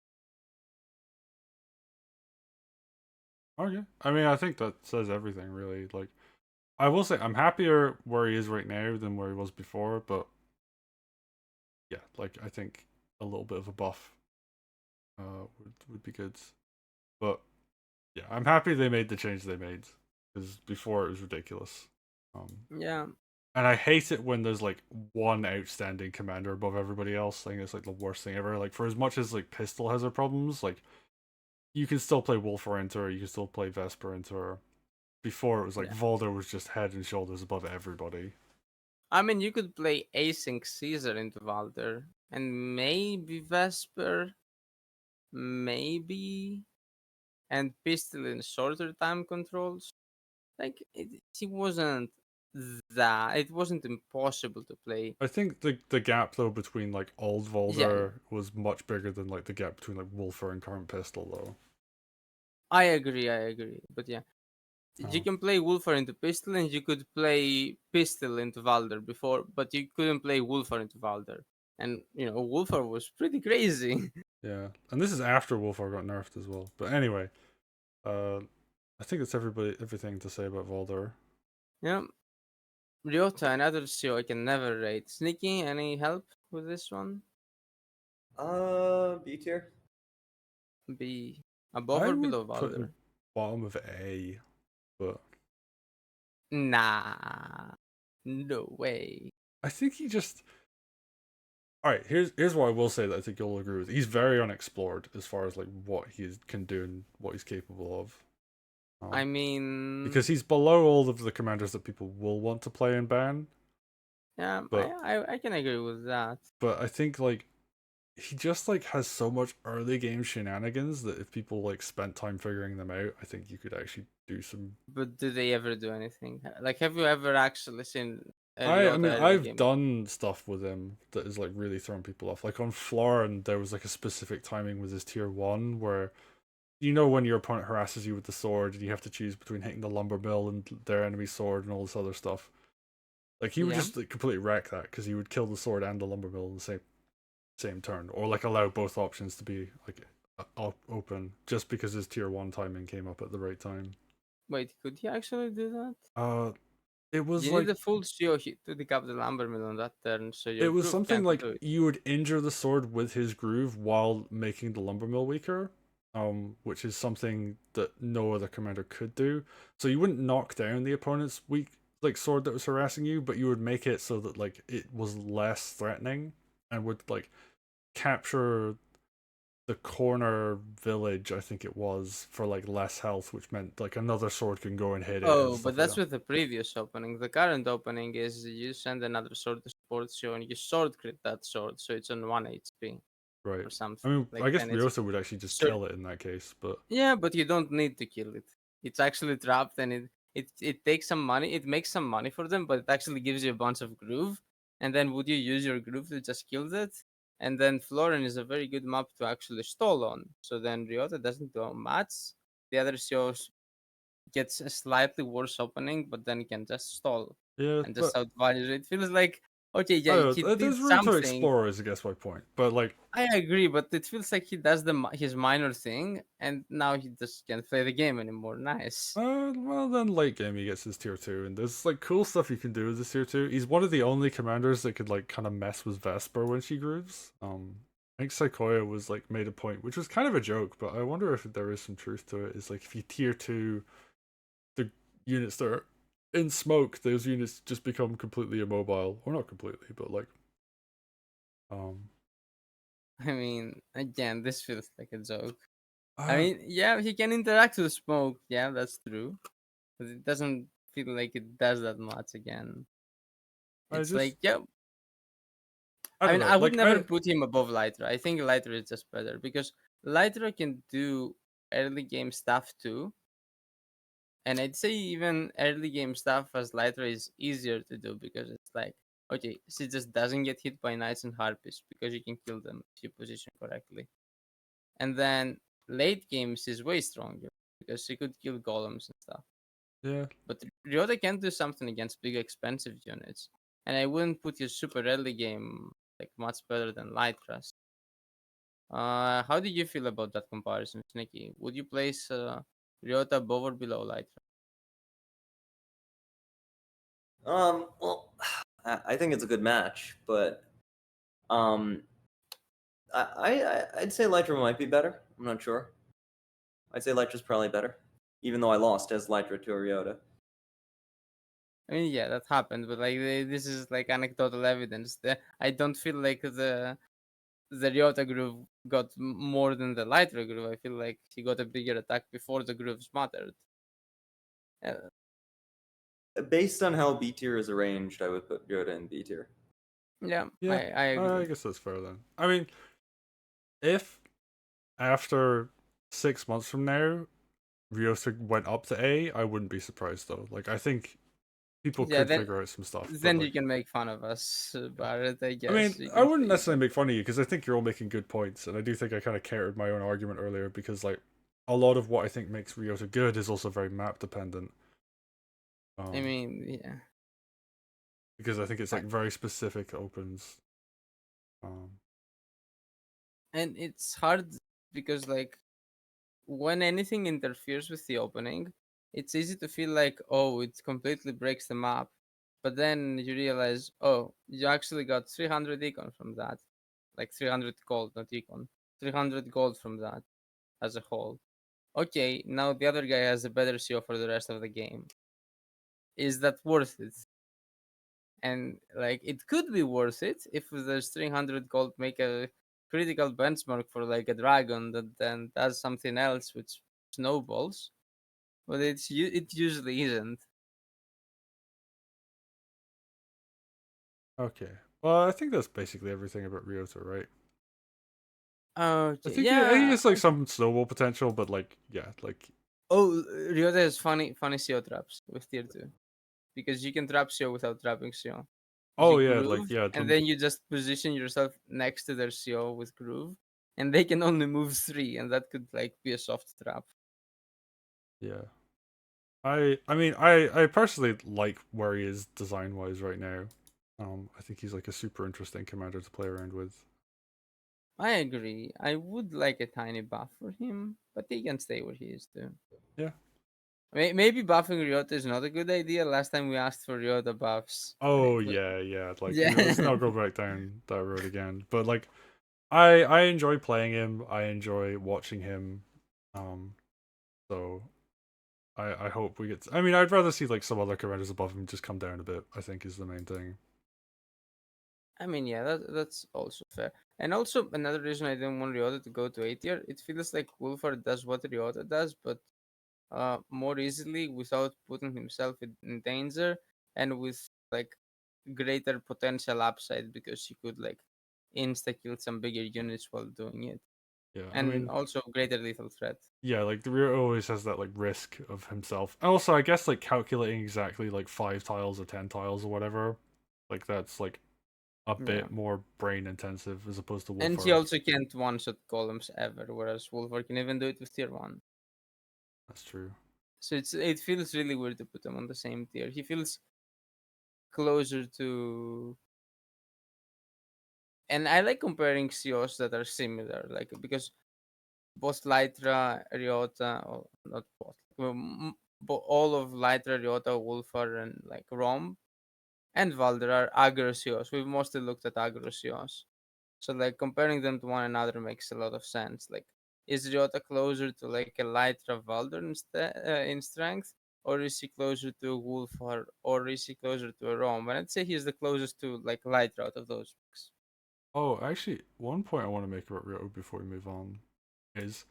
Okay. I mean, I think that says everything, really. Like, I will say, I'm happier where he is right now than where he was before, but yeah, like, I think a little bit of a buff would be good. But yeah, I'm happy they made the change they made, because before it was ridiculous. Yeah. And I hate it when there's like one outstanding commander above everybody else. I think it's like the worst thing ever. Like, for as much as like Pistol has their problems, like you can still play Wolfar Enter, you can still play Vesper Enter. Before it was like Yeah. Volder was just head and shoulders above everybody. I mean, you could play Async Caesar into Valder and maybe Vesper, maybe, and Pistol in shorter time controls. Like, it wasn't that. It wasn't impossible to play. I think the gap though between like old Yeah, Volder was much bigger than like the gap between like Wolfer and current Pistol though. I agree. But yeah, you Oh. can play Wolfer into Pistol and you could play Pistol into Valder before, but you couldn't play Wolfer into Valder. And, Wolfer was pretty crazy. Yeah, and this is after Wolfar got nerfed as well. But anyway, I think that's everything to say about Volder. Yeah. Ryota, another CEO I can never rate. Sneaky, any help with this one? B tier. Be above I or would below put him Valder? bottom of A, but Nah. No way. I think he just. All right, here's what I will say that I think you'll agree with. He's very unexplored as far as like what he can do and what he's capable of. I mean, Because he's below all of the commanders that people will want to play in ban. yeah, But I can agree with that. I think like he just like has so much early game shenanigans that if people like spent time figuring them out, I think you could actually do some. But do they ever do anything? Like, have you ever actually seen a I Ryota mean early I've game? done stuff with him that is like really throwing people off. Like on Florin, there was like a specific timing with his tier 1 where when your opponent harasses you with the sword and you have to choose between hitting the lumber mill and their enemy sword and all this other stuff. Like he would Yeah. just like, completely wreck that because he would kill the sword and the lumber mill in the same turn, or like allow both options to be like open just because his tier 1 timing came up at the right time. Wait, could he actually do that? It was You like need a full CEO to decap the lumber mill on that turn, so it your was group something can't like do it. you would injure the sword with his groove while making the lumber mill weaker, which is something that no other commander could do. So you wouldn't knock down the opponent's weak like sword that was harassing you, but you would make it so that like it was less threatening and would like capture the corner village, I think it was, for like less health, which meant like another sword can go and hit it and Oh, stuff but like that's that. with the previous opening. The current opening is you send another sword to support you and you sword crit that sword, so it's on 1 HP Right. or I something. mean, Like I guess 10 Ryota HP. would actually just So kill it in that case, but yeah, but you don't need to kill it. It's actually trapped and it takes some money. It makes some money for them, but it actually gives you a bunch of groove. And then would you use your groove to just kill that? And then Florin is a very good map to actually stall on. So then Ryota doesn't do much. The other shows gets a slightly worse opening, but then he can just stall yeah, and just but outvalue it. It feels like Okay, I yeah, don't he know, did there's room to something. explore, is I guess my point. But like, I agree, but it feels like he does his minor thing, and now he just can't play the game anymore. Nice. well, then late game he gets his tier 2, and there's like cool stuff you can do with his tier 2. He's one of the only commanders that could like kind of mess with Vesper when she grooves. I think Psychoia was like made a point, which was kind of a joke, but I wonder if there is some truth to it. Is like if you tier 2 the units that are in smoke, those units just become completely immobile, or not completely, but like, um, I mean, again, this feels like a joke. I uh, mean, yeah, he can interact with smoke. Yeah, that's true, but it doesn't feel like it does that much again. I It's just like, yeah, I I don't mean, know, I would like never put him above Lytra. I think Lytra is just better because Lytra can do early game stuff too. And I'd say even early game stuff as Lytra is easier to do because it's like, okay, she just doesn't get hit by Knights and Harpies because you can kill them if you position correctly. And then late games is way stronger because she could kill golems and stuff. yeah. But Ryota can do something against big expensive units. And I wouldn't put your super early game like much better than Lytra's. How did you feel about that comparison, Sneaky? Would you place Ryota above or below Lytra? Well, I think it's a good match, but um, I'd say Lytra might be better. I'm not sure. I'd say Lytra's probably better, even though I lost as Lytra to Ryota. I mean, yeah, that happened, but like this is like anecdotal evidence. I don't feel like the Ryota groove got more than the Lytra groove. I feel like he got a bigger attack before the grooves mattered. Uh, Based on how B tier is arranged, I would put Ryota in B tier. yeah, Yeah, I I agree. guess that's fair then. I mean, if after 6 months from now Ryota went up to A, I wouldn't be surprised though. Like I think people Yeah, could figure out some stuff, but then you like, can make fun of us, Barrett. I I mean, guess you I can wouldn't say necessarily make fun of you because I think you're all making good points, and I do think I kind of countered my own argument earlier because like a lot of what I think makes Ryota good is also very map dependent. I Um, mean, yeah. because I think it's I- like very specific opens. Um, And it's hard because like when anything interferes with the opening, it's easy to feel like, oh, it completely breaks the map. But then you realize, oh, you actually got 300 econ from that. Like 300 gold, not econ. 300 gold from that as a whole. Okay, now the other guy has a better CO for the rest of the game. Is that worth it? And like, it could be worth it if there's 300 gold make a critical benchmark for like a dragon that then does something else which snowballs, but it usually isn't. okay, well, I think that's basically everything about Ryota, right? Okay, I think yeah. it's like some snowball potential, but like yeah, like Oh, Ryota has funny CO traps with tier 2 because you can trap CO without trapping CO. oh You yeah, like groove yeah, and then you just position yourself next to their CO with groove, and they can only move 3, and that could like be a soft trap. yeah. I mean I personally like where he is design wise right now. I think he's like a super interesting commander to play around with. I agree. I would like a tiny buff for him, but he can stay where he is too. Yeah. Maybe buffing Ryota is not a good idea. Last time we asked for Ryota buffs. Oh But yeah, yeah. Like let's yeah. not go back down that road again. But like I enjoy playing him. I enjoy watching him. Um so I hope we get I mean I'd rather see like some other commanders above him just come down a bit, I think is the main thing. I mean, yeah, that's also fair. And also another reason I didn't want Ryota to go to A tier, it feels like Wolford does what Ryota does, but more easily without putting himself in danger and with like greater potential upside because he could like insta kill some bigger units while doing it. Yeah, I And mean also greater lethal threat. yeah, like the rear always has that like risk of himself. And also I guess like calculating exactly like 5 tiles or 10 tiles or whatever, like that's like a Yeah. bit more brain intensive as opposed to And he Wolford. also can't one shot columns ever, whereas Wolver can even do it with tier 1. That's true. So it feels really weird to put him on the same tier. He feels closer to and I like comparing COs that are similar, like because both Lytra, Ryota, or not both, all of Lytra, Ryota, Wolfar, and like Rom and Valder are aggro COs. We've mostly looked at aggro COs. So like comparing them to one another makes a lot of sense. Like, is Ryota closer to like a Lytra Valder in strength, or is he closer to a Wolfar, or is he closer to a Rom? And I'd say he's the closest to like Lytra out of those picks. Oh, actually, one point I want to make about Ryo before we move on is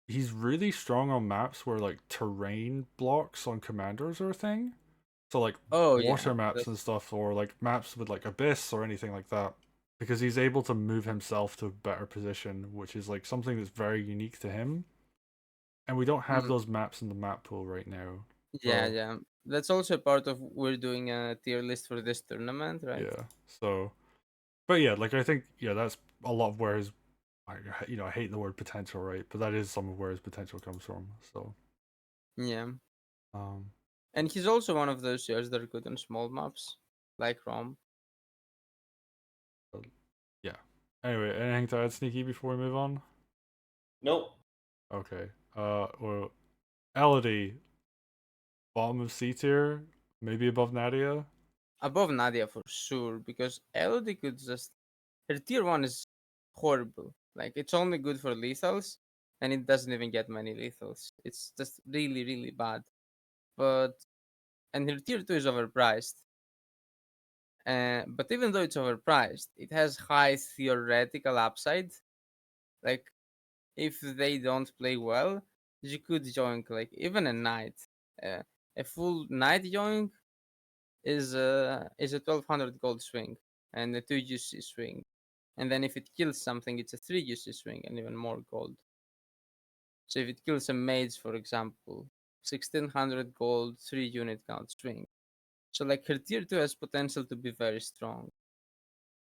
he's really strong on maps where like terrain blocks on commanders are a thing. So like Oh yeah, water maps and stuff, or like maps with like abyss or anything like that. Because he's able to move himself to a better position, which is like something that's very unique to him. And we don't have mm, those maps in the map pool right now. yeah, So yeah. That's also part of we're doing a tier list for this tournament, right? yeah. So but yeah, like I think yeah, that's a lot of where his I hate the word potential, right? But that is some of where his potential comes from. So Yeah, um and he's also one of those years that are good on small maps, like Rom. but yeah. Anyway, anything to add, Sneaky, before we move on? Nope. Okay. Well, Elodie, bottom of C tier, maybe above Nadia. Above Nadia for sure, because Elodie could just her tier one is horrible. Like it's only good for lethals, and it doesn't even get many lethals. It's just really, really bad. But and her tier two is overpriced. But even though it's overpriced, it has high theoretical upside. Like if they don't play well, you could join like even a knight. Uh, a full knight join is a 1200 gold swing and a 2 UC swing. And then if it kills something, it's a 3 UC swing and even more gold. So if it kills a mage, for example, 1600 gold, 3 unit count swing. So like her tier 2 has potential to be very strong.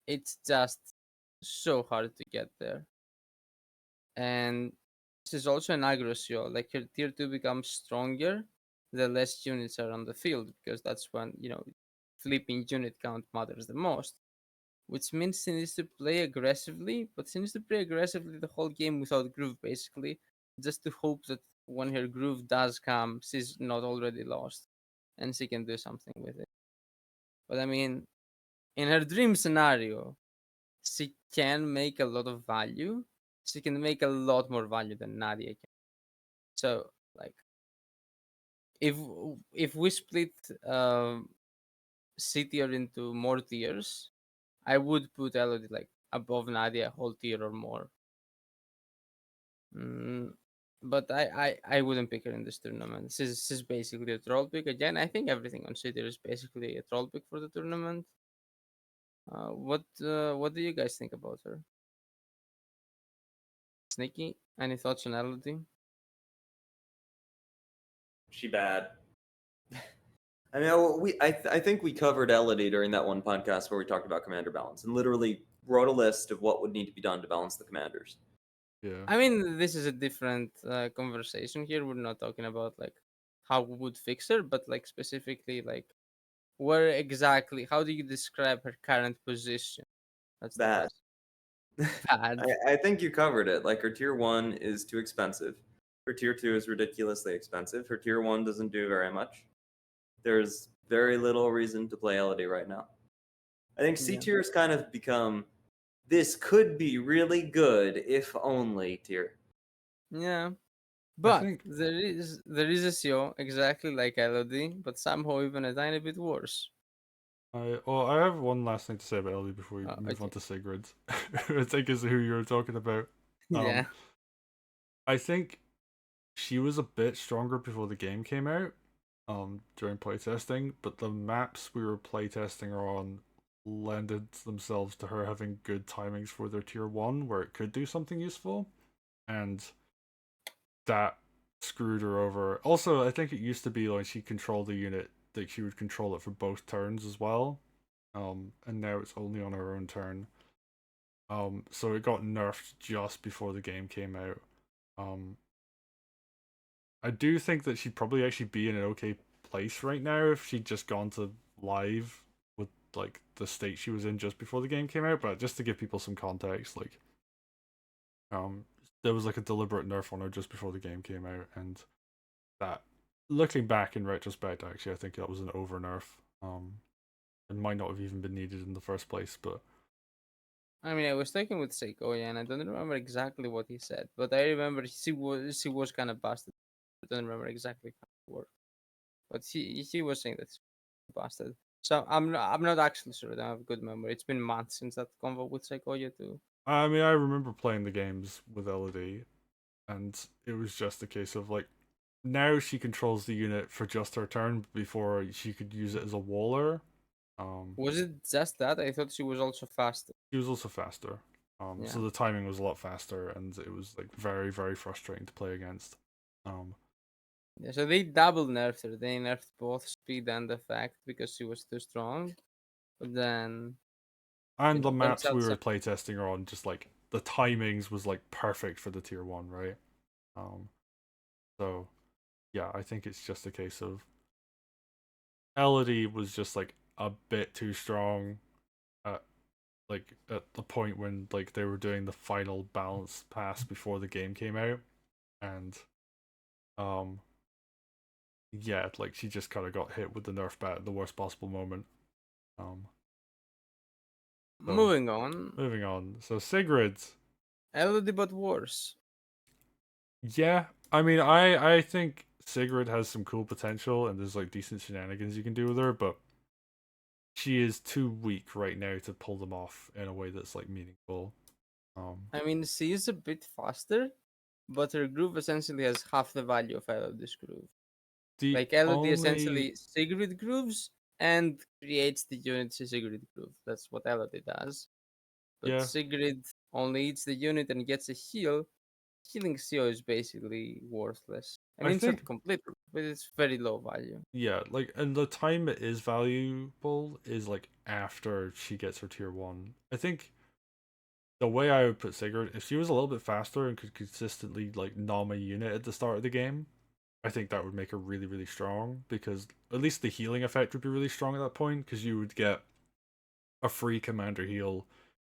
It's just so hard to get there. And this is also an aggro CO. Like her tier 2 becomes stronger the less units are on the field, because that's when, flipping unit count matters the most. Which means he needs to play aggressively, but he needs to play aggressively the whole game without groove, basically, just to hope that when her groove does come, she's not already lost and she can do something with it. But I mean, in her dream scenario, she can make a lot of value. She can make a lot more value than Nadia can. So, like, if if we split C tier into more tiers, I would put Elodie like above Nadia a whole tier or more. Mm, but I wouldn't pick her in this tournament. This is basically a troll pick. Again, I think everything on C tier is basically a troll pick for the tournament. What do you guys think about her? Sneaky? Any thoughts on Elodie? She bad. I mean, I think we covered Elodie during that one podcast where we talked about commander balance and literally wrote a list of what would need to be done to balance the commanders. Yeah. I mean, this is a different conversation here. We're not talking about like how we would fix her, but like specifically like where exactly. How do you describe her current position? That's the Bad. question. Bad. I think you covered it. Like her tier one is too expensive. Her tier two is ridiculously expensive. Her tier one doesn't do very much. There's very little reason to play Elodie right now. I think C Yeah. tier has kind of become this could be really good if only tier. Yeah. I But think there is a CEO exactly like Elodie, but somehow even a tiny bit worse. I have one last thing to say about Ellie before we Oh, move on okay. to Sigrid. I think is who you were talking about. Yeah. I think she was a bit stronger before the game came out, during playtesting, but the maps we were playtesting on lended themselves to her having good timings for their tier one where it could do something useful, and that screwed her over. Also, I think it used to be like she controlled the unit, like she would control it for both turns as well. And now it's only on her own turn. So it got nerfed just before the game came out. Um, I do think that she'd probably actually be in an okay place right now if she'd just gone to live with like the state she was in just before the game came out, but just to give people some context, like there was like a deliberate nerf on her just before the game came out, and that, looking back in retrospect, actually I think that was an over nerf. It might not have even been needed in the first place, but I mean, I was talking with Seikoya, and I don't remember exactly what he said, but I remember she was kind of busted. I don't remember exactly how it worked, but he was saying that she was busted. So I'm not actually sure. I don't have a good memory. It's been months since that convo with Seikoya too. I mean, I remember playing the games with Elodie, and it was just a case of like, now she controls the unit for just her turn. Before she could use it as a waller. Was it just that? I thought she was also faster. She was also faster. Yeah. So the timing was a lot faster, and it was like very, very frustrating to play against. Yeah, so they double nerfed her. They nerfed both speed and effect because she was too strong. But then, And the turns maps out we were playtesting her on, just like the timings was like perfect for the tier 1, right? So yeah, I think it's just a case of Elodie was just like a bit too strong at at the point when like they were doing the final balance pass before the game came out, and um yeah, like she just kind of got hit with the nerf bat at the worst possible moment. Um so moving on. moving on. So Sigrid, Elodie but worse. yeah, I mean, I think Sigrid has some cool potential, and there's like decent shenanigans you can do with her, but she is too weak right now to pull them off in a way that's like meaningful. I mean, she is a bit faster, but her groove essentially has half the value of Elodie's groove. The Like Elodie only essentially Sigrid grooves and creates the unit Sigrid groove. That's what Elodie does. But yeah, Sigrid only eats the unit and gets a heal. Healing CO is basically worthless. I I mean, it's think not complete, but it's very low value. yeah, like, and the time it is valuable is like after she gets her tier 1. I think the way I would put Sigurd, if she was a little bit faster and could consistently like nom a unit at the start of the game, I think that would make her really, really strong, because at least the healing effect would be really strong at that point, because you would get a free commander heal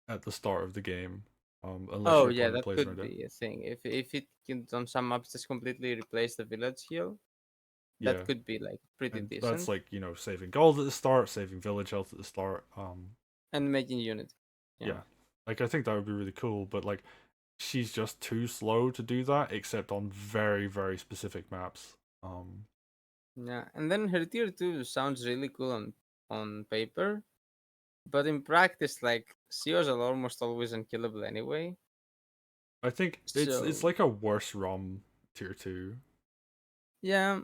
at the start of the game, unless Oh your yeah, opponent that plays could around it. be a thing. If it can on some maps just completely replace the village heal, that Yeah, could be like pretty and that's decent. like, saving gold at the start, saving village health at the start. And making unit. Yeah. Yeah, like I think that would be really cool, but like she's just too slow to do that, except on very, very specific maps. Yeah. And then her tier 2 sounds really cool on paper, but in practice, like COs are almost always unkillable anyway. I think it's So like a worse ROM tier 2. yeah,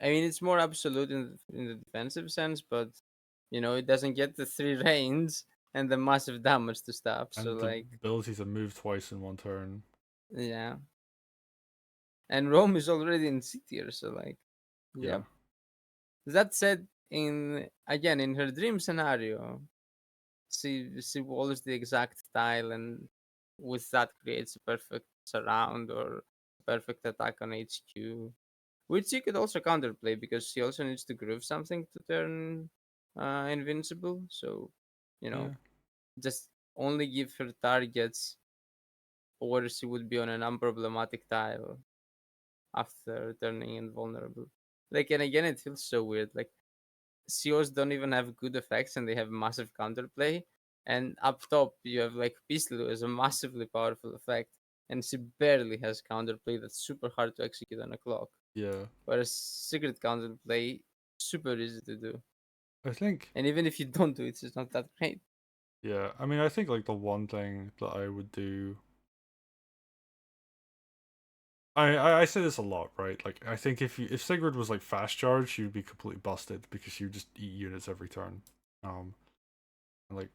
I mean it's more absolute in the defensive sense, but it doesn't get the 3 range and the massive damage to stuff. So And the like ability to move twice in one turn. yeah. And Rome is already in C tier, so like Yeah. yep. That said, in her dream scenario, she walls the exact tile and with that creates a perfect surround or perfect attack on HQ. Which she could also counterplay because she also needs to groove something to turn invincible. So, you know, Yeah. just only give her targets or she would be on an unproblematic tile after turning invulnerable. Like, and again, it feels so weird. Like, COs don't even have good effects and they have massive counterplay. And up top, you have like Pistol as a massively powerful effect, and she barely has counterplay that's super hard to execute on a clock. Yeah. Whereas Secret Counterplay, super easy to do. I think And even if you don't do it, it's not that great. yeah, I mean, I think like the one thing that I would do, I say this a lot, right? Like I think if Sigrid was like fast charge, she would be completely busted because she would just eat units every turn. And like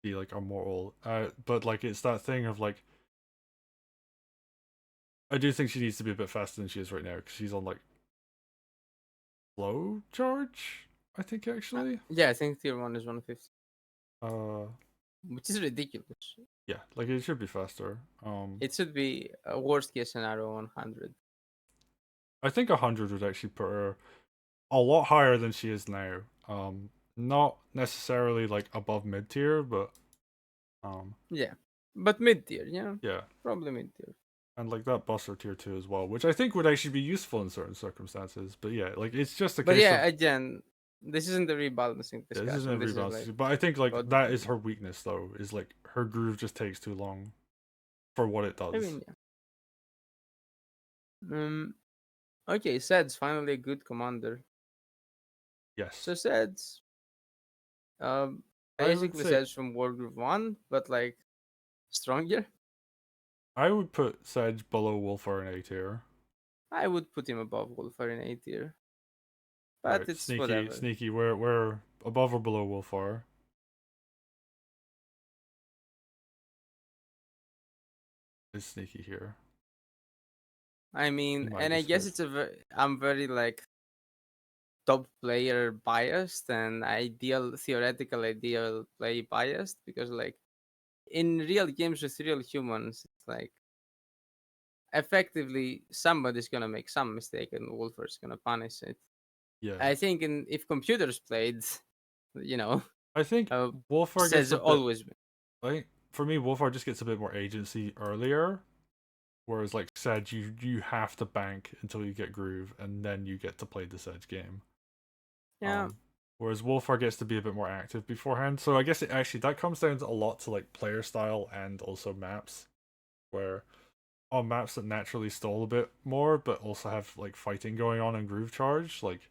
be like immortal. But like it's that thing of like, I do think she needs to be a bit faster than she is right now, because she's on like slow charge, I think, actually. Yeah, I think tier 1 is 150, Uh which is ridiculous. yeah, like it should be faster. It should be a worst case scenario 100. I think 100 would actually put her a lot higher than she is now. not necessarily like above mid tier, but Yeah, but mid tier, yeah, probably mid tier. and like that Buster tier 2 as well, which I think would actually be useful in certain circumstances. But yeah, like it's just a But case yeah, of again, this isn't the rebalancing yeah, this discussion. isn't This is like rebalancing. But I think like about that is her weakness though, is like her groove just takes too long for what it I does. mean, yeah. Okay, Sed's finally a good commander. Yes. So Sed's, um, I would basically say Sed's from Wargroove 1, but like stronger. I would put Sedge below Wolfar in A tier. I would put him above Wolfer in A tier, but Alright, it's sneaky, whatever. sneaky. Where above or below Wolfar? Is sneaky here? I mean, In my and I guess discussion. it's I'm very like top player biased and theoretical ideal play biased because like in real games with real humans, it's like effectively somebody's gonna make some mistake and Wolfer's gonna punish it. Yeah. I think if computers played, I think uh, Wolfar gets says a bit always like for me, Wolfar just gets a bit more agency earlier. Whereas like Sedge, you have to bank until you get groove, and then you get to play the Sedge game. yeah. Whereas Wolfar gets to be a bit more active beforehand. So I guess it actually that comes down to a lot to like player style and also maps. Where on maps that naturally stall a bit more, but also have like fighting going on and groove charge, like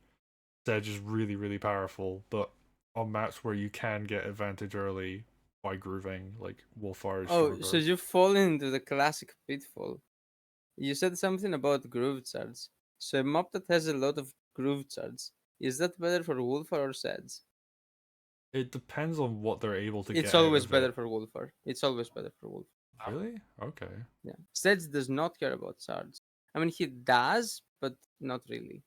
Sedge is really, really powerful. But on maps where you can get advantage early by grooving, like Wolfar is Oh, so stronger. you fall into the classic pitfall. You said something about groove charts. So a mob that has a lot of groove charts, is that better for Wolfer or Seds? It depends on what they're able to It's get out always of it. better for Wolfer. It's always better for Wolfer. Really? Okay. Yeah. Seds does not care about charts. I mean, he does, but not really.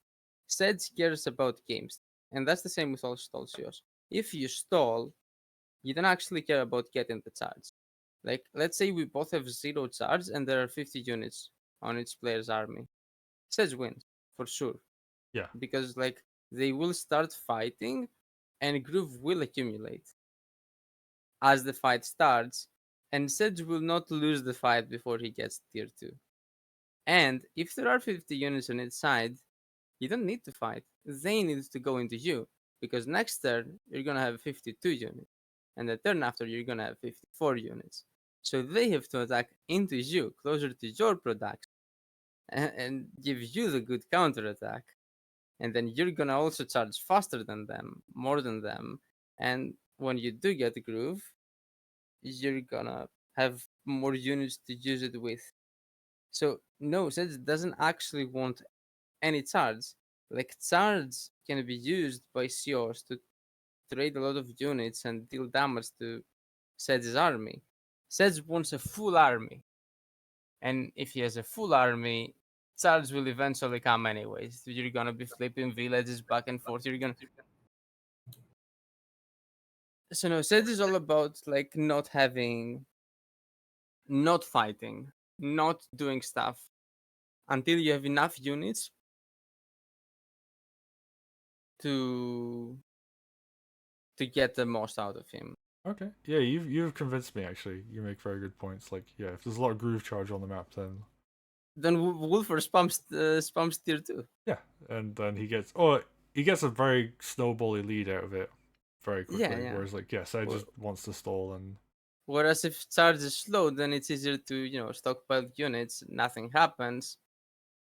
Seds cares about games. And that's the same with all stalls yours. If you stall, you don't actually care about getting the charge. Like, let's say we both have 0 charge and there are 50 units on each player's army. Seds wins, for sure. Yeah. Because, like, they will start fighting and groove will accumulate as the fight starts, and Sedge will not lose the fight before he gets tier 2. And if there are 50 units on each side, you don't need to fight. They need to go into you, because next turn you're gonna have 52 units, and the turn after you're gonna have 54 units. So they have to attack into you, closer to your production, and give you the good counter attack. And then you're gonna also charge faster than them, more than them, and when you do get the groove, you're gonna have more units to use it with. So no, Sedge doesn't actually want any charge. Like charge can be used by Seors to trade a lot of units and deal damage to Sedge's army. Sedge wants a full army. And if he has a full army, charge will eventually come anyways. You're gonna be flipping villages back and forth. You're gonna So no, Sedge is all about like not fighting, not doing stuff until you have enough units to get the most out of him. Okay. Yeah, you've convinced me actually. You make very good points. Like, yeah, if there's a lot of groove charge on the map, Then Wolfer spams tier 2. yeah, and then he gets a very snowbally lead out of it very Yeah, quickly. yeah. Whereas like yes, I Wh- just wants to stall and Whereas if charge is slow, then it's easier to stockpile units. Nothing happens,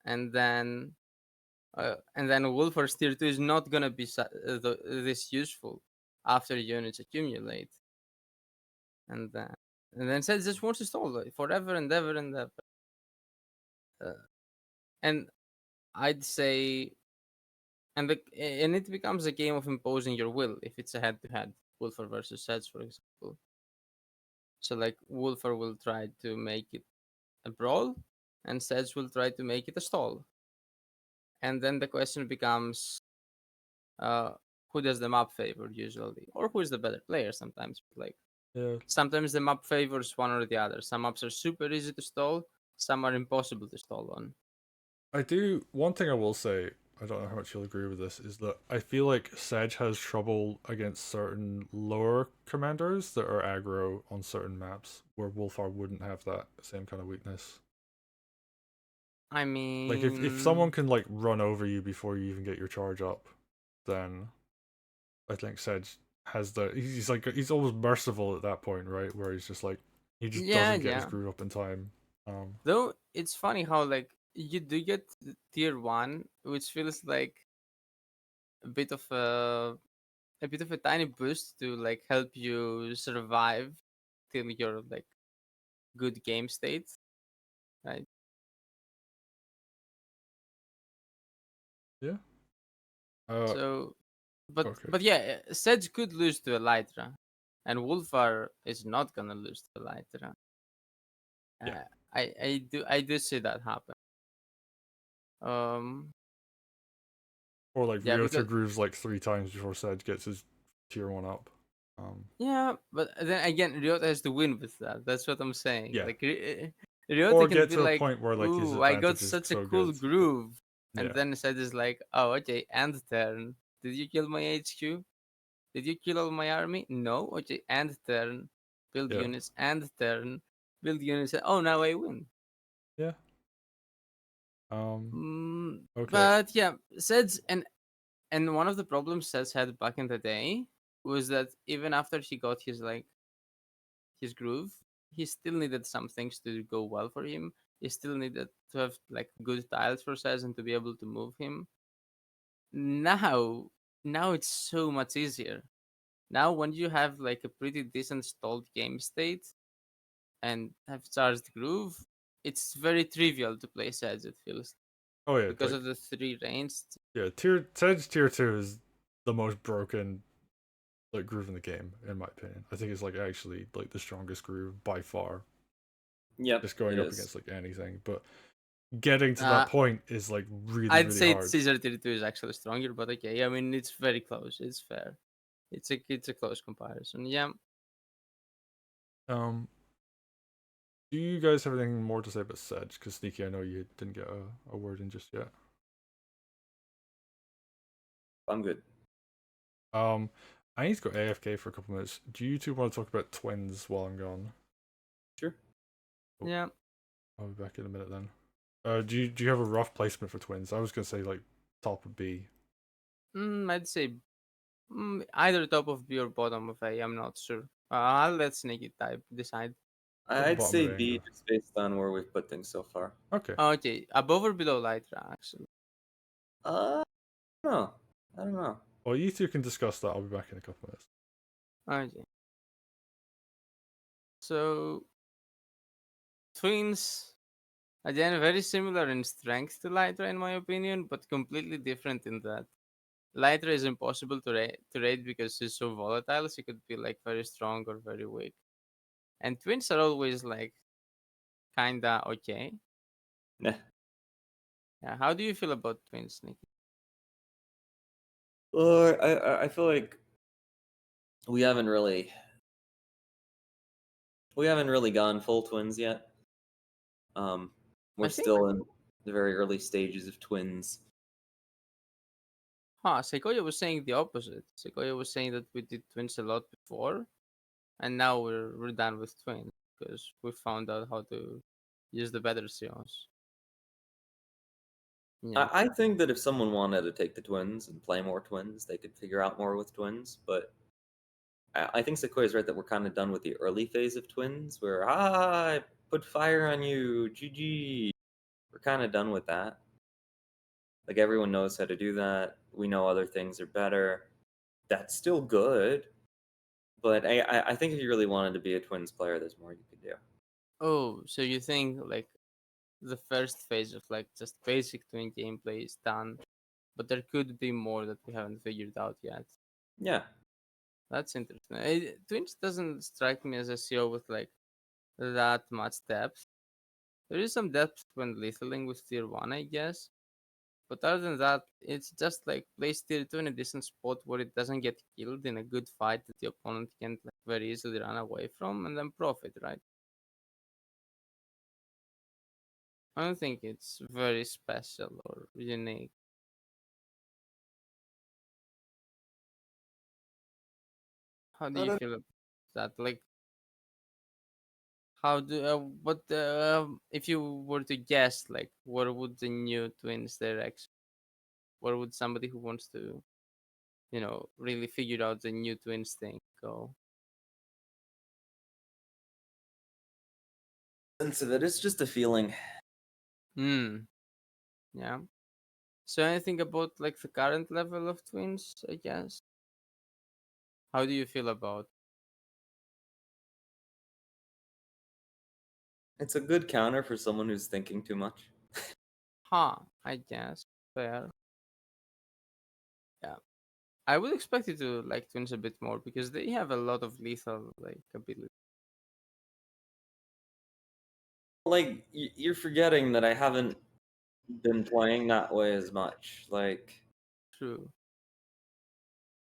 and then Wolfer's tier 2 is not gonna be this useful after units accumulate, and then says just wants to stall forever and ever and ever. And I'd say, and it becomes a game of imposing your will if it's a head-to-head, Wolfer versus Sedge, for example. So like Wolfer will try to make it a brawl, and Sedge will try to make it a stall. And then the question becomes, uh, who does the map favor usually, or who is the better player? Sometimes, like yeah. sometimes the map favors one or the other. Some maps are super easy to stall, some are impossible to stall on. I do one thing I will say I don't know how much you'll agree with this, is that I feel like Sedge has trouble against certain lower commanders that are aggro on certain maps, where Wolfar wouldn't have that same kind of weakness. I Like if someone mean, can like run over you before you even get your charge up, then I think Sedge has the he's almost merciful at that point, right? Where he's just like he just yeah, doesn't get his yeah. groove up in time. Though it's funny how like you do get tier 1, which feels like a bit of a tiny boost to like help you survive till your like good game state, right? Yeah. Uh So, but okay. but yeah, Sedge could lose to Elytra, and Wolfar is not gonna lose to Elytra. Yeah. Uh, I do see that happen. Um, Or like yeah, Ryota because grooves like 3 times before Sedge gets his tier 1 up. yeah, but then again, Ryota has to win with that. That's what I'm saying. Yeah. Like Ryota Or can get be to a like, point where like his "Ooh, I got advantage is such a so cool good. groove," and Yeah. then Sedge is like, "Oh, okay, end turn. Did you kill my HQ? Did you kill all my army? No. Okay, end turn. Build Yeah. units. End turn. Build units. Oh, now I win." Yeah. Um okay. But yeah, Sedge and one of the problems Sedge had back in the day was that even after he got his groove, he still needed some things to go well for him. He still needed to have like good tiles for Sedge and to be able to move him. Now, now it's so much easier. Now, when you have like a pretty decent stalled game state and have charged groove, it's very trivial to play Sedge. It feels Oh yeah, because like of the 3 ranged. yeah, Sedge tier 2 is the most broken like groove in the game, in my opinion. I think it's like actually like the strongest groove by far. Yep, Just going it up is. against like anything. But getting to Uh, that point is like really, I'd really say hard. Caesar 32 is actually stronger, but okay. I mean, it's very close. It's fair. It's a close comparison. Yeah. Um do you guys have anything more to say about Sedge? Because Sneaky, I know you didn't get a word in just yet. I'm good. I need to go AFK for a couple minutes. Do you two want to talk about twins while I'm gone? Sure. Oh, Yeah. I'll be back in a minute then. Do you have a rough placement for twins? I was gonna say like top of B. I'd say either top of B or bottom of A. I'm not sure. I'll let Sneaky type decide. Put I'd bottom say of A and B go. just based on where we've put things so far. Okay. Okay, above or below Lytra, actually. No, I don't know. Well, you two can discuss that. I'll be back in a couple minutes. Okay. So twins, again, very similar in strength to Lytra in my opinion, but completely different in that Lytra is impossible to raid because she's so volatile. She could be like very strong or very weak. And twins are always like kinda okay. Nah. Yeah. How do you feel about twins, Nikki? Or I feel like we haven't really gone full twins yet. We're I think still in the very early stages of twins. Sequoia was saying the opposite. Sequoia was saying that we did twins a lot before, and now we're done with twins because we found out how to use the better COs. Yeah. I think that if someone wanted to take the twins and play more twins, they could figure out more with twins. But I think Sequoia's right that we're kind of done with the early phase of twins, where I put fire on you, GG. We're kind of done with that. Like everyone knows how to do that. We know other things are better. That's still good, but I think if you really wanted to be a twins player, there's more you could do. Oh, so you think like the first phase of like just basic twin gameplay is done, but there could be more that we haven't figured out yet. Yeah. That's interesting. Twins doesn't strike me as a CO with like that much depth. There is some depth when lethaling with tier 1, I guess. But other than that, it's just like place tier 2 in a decent spot where it doesn't get killed in a good fight that the opponent can like very easily run away from and then profit, right? I don't think it's very special or unique. How do I you don't- feel about that? Like, how do what if you were to guess, like, where would the new twins direct? Where would somebody who wants to, really figure out the new twins thing go? sense of it. It's just a feeling. Hmm. Yeah. So anything about like the current level of twins, I guess? How do you feel about? It's a good counter for someone who's thinking too much. Huh, I guess. Fair. Yeah. I would expect you to like twins a bit more because they have a lot of lethal like ability. Like you're forgetting that I haven't been playing that way as much. Like True.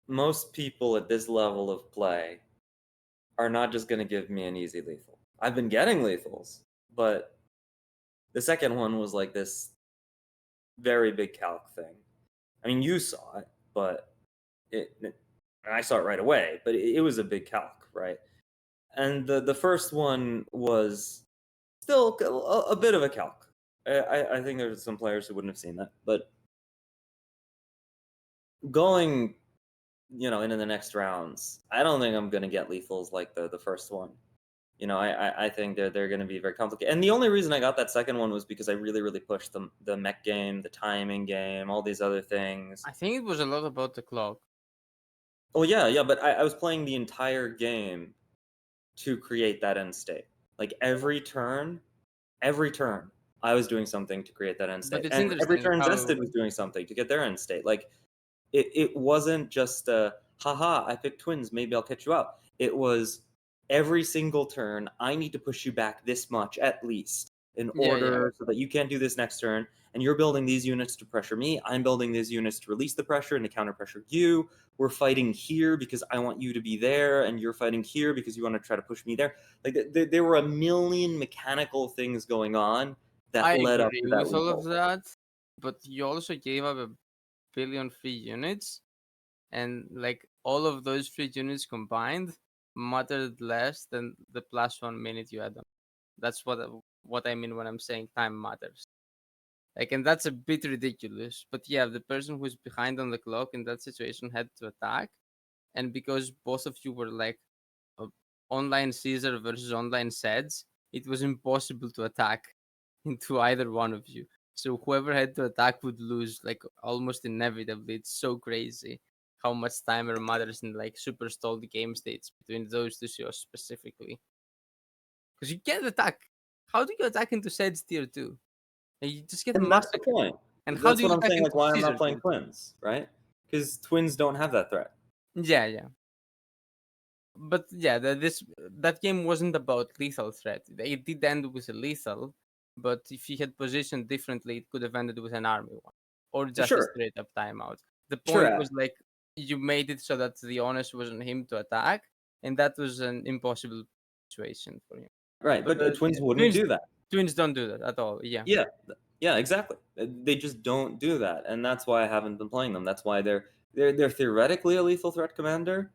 most people at this level of play are not just going to give me an easy lethal. I've been getting lethals, but the second one was like this very big calc thing. I mean, you saw it, but I saw it right away, but it was a big calc, right? And the first one was still a bit of a calc. I think there's some players who wouldn't have seen that, but going, into the next rounds, I don't think I'm gonna get lethals like the first one. I think they're going to be very complicated. And the only reason I got that second one was because I really, really pushed the mech game, the timing game, all these other things. I think it was a lot about the clock. Oh yeah, but I was playing the entire game to create that end state. Like every turn, I was doing something to create that end But state. it's And every interesting turn how Zested was doing something to get their end state. Like it wasn't just haha, I picked twins, maybe I'll catch you up. It was every single turn, I need to push you back this much at least in order so that you can't do this next turn. And you're building these units to pressure me. I'm building these units to release the pressure and to counter pressure you. We're fighting here because I want you to be there, and you're fighting here because you want to try to push me there. Like there were a million mechanical things going on that I led up agree to that with all of lethal. that, but you also gave up a billion free units, and like all of those free units combined mattered less than the +1 minute you had on. That's what I mean when I'm saying time matters. Like, and that's a bit ridiculous. But yeah, the person who's behind on the clock in that situation had to attack, and because both of you were like uh, online Caesar versus online Seds, it was impossible to attack into either one of you. So whoever had to attack would lose, like almost inevitably. It's so crazy how much timer matters in like super stalled game states between those two CEOs specifically. Because you can't attack. How do you attack into Seds tier 2? And you just get And that's the massacred. point. And how That's do what you I'm attack saying, into like why I'm Caesar not playing tier 2? twins, right? Because twins don't have that threat. Yeah. But yeah, that game wasn't about lethal threat. It did end with a lethal, but if he had positioned differently, it could have ended with an army one, or just a Sure. straight up timeout. The Sure. point was like you made it so that the onus was on him to attack, and that was an impossible situation for him. Right, but twins Yeah, wouldn't do that. twins don't do that at all. Yeah. Yeah, exactly. They just don't do that, and that's why I haven't been playing them. That's why they're theoretically a lethal threat commander.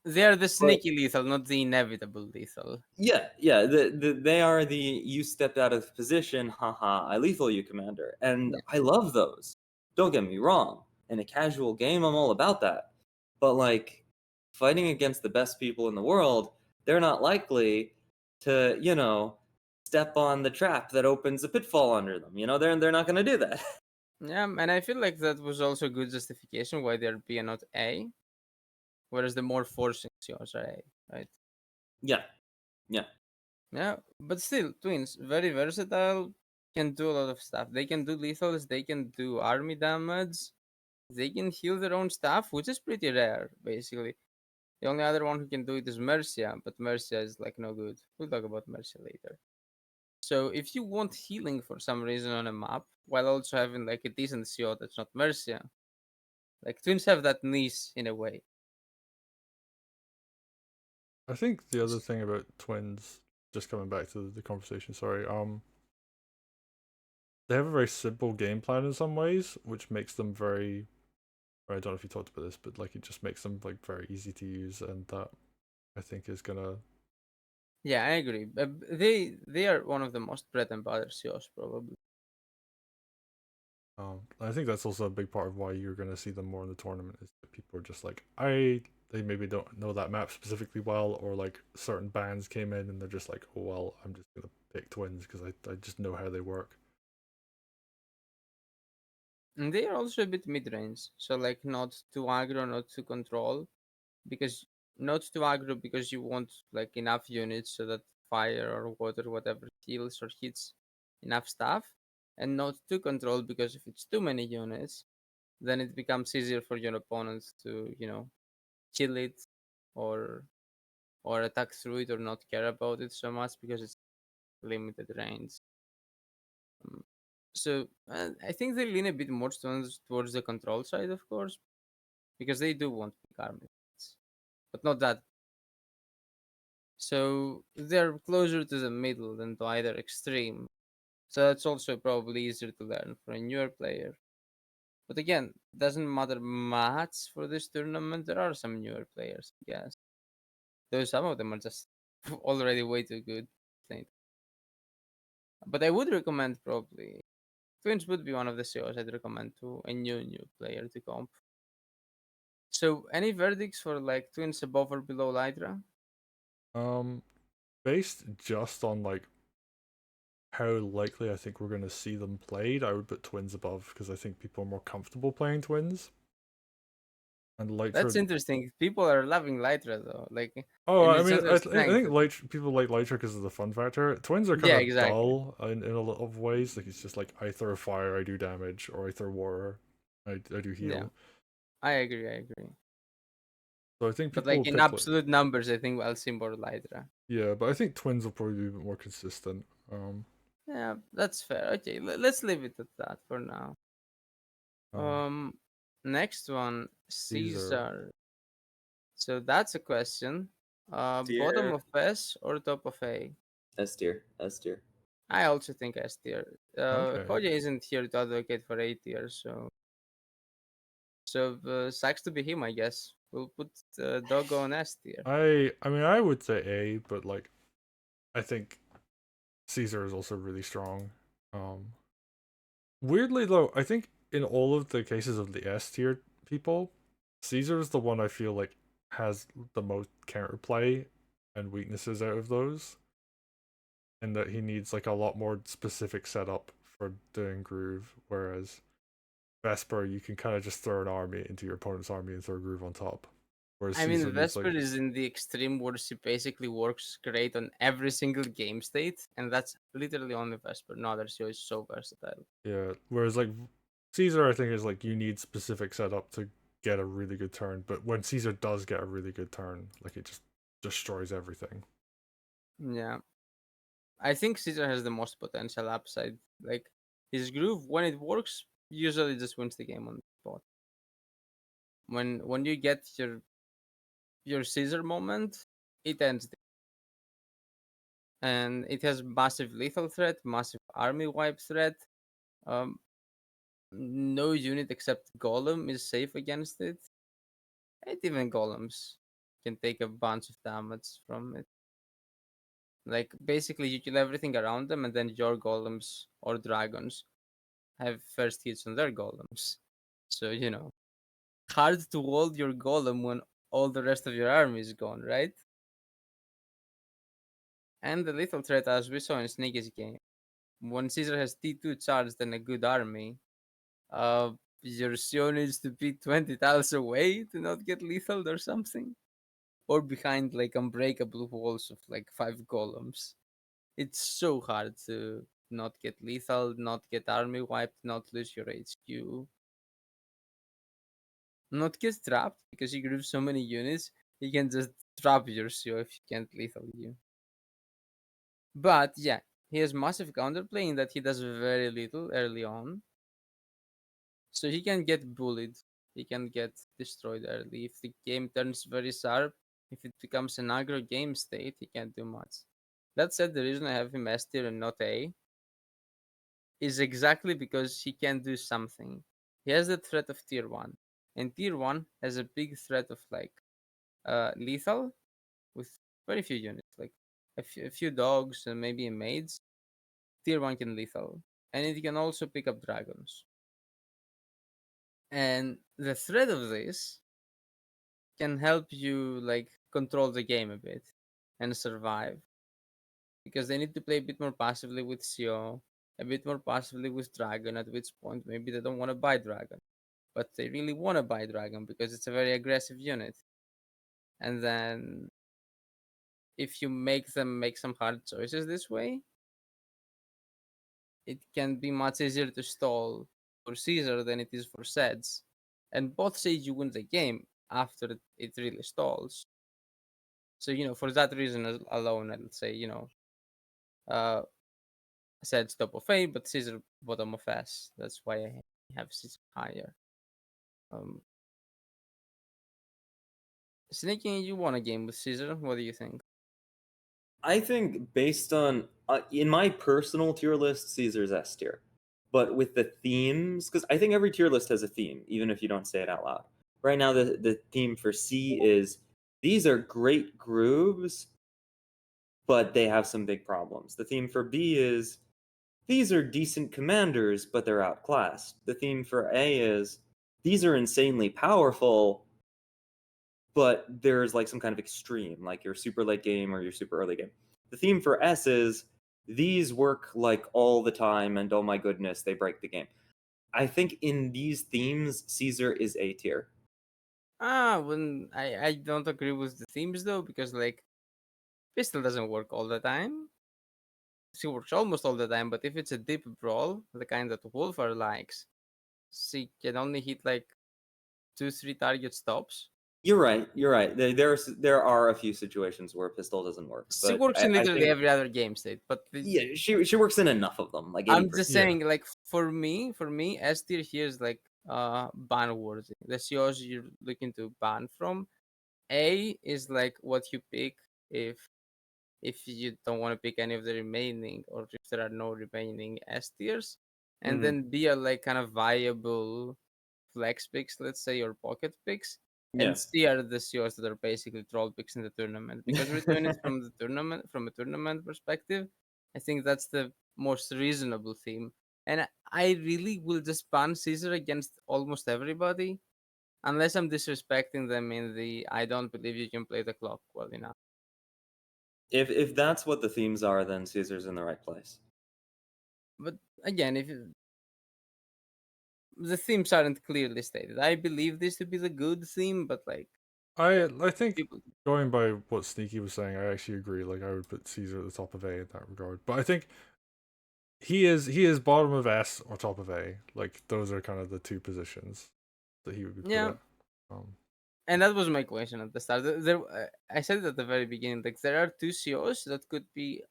They are the But sneaky lethal, not the inevitable lethal. yeah, they are the you stepped out of position, haha, I lethal you commander, and Yeah. I love those. Don't get me wrong. In a casual game, I'm all about that. But like fighting against the best people in the world, they're not likely to, step on the trap that opens a pitfall under them. They're not going to do that. Yeah, and I feel like that was also good justification why they're B and not A, whereas the more forcing yours are A, right? Yeah. Yeah, but still, twins, very versatile, can do a lot of stuff. They can do lethals, they can do army damage, they can heal their own stuff, which is pretty rare, basically. The only other one who can do it is Mercia, but Mercia is like no good. We'll talk about Mercia later. So if you want healing for some reason on a map, while also having like a decent CO that's not Mercia, like twins have that niche in a way. I think the other thing about twins, just coming back to the conversation, sorry, they have a very simple game plan in some ways, which makes them very, I don't know if you talked about this, but like it just makes them like very easy to use, and that I think is gonna. Yeah, I agree. They are one of the most bread and butter COs probably. I think that's also a big part of why you're gonna see them more in the tournament is that people are just like they maybe don't know that map specifically well, or like certain bands came in and they're just like, oh well, I'm just gonna pick twins because I just know how they work. And they are also a bit mid range, so like not too aggro, not too control, because not too aggro because you want like enough units so that fire or water, whatever, heals or hits enough stuff, and not too control because if it's too many units, then it becomes easier for your opponents to kill it or attack through it or not care about it so much because it's limited range. Um, so I think they lean a bit more towards the control side, of course, because they do want big armies, but not that. So they're closer to the middle than to either extreme. So that's also probably easier to learn for a newer player. But again, doesn't matter much for this tournament. There are some newer players, yes. Though some of them are just already way too good. But I would recommend probably Twins would be one of the COs I'd recommend to a new player to comp. So any verdicts for like Twins above or below Lydra? Um, Based just on like how likely I think we're gonna see them played, I would put twins above because I think people are more comfortable playing twins. And That's Lytra. interesting. People are loving Lytra though. Like, Oh, and I it's mean, not I their think strength. People like Lytra because of the fun factor. Twins are kind Yeah, of exactly. dull in a lot of ways. Like it's just like I throw fire, I do damage, or I throw water, I do Yeah, heal. I agree. I agree. So I think But people like will in pick like absolute numbers, I think I'll see more Lydra. yeah, but I think twins will probably be a bit more consistent. Yeah, that's fair. Okay, let's leave it at that for now. Um, Next one, Caesar. Caesar. So that's a question. S Bottom tier. of S or top of A? S tier. S tier. I also think S tier. Okay. Koja isn't here to advocate for A tier, so sucks to be him, I guess. We'll put Doggo on S tier. I mean I would say A, but like I think Caesar is also really strong. Um, Weirdly though, I think in all of the cases of the S tier people, Caesar is the one I feel like has the most counterplay and weaknesses out of those, and that he needs like a lot more specific setup for doing groove. Whereas Vesper, you can kind of just throw an army into your opponent's army and throw groove on top. Whereas I mean, Caesar needs Vesper like is in the extreme where she basically works great on every single game state, and that's literally only Vesper. No other show is so versatile. yeah. Whereas like Caesar, I think is like you need specific setup to get a really good turn. But when Caesar does get a really good turn, like it just destroys everything. Yeah. I think Caesar has the most potential upside. Like, his groove, when it works, usually just wins the game on the spot. When you get your Caesar moment, it ends and it has massive lethal threat, massive army wipe threat. Um, no unit except Golem is safe against it. And even Golems can take a bunch of damage from it. Like basically, you kill everything around them, and then your Golems or Dragons have first hits on their Golems. So hard to hold your Golem when all the rest of your army is gone, right? And the lethal threat, as we saw in Sneaky's game, when Caesar has T2 charged and a good army, your CO needs to be 20 tiles away to not get lethal or something. Or behind like unbreakable walls of like 5 golems. It's so hard to not get lethal, not get army wiped, not lose your HQ. Not get trapped because you group so many units, you can just trap your CO if you can't lethal you. But yeah, he has massive counterplay in that he does very little early on. So he can get bullied. He can get destroyed early. If the game turns very sharp, if it becomes an aggro game state, he can't do much. That said, the reason I have him S tier and not A is exactly because he can do something. He has the threat of tier 1. And tier 1 has a big threat of like lethal with very few units, like a few dogs and maybe a maids. Tier 1 can lethal, and it can also pick up dragons. And the threat of this can help you like control the game a bit and survive, because they need to play a bit more passively with CO, a bit more passively with Dragon, at which point maybe they don't want to buy Dragon. But they really want to buy Dragon because it's a very aggressive unit. And then if you make them make some hard choices this way, it can be much easier to stall for Caesar than it is for Seds. And both say you win the game after it really stalls. So, for that reason alone, I'll say, uh, Sed's top of A, but Caesar bottom of S. That's why I have Caesar higher. Sneaky, you won a game with Caesar. What do you think? I think based on in my personal tier list, Caesar's S tier, but with the themes, because I think every tier list has a theme, even if you don't say it out loud. Right now, the theme for C is these are great grooves, but they have some big problems. The theme for B is these are decent commanders, but they're outclassed. The theme for A is these are insanely powerful, but there's like some kind of extreme, like your super late game or your super early game. The theme for S is these work like all the time, and oh my goodness, they break the game. I think in these themes, Caesar is A tier. When I don't agree with the themes though, because like pistol doesn't work all the time. She works almost all the time, but if it's a deep brawl, the kind that Wolfer likes, she can only hit like 2-3 target stops. You're right. You're right. There are a few situations where pistol doesn't work. She But works in I literally think, every other game state, but yeah, she works in enough of them, like 80%. I'm just saying, like for me, S tier here is like ban worthy. The COs you're looking to ban from. A is like what you pick if you don't want to pick any of the remaining, or if there are no remaining S tiers. And Mhm. then B are like kind of viable flex picks, let's say, or pocket picks. Yeah. And C are the COs that are basically troll picks in the tournament. Because we're doing it from a tournament perspective, I think that's the most reasonable theme. And I really will just ban Caesar against almost everybody, unless I'm disrespecting them in the I don't believe you can play the clock well enough. If that's what the themes are, then Caesar's in the right place. But again, the themes aren't clearly stated, I believe this to be the good theme, but like I think people, going by what Sneaky was saying, I actually agree. Like I would put Caesar at the top of A in that regard. But I think he is bottom of S or top of A. Like those are kind of the two positions that he would be put yeah. at. And that was my question at the start. I said it at the very beginning. Like there are two COs that could be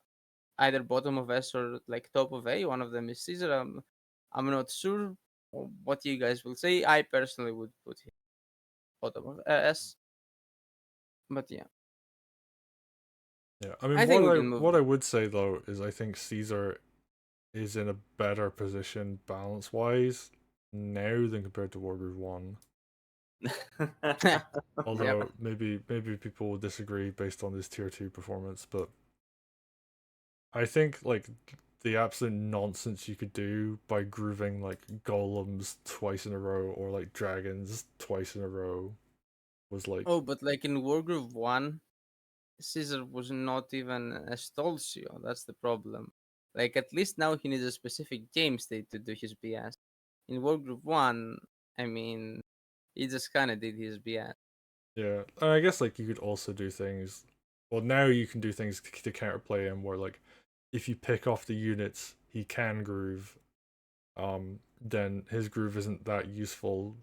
either bottom of S or like top of A. One of them is Caesar. I'm not sure what you guys will say. I personally would put him bottom of S. But yeah, Yeah, I mean, I think we can move. what I would say though is I think Caesar is in a better position balance wise now than compared to Wargroove One. Although maybe people will disagree based on this tier 2 performance, but I think like the absolute nonsense you could do by grooving like golems twice in a row or like dragons twice in a row was like Oh, but like in Wargroove 1, Caesar was not even a Stolzio. That's the problem. Like at least now he needs a specific game state to do his BS. In Wargroove 1, I mean, he just kind of did his BS. yeah. And I guess like you could also do things. Well, now you can do things to counterplay him where like if you pick off the units he can groove, then his groove isn't that useful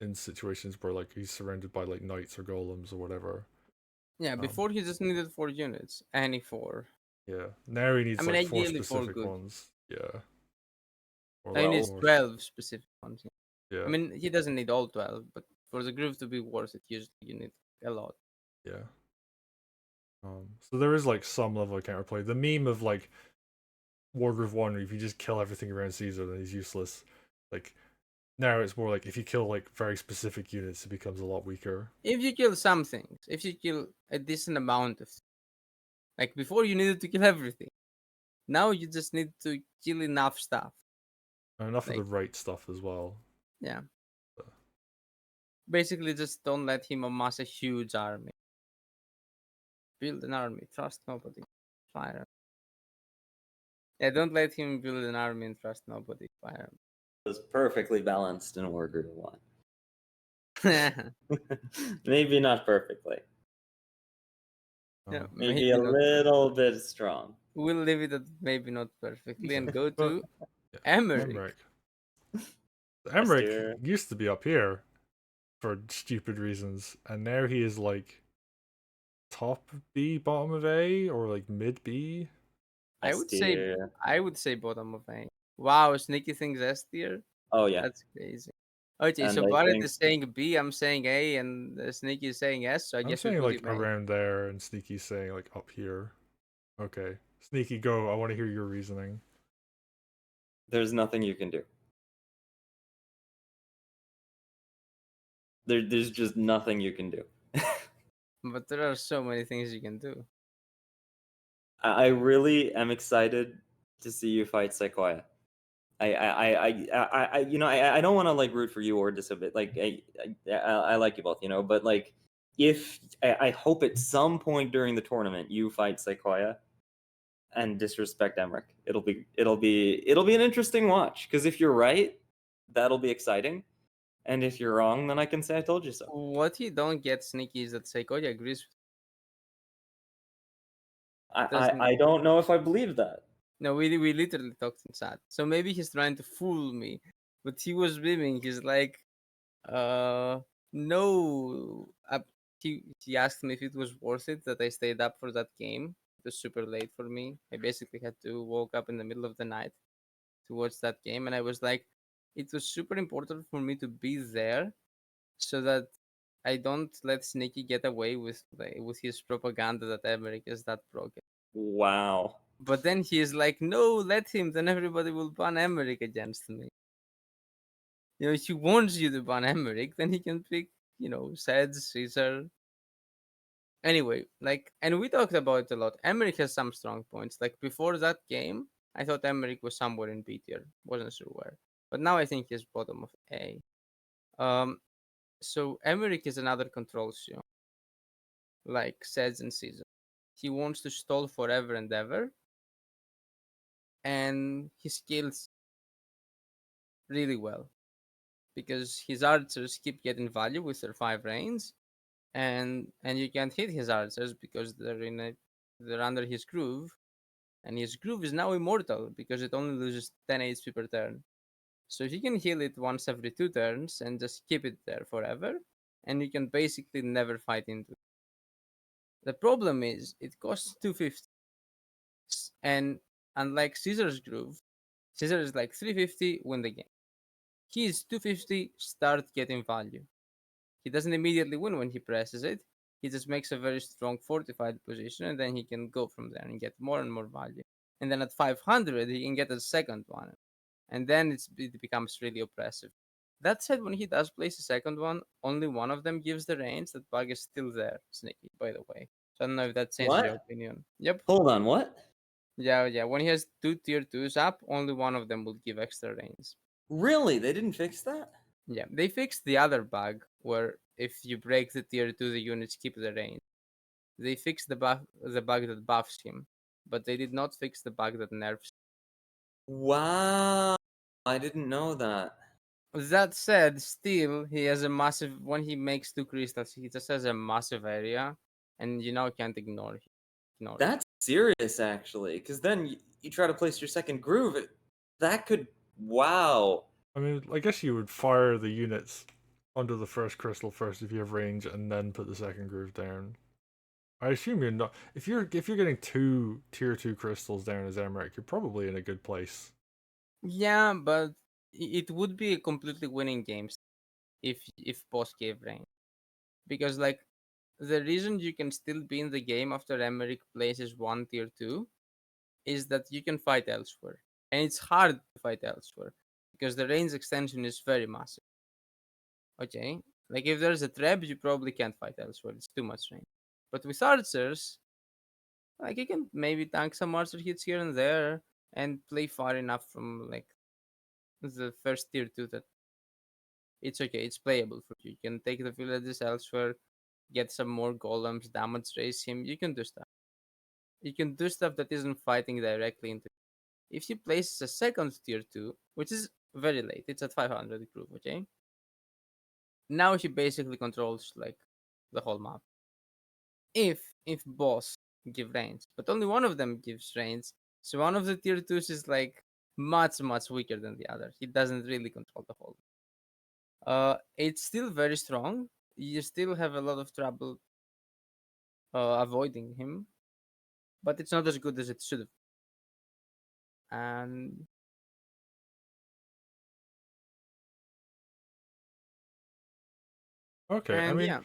in situations where like he's surrounded by like knights or golems or whatever. Yeah, before he just needed 4 units. Any 4. Yeah. Now he needs I mean, like 4 ideally 4 specific good. ones. Yeah. Or He like needs Well, 12 specific ones. yeah. I mean, he doesn't need all 12, but for the groove to be worth it, usually you need a lot. Yeah. So there is like some level of counterplay. The meme of like Wargroove 1, if you just kill everything around Caesar, then he's useless. Like Now it's more like if you kill like very specific units, it becomes a lot weaker. If you kill some things, if you kill a decent amount of, like before you needed to kill everything, now you just need to kill enough stuff. And enough of Like, the right stuff as well. yeah. Basically, just don't let him amass a huge army. Build an army. Trust nobody. Fire. Yeah, don't let him build an army and trust nobody. Fire. It was perfectly balanced in Wargroove 1. Yeah, Maybe not perfectly. Oh. Maybe a not little perfectly. bit strong. We'll leave it at maybe not perfectly and go But- to Yeah, Emmerich. Emmerich Tier. used to be up here for stupid reasons, and now he is like top B, bottom of A, or like mid B. I S would say tier. bottom of A. Wow, Sneaky thinks S tier. Oh yeah. That's crazy. Okay, And so I Barrett think is saying B, I'm saying A, and Sneaky is saying S. So I I'm guess we saying put like him A. around there, and Sneaky's saying like up here. Okay, Sneaky, go. I want to hear your reasoning. there's nothing you can do. There's just nothing you can do. But there are so many things you can do. I really am excited to see you fight Sequoia. I don't want to like root for you or disobey. Like I like you both, but like if I hope at some point during the tournament you fight Sequoia and disrespect Emmerich. It'll be an interesting watch because if you're right, that'll be exciting, and if you're wrong, then I can say I told you so. What you don't get, Sneaky, is that Seikoya agrees. I don't know if I believe that. No, we literally talked in chat. So maybe he's trying to fool me, but he was beaming. He's like, no. He asked me if it was worth it that I stayed up for that game. It was super late for me. I basically had to woke up in the middle of the night to watch that game, and I was like, it was super important for me to be there, so that I don't let Sneaky get away with his propaganda that America is that broken. Wow. But then he is like, no, let him, then everybody will ban Emmerich against me. If he wants you to ban Emmerich, then he can pick, Sed, Caesar. Anyway, and we talked about it a lot. Emmerich has some strong points. Like, before that game, I thought Emmerich was somewhere in B tier. Wasn't sure where. But now I think he's bottom of A. So Emmerich is another control show, like Seds and Caesar. He wants to stall forever and ever, and he scales really well because his archers keep getting value with their 5 reigns, and you can't hit his archers because they're under his groove, and his groove is now immortal because it only loses 10 HP per turn. So he can heal it once every 2 turns and just keep it there forever, and you can basically never fight into it. The problem is it costs 250, and unlike Caesar's groove, Caesar is like 350, win the game. He is 250, start getting value. He doesn't immediately win when he presses it. He just makes a very strong fortified position, and then he can go from there and get more and more value. And then at 500, he can get a second one, and then it becomes really oppressive. That said, when he does place a second one, only one of them gives the range. That bug is still there, Sneaky, by the way. So I don't know if that changes your What? opinion. Yep. Hold on, what? Yeah. When he has 2 tier 2s up, only one of them will give extra range. Really? They didn't fix that? Yeah, they fixed the other bug where if you break the tier 2, the units keep the range. They fixed the bug that buffs him, but they did not fix the bug that nerfs. Wow. I didn't know that. That said, still he has a massive. When he makes 2 crystals, he just has a massive area, and can't ignore him. That's serious, actually, because then you try to place your second groove. That could. Wow. I mean, I guess you would fire the units under the first crystal first if you have range, and then put the second groove down. I assume you're not. If you're getting 2 tier 2 crystals down as Emmerich, you're probably in a good place. Yeah, but it would be a completely winning game if boss gave range, because the reason you can still be in the game after Emmerich places 1 tier 2 is that you can fight elsewhere. And it's hard to fight elsewhere because the range extension is very massive. Okay, like if there's a trap, you probably can't fight elsewhere. It's too much range. But with archers, like you can maybe tank some archer hits here and there and play far enough from like the first tier 2 that it's okay. It's playable for you. You can take the villages elsewhere, get some more golems, damage raise him. You can do stuff. You can do stuff that isn't fighting directly into. If he places a second tier 2, which is very late, it's at 500 groove, okay? Now he basically controls like the whole map. If boss give range, but only one of them gives range, so one of the tier 2s is like much weaker than the other. He doesn't really control the whole. It's still very strong. You still have a lot of trouble avoiding him, but it's not as good as it should have. And Okay, I mean, yeah,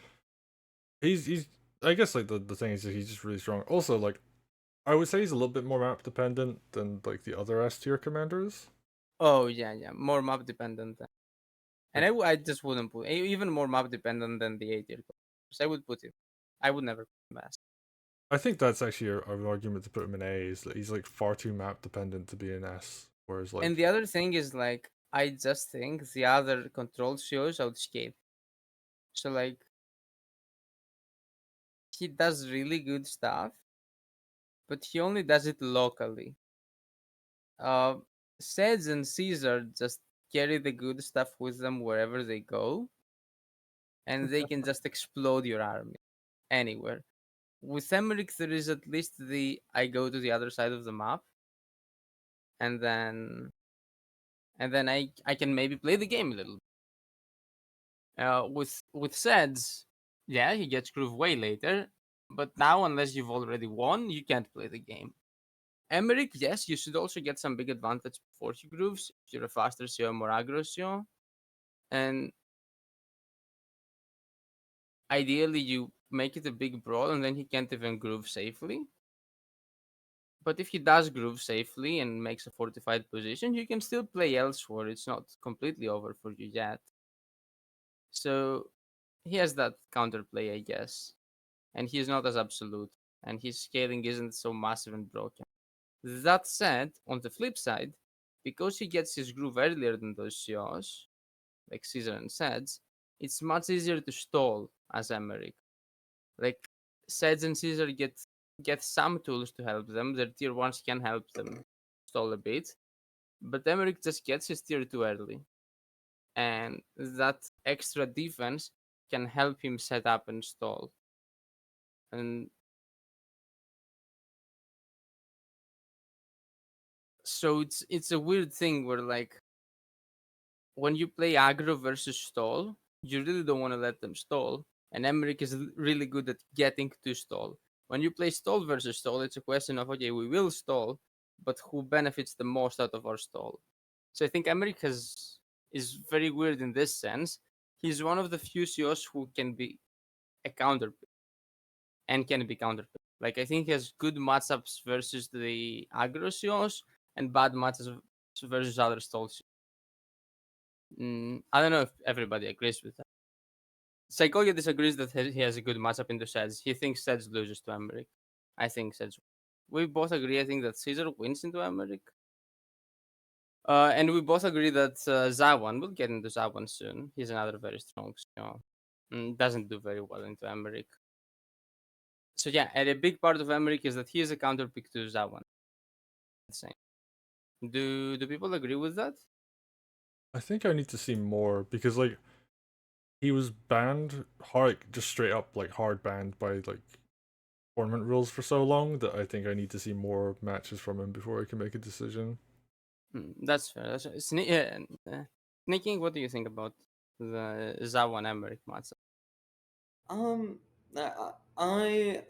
he's. I guess like the thing is that he's just really strong. Also, like I would say he's a little bit more map dependent than like the other S tier commanders. oh yeah, more map dependent. And Like, I just wouldn't put even more map dependent than the A tier. I would put it. I would never put him as. I think that's actually an argument to put him in A. Is that he's like far too map dependent to be an S. Whereas like And the other thing is like I just think the other control shows outscale. So like he does really good stuff, but he only does it locally. Uh, Seds and Caesar just carry the good stuff with them wherever they go, and they can just explode your army anywhere. With Emmerich, there is at least the I go to the other side of the map, and then I can maybe play the game a little. With Seds, yeah, he gets groove way later, but now unless you've already won, you can't play the game. Emmerich, yes, you should also get some big advantage before he grooves. If you're a faster CO, more aggro CO. And ideally, you make it a big brawl and then he can't even groove safely. But if he does groove safely and makes a fortified position, you can still play elsewhere. It's not completely over for you yet. So he has that counterplay, I guess. And he's not as absolute. And his scaling isn't so massive and broken. That said, on the flip side, because he gets his groove earlier than those COs, like Caesar and Seds, it's much easier to stall as Emmerich. Like Seds and Caesar get some tools to help them. Their tier 1s can help them stall a bit. But Emmerich just gets his tier 2 early. And that extra defense can help him set up and stall. And so it's a weird thing where like when you play aggro versus stall, you really don't want to let them stall. And Emmerich is really good at getting to stall. When you play stall versus stall, it's a question of okay, we will stall, but who benefits the most out of our stall? So I think Emmerich is very weird in this sense. He's one of the few COs who can be a counter and can be counter. Like I think he has good matchups versus the aggro COs and bad matchups versus other stalls. I don't know if everybody agrees with that. Psycholia disagrees that he has a good matchup into Seds. He thinks Seds loses to Emmerich. I think Seds. We both agree. I think that Caesar wins into Emmerich. And we both agree that Zawan, we'll get into Zawan soon. He's another very strong CEO. Doesn't do very well into Emmerich. So yeah, and a big part of Emmerich is that he is a counter pick to Zawan. Same. Do people agree with that? I think I need to see more because like he was banned hard, just straight up like hard banned by like tournament rules for so long that I think I need to see more matches from him before I can make a decision. That's fair. Sneaking, what do you think about the Zawan Emmerich matchup? Um, I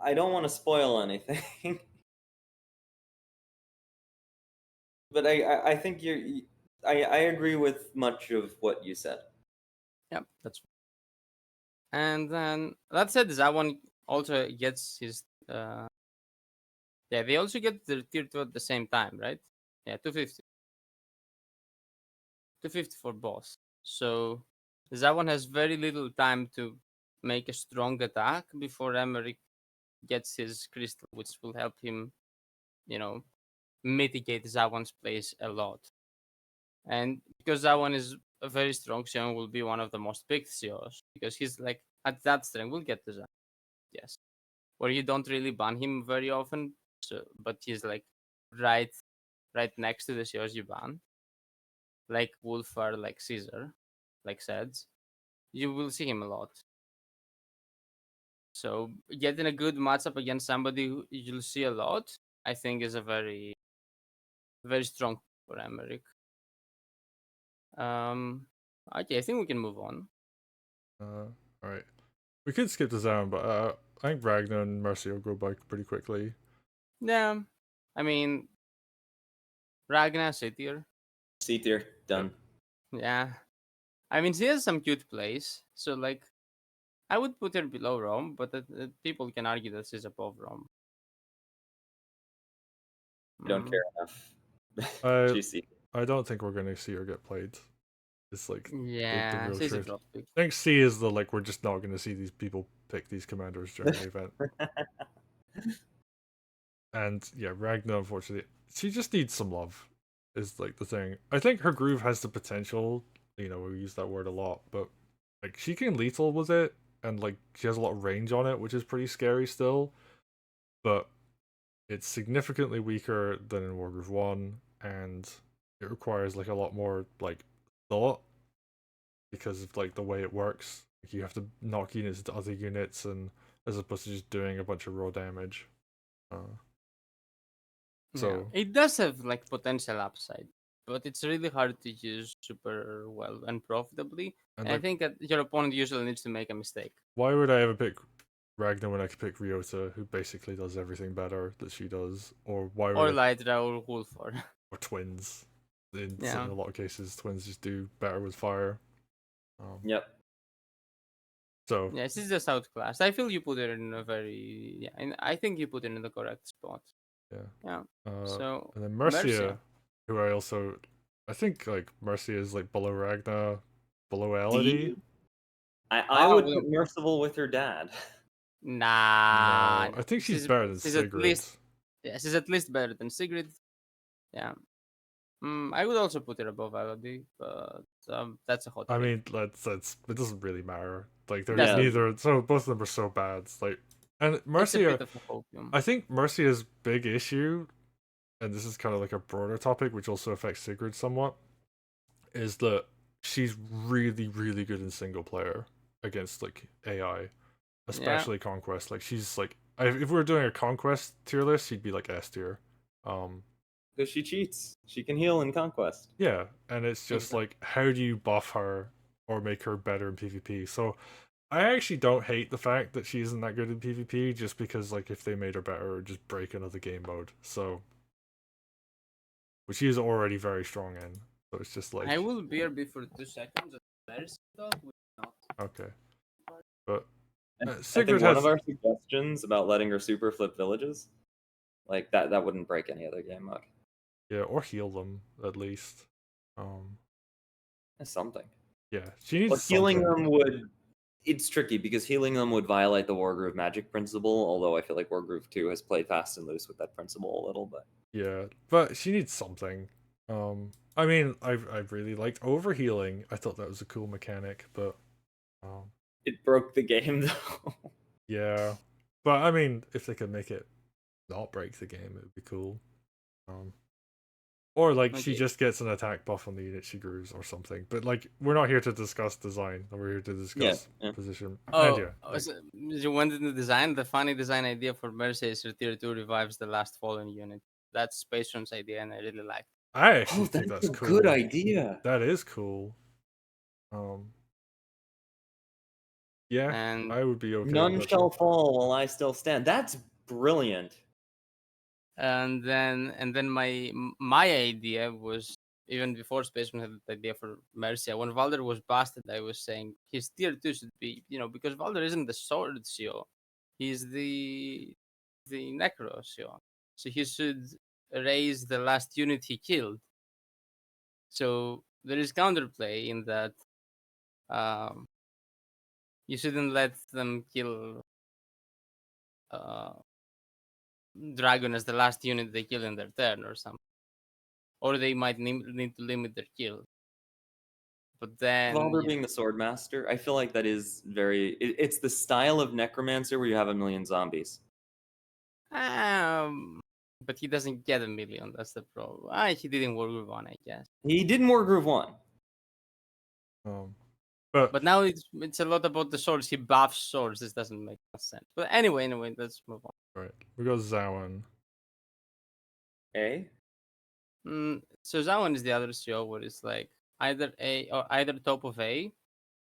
I don't want to spoil anything, but I think I agree with much of what you said. Yep, that's fair. And then that said, Zawan also gets his yeah, they also get their tier 2 at the same time, right? Yeah, 250. 250 for boss. So that one has very little time to make a strong attack before Emmerich gets his crystal, which will help him, mitigate Zawan's place a lot. And because Zawan is a very strong, Xion will be one of the most picked Xios because he's like at that strength. We'll get to that, yes, where you don't really ban him very often. So, but he's like right next to the Xios you ban, like Wolfar, like Caesar, like Seds. You will see him a lot. So getting a good matchup against somebody who you'll see a lot, I think, is a very, very strong for Emmerich. Okay, I think we can move on. All right. We could skip the Zound, but I think Ragnar and Mercy will go by pretty quickly. Yeah, I mean, Ragnar C tier. C tier, done. Yeah, I mean, she has some cute plays. So like, I would put her below Rome, but people can argue that she's above Rome. I don't care enough. I GC. I don't think we're gonna see her get played. It's like the Yeah, real she's a truth. drop pick. I think C is the like we're just not gonna see these people pick these commanders during the event. And yeah, Ragnar, unfortunately, she just needs some love. Is like the thing. I think her groove has the potential. We use that word a lot, but like she can lethal with it, and like she has a lot of range on it, which is pretty scary still. But it's significantly weaker than in Wargroove 1, and it requires like a lot more like thought because of like the way it works. Like, you have to knock units into other units, and as opposed to just doing a bunch of raw damage. So yeah. It does have like potential upside, but it's really hard to use super well and profitably. and And I like, think that your opponent usually needs to make a mistake. why would I ever pick Ragnar when I could pick Ryota, who basically does everything better that she does? Or why Or would I, Lydra or Wolfar. or twins? In Yeah. a lot of cases, twins just do better with fire. Yep. So Yeah, she's just outclassed. I feel you put her in a very and I think you put her in the correct spot. yeah. Yeah. Uh, So and then Mercia. Mercia, who I think like Mercia is like below Ragnar, below Elodie. I would put Merciful with her dad. Nah. No, I think she's better than she's Sigrid. at least she's at least better than Sigrid. Yeah. I would also put her above Elodie, but that's a hot I take. mean, that's it doesn't really matter. Like they're Yeah. neither. So both of them are so bad. Like, and It's a Mercia, bit of a hopium. I think Mercia's big issue, and this is kind of like a broader topic, which also affects Sigrid somewhat, is that she's really, really good in single player against like AI, especially Conquest. Like she's like, if we were doing a Conquest tier list, she'd be like S tier. Because she cheats. She can heal in Conquest. Yeah, and it's just like, how do you buff her or make her better in PvP? So I actually don't hate the fact that she isn't that good in PvP, just because like if they made her better, it would just break another game mode. So, which she is already very strong in. So it's just like, I will BRB for 2 seconds. Okay, but I Sigrid think one has of our suggestions about letting her super flip villages, like that wouldn't break any other game mode. or heal them at least. That's something. Yeah, she needs But healing something. them would. It's tricky because healing them would violate the Wargroove magic principle. Although I feel like Wargroove 2 has played fast and loose with that principle a little bit. Yeah, but she needs something. I mean, I really liked overhealing. I thought that was a cool mechanic, but It broke the game though. yeah. But I mean, if they could make it not break the game, it would be cool. Or like she just gets an attack buff on the unit she grooves or something. But like we're not here to discuss design. We're here to discuss position. So you wanted to design the funny design idea for Mercy is her tier 2 revives the last fallen unit. That's Space Run's idea, and I really like. I actually think that's a cool. Good idea. That is cool. Yeah, and I would be okay. None shall fall while I still stand. That's brilliant. And then my idea was even before Spaceman had the idea for Mercia. When Valder was busted, I was saying his tier 2 should be, because Valder isn't the sword CEO, he's the Necro CEO, so he should raise the last unit he killed. So there is counterplay in that um, you shouldn't let them kill uh, dragon as the last unit they kill in their turn or something, or they might need to limit their kill. But then Valder being the sword master, I feel like that is it's the style of necromancer where you have a million zombies. but he doesn't get a million. That's the problem. He didn't work with one, I guess. He did Wargroove 1. But now it's a lot about the swords. He buffs swords. This doesn't make sense. But anyway, let's move on. Right. We got Zawan. Eh? So Zawan is the other CO where it's like either either top of A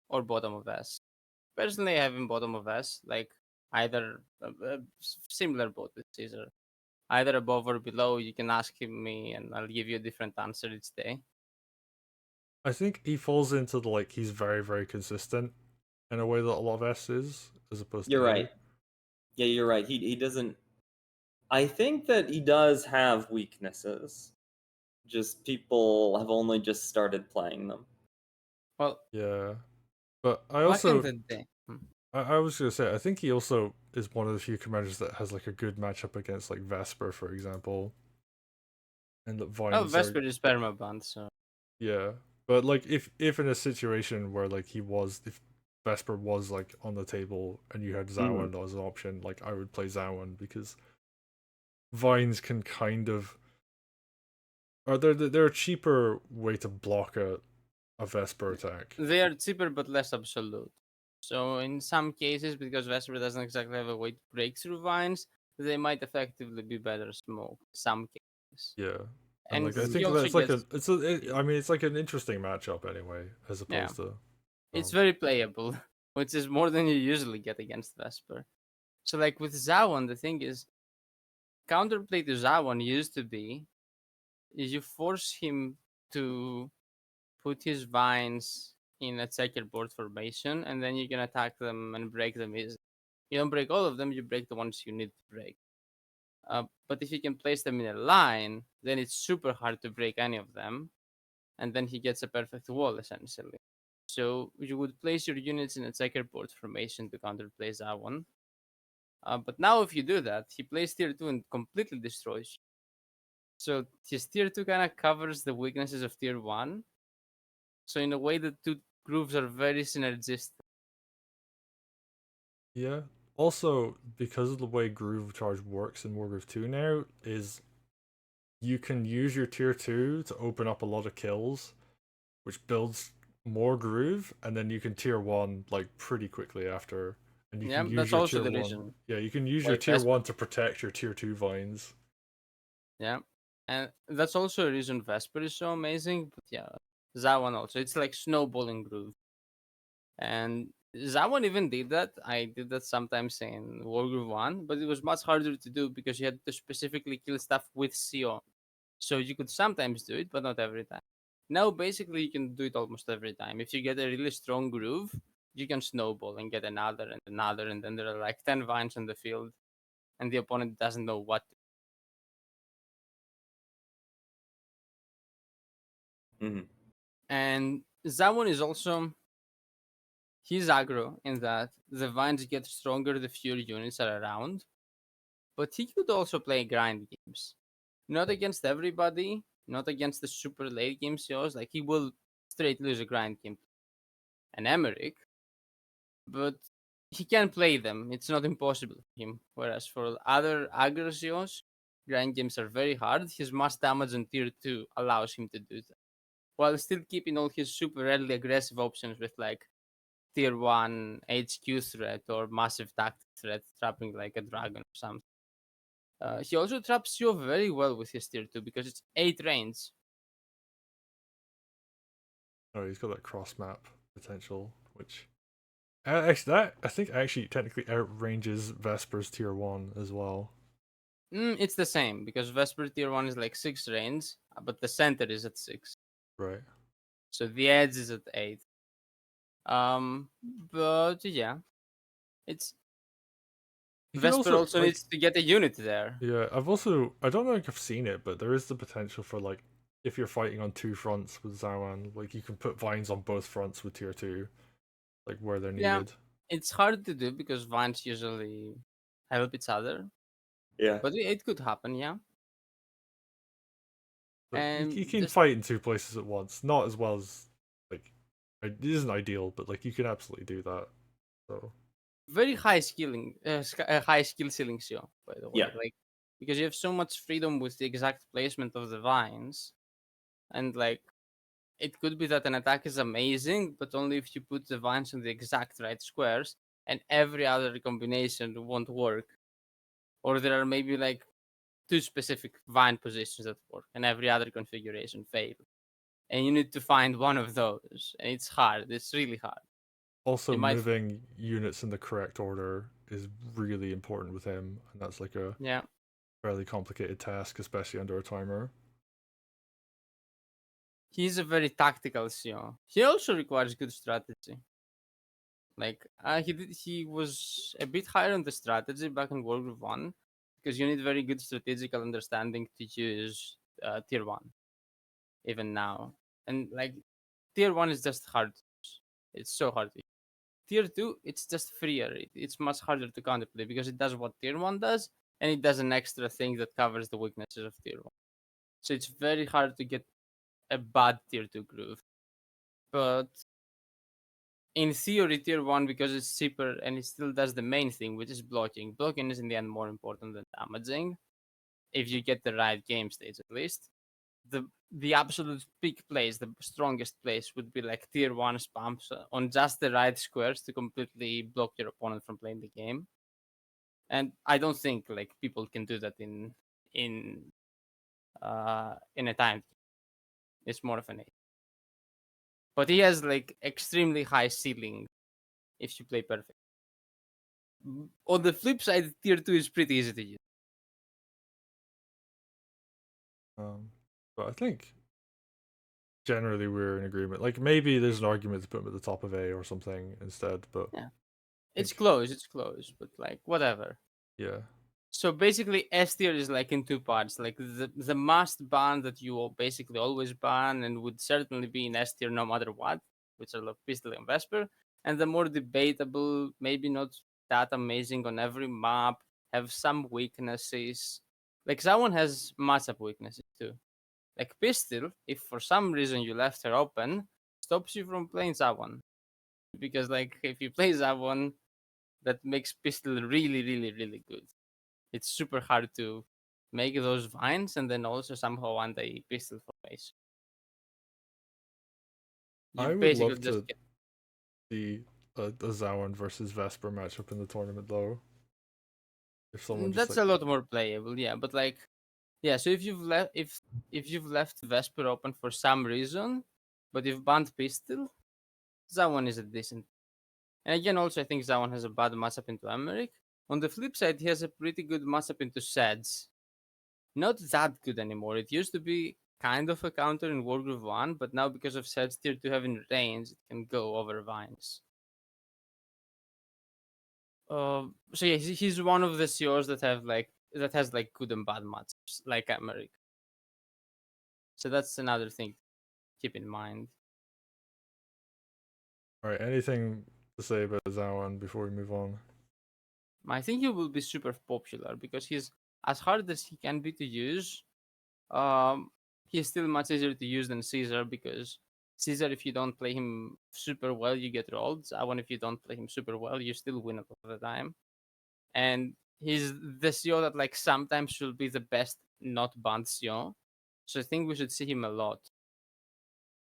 or bottom of S. Personally, I have him bottom of S, like either similar both with Caesar, either above or below. You can ask me, and I'll give you a different answer each day. I think he falls into the like he's very very consistent in a way that a lot of S is, as opposed You're to right. Yeah, you're right. He doesn't. I think that he does have weaknesses. Just people have only just started playing them. Well, yeah, but I back also in the day. I was gonna say I think he also is one of the few commanders that has like a good matchup against like Vesper, for example, and that Vines. Oh, Vesper is permaband, so yeah. But like if in a situation where like if Vesper was like on the table and you had Zawan as an option, like I would play Zawan because Vines can kind of they're a cheaper way to block a Vesper attack. they are cheaper but less absolute. So in some cases, because Vesper doesn't exactly have a way to break through vines, they might effectively be better smoke. Some cases. Yeah. And like I he think also that's like gets, I mean it's like an interesting matchup anyway, as opposed to it's very playable, which is more than you usually get against Vesper. So like with Zawan, the thing is, counterplay to Zawan used to be is you force him to put his vines in a checkerboard formation, and then you can attack them and break them easily. You don't break all of them, you break the ones you need to break. But if you can place them in a line, then it's super hard to break any of them, and then he gets a perfect wall essentially. So you would place your units in a checkerboard formation to counterplay Zawan. But now if you do that, he plays tier 2 and completely destroys you. So his tier 2 kind of covers the weaknesses of tier 1. So in a way, the two grooves are very synergistic. Yeah. Also, because of the way Groove Charge works in Wargroove 2 now, is you can use your tier 2 to open up a lot of kills, which builds more groove, and then you can tier 1 like pretty quickly after. And you can use that's your also tier the 1. reason. Yeah, you can use your tier 1 to protect your tier 2 vines. Yeah. And that's also a reason Vesper is so amazing. But yeah, Zawan also. It's like snowballing groove. And Zawan even did that. I did that sometimes in Wargroove 1, but it was much harder to do because you had to specifically kill stuff with CO. So you could sometimes do it, but not every time. Now, basically, you can do it almost every time. If you get a really strong groove, you can snowball and get another and another, and then there are like 10 vines on the field, and the opponent doesn't know what to do. And Zawan is also, he's aggro in that the vines get stronger the fewer units are around, but he could also play grind games. Not against everybody, not against the super late game CEOs. Like he will straight lose a grind game an Emmerich, but he can play them. It's not impossible for him. Whereas for other aggro CEOs, grind games are very hard. His mass damage on tier 2 allows him to do that, while still keeping all his super early aggressive options with like tier 1 HQ threat or massive tactic threat, trapping like a dragon or something. He also traps you very well with his tier 2 because it's 8 range. Oh, he's got that cross map potential, which actually that I think actually technically outranges Vesper's tier 1 as well. It's the same because Vesper tier 1 is like 6 range, but the center is at 6. Right. So the edge is at 8. But yeah, it's Vesper also needs to get a unit there. Yeah, I don't know if I've seen it, but there is the potential for like if you're fighting on two fronts with Zawan, like you can put vines on both fronts with tier 2, like where they're Yeah, needed. it's hard to do because vines usually help each other, Yeah. but it could happen. Yeah, But you and can just fight in two places at once. Not as well as like it isn't ideal, but like you can absolutely do that. So very high skilling, high skill ceiling show, by the way. Yeah. Like because you have so much freedom with the exact placement of the vines, and like it could be that an attack is amazing, but only if you put the vines in the exact right squares, and every other combination won't work. Or there are maybe like two specific vine positions that work, and every other configuration fail. And you need to find one of those, and it's hard. It's really hard. also You might, moving units in the correct order is really important with him, and that's like a yeah. fairly complicated task, especially under a timer. He's a very tactical CEO. He also requires good strategy. Like he was a bit higher on the strategy back in Wargroove One, because you need very good strategical understanding to use Tier One, even now. And like Tier One is just hard. To use. It's so hard to use. Tier 2, it's just freer. It's much harder to counterplay because it does what Tier 1 does, and it does an extra thing that covers the weaknesses of Tier 1. So it's very hard to get a bad Tier 2 groove. But in theory, Tier 1, because it's cheaper and it still does the main thing, which is blocking. Blocking is in the end more important than damaging, if you get the right game stage at least. The absolute peak place, the strongest place would be like tier 1 spams on just the right squares to completely block your opponent from playing the game. And I don't think like people can do that in a time. It's more of an 8. But he has like extremely high ceiling if you play perfect. On the flip side, tier 2 is pretty easy to use. But I think generally we're in agreement. Like maybe there's an argument to put him at the top of A or something instead, but Yeah. I It's think, close, but like whatever. yeah. So basically, S tier is like in two parts. Like the must ban that you will basically always ban and would certainly be in S tier no matter what, which are like Pistol and Vesper, and the more debatable, maybe not that amazing on every map, have some weaknesses. Like someone has matchup weaknesses too. Like Pistol, if for some reason you left her open, stops you from playing Zawon. Because like if you play Zawon, that makes Pistol really, really, really good. It's super hard to make those vines and then also somehow one day pistol formation. You I would basically love just to get. see a Zawan versus Vesper matchup in the tournament though. If someone just That's like a lot more playable, yeah. But like, yeah. So if you've left Vesper open for some reason, but you've banned pistol, that one is a decent. And again, also I think Zawan has a bad matchup into Emmerich. On the flip side, he has a pretty good matchup into Seds. Not that good anymore. It used to be kind of a counter in Wargroove 1, but now because of Sed's tier 2 having range, it can go over vines. So yeah, he's one of the COs that has like good and bad matchups, like America. So that's another thing to keep in mind. alright, anything to say about Zawan before we move on? I think he will be super popular because he's as hard as he can be to use. Um, he's still much easier to use than Caesar because Caesar, if you don't play him super well, you get rolled. Zawan, if you don't play him super well, you still win a lot of the time. And he's the CEO that like sometimes should be the best not banned CEO. So I think we should see him a lot.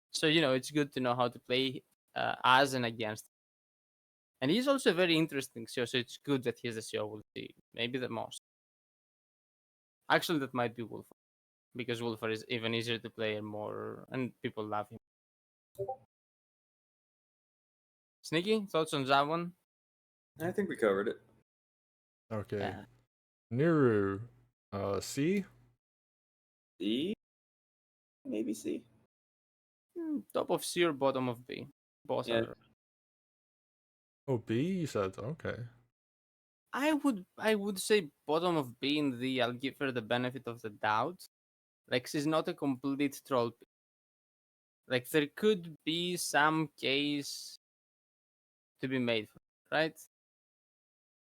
So it's good to know how to play as and against. And he's also a very interesting CEO, so it's good that he's the CEO we'll see maybe the most. Actually, that might be Wolfer because Wolfer is even easier to play and people love him. Sneaky thoughts on that one? I think we covered it. Okay. Yeah. Niru. C? C? Maybe C. Top of C or bottom of B? Both Yeah. are. Oh, B, you said. Okay. I would say bottom of B in the I'll give her the benefit of the doubt. Like she's not a complete troll pick. Like there could be some case to be made for it, right?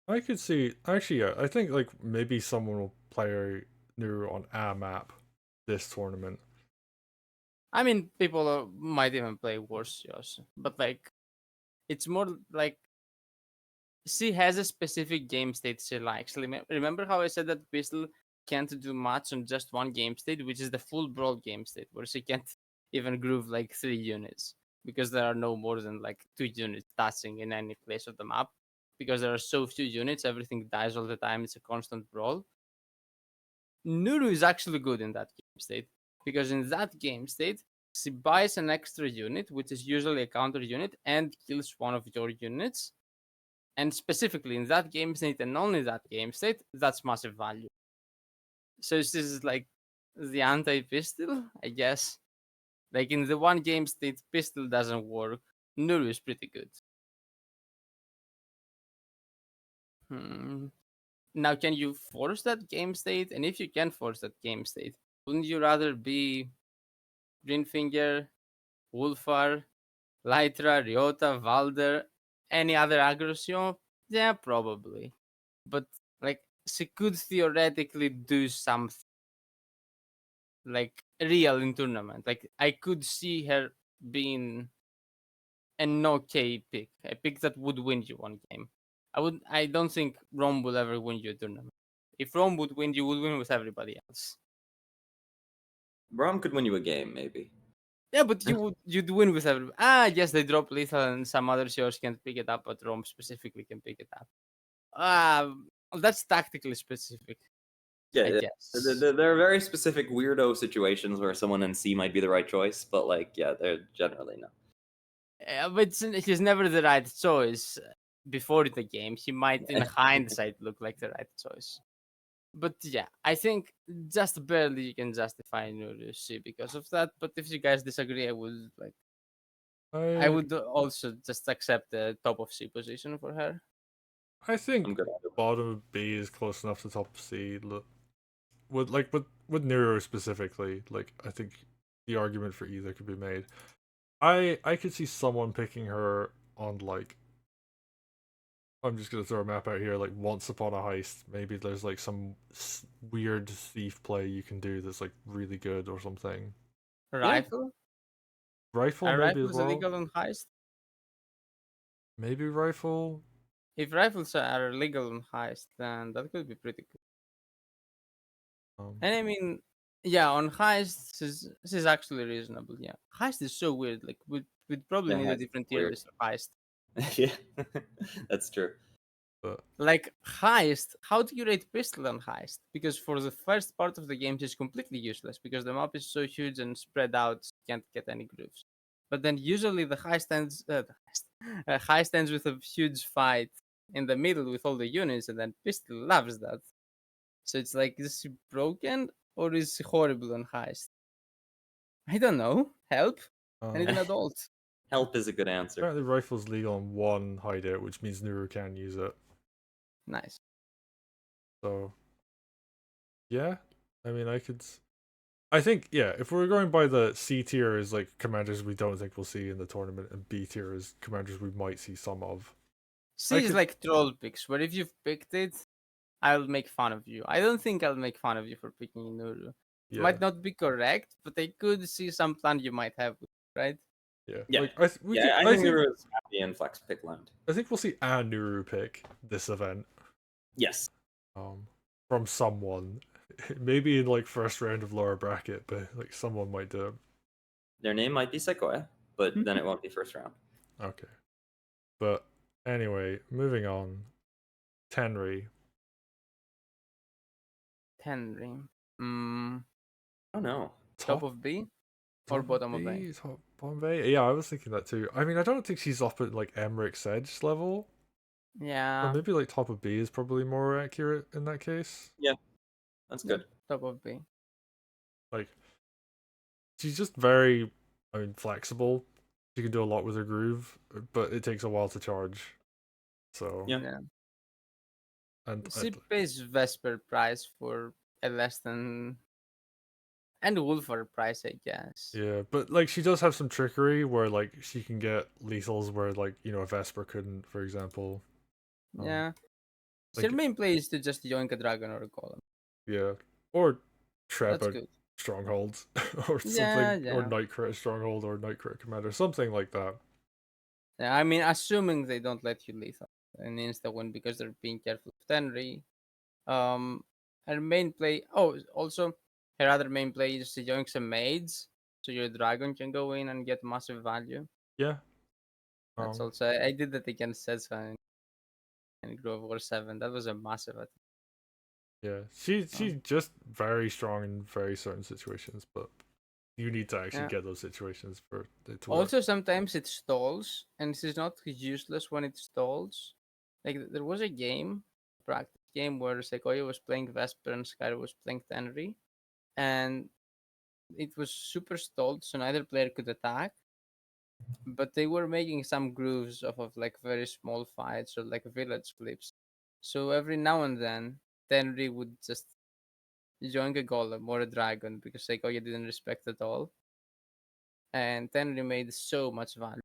I could see actually, yeah. I think like maybe someone will play Nuru on a map this tournament. I mean, people might even play worse, yes, but like it's more like she has a specific game state she likes. Remember how I said that Pistol can't do much on just one game state, which is the full brawl game state, where she can't even groove like 3 units because there are no more than like 2 units touching in any place of the map. Because there are so few units, everything dies all the time. It's a constant brawl. Nuru is actually good in that game state because in that game state, she buys an extra unit, which is usually a counter unit, and kills one of your units. And specifically in that game state and only that game state, that's massive value. So this is like the anti-pistol, I guess. Like in the one game state, pistol doesn't work. Nuru is pretty good. Now, can you force that game state? And if you can force that game state, wouldn't you rather be Greenfinger, Wolfar, Lytra, Ryota, Valder, any other aggression? Yeah, probably. But like she could theoretically do something like real in tournament. Like I could see her being an okay pick, a pick that would win you one game. I don't think Rome will ever win you a tournament. If Rome would win, you would win with everybody else. Brom could win you a game, maybe. Yeah, but you'd win with everybody. Yes, they drop lethal and some other shows can't pick it up, but Rome specifically can pick it up. That's tactically specific. I Yeah, guess. there are very specific weirdo situations where someone in C might be the right choice, but like, yeah, they're generally not. But he's never the right choice before the game. He might, in hindsight, look like the right choice. But yeah, I think just barely you can justify Nuru C because of that. But if you guys disagree, I would like. I would also just accept the top of C position for her. I think I'm good at it. bottom of B is close enough to top of C. With Nero specifically, like I think the argument for either could be made. I could see someone picking her on like I'm just gonna throw a map out here like Once Upon a Heist. Maybe there's like some weird thief play you can do that's like really good or something. Rifle? Rifle Are maybe rifles as well. illegal on heist? Maybe rifle. If rifles are legal on heist, then that could be pretty cool. And I mean, yeah, on heist, this is actually reasonable. Yeah, heist is so weird. Like we'd probably Yeah, need a heist is different tier weird. list for heist. Yeah, that's true. But Like heist, how do you rate pistol on heist? Because for the first part of the game, it's completely useless because the map is so huge and spread out, you can't get any grooves. But then usually the heist ends with a huge fight in the middle with all the units, and then pistol loves that. So it's like, is she broken or is she horrible on heist? I don't know. Help? I need an adult. Help is a good answer. apparently rifle's legal on one hideout, which means Nuru can use it. Nice. So yeah, I mean I think yeah, if we're going by the C tier is like commanders we don't think we'll see in the tournament, and B tier is commanders we might see some of. C is like troll picks, where if you've picked it, I'll make fun of you. I don't think I'll make fun of you for picking Nuru. It Yeah, might not be correct, but I could see some plan you might have, right? yeah. Yeah. Like I think there was happy in flex pick land. I think we'll see a Nuru pick this event. Yes. From someone. Maybe in like first round of lower bracket, but like someone might do it. Their name might be Sequoia, but then it won't be first round. Okay. But anyway, moving on. Tenri. Tenri. Oh no. Top of B or bottom of A? Top bottom of A? Yeah, I was thinking that too. I mean, I don't think she's up at like Emmerich's Edge level. Yeah. So maybe like top of B is probably more accurate in that case. Yeah, that's good. Top of B. Like, she's just very, flexible. She can do a lot with her groove, but it takes a while to charge. So Yeah. and She pays Vesper price for a less than And Wolf for a price, I guess. Yeah, but like she does have some trickery where like she can get lethals where like a Vesper couldn't, for example. Yeah. So Like your main play is to just yoink a dragon or a golem. yeah, or trap That's a good. stronghold or Yeah, something, or yeah. night crit stronghold or night crit commander, something like that. Yeah, I mean, assuming they don't let you lethal an insta win because they're being careful of Tenry. Her main play. Oh, also her other main play is to yoink some maids, so your dragon can go in and get massive value. Yeah. That's Um. also I did that against Setsa and Grove War 7. That was a massive attack. Yeah. She's just very strong in very certain situations, but you need to actually Yeah. get those situations for it to work. Also, sometimes it stalls, and this is not useless when it stalls. Like there was a game, practice game, where Sequoia was playing Vesper and Skyra was playing Tenry, and it was super stalled, so neither player could attack. But they were making some grooves off of like very small fights or like village flips. So every now and then, Tenry would just join a golem or a dragon because Sequoia didn't respect at all, and Tenry made so much value.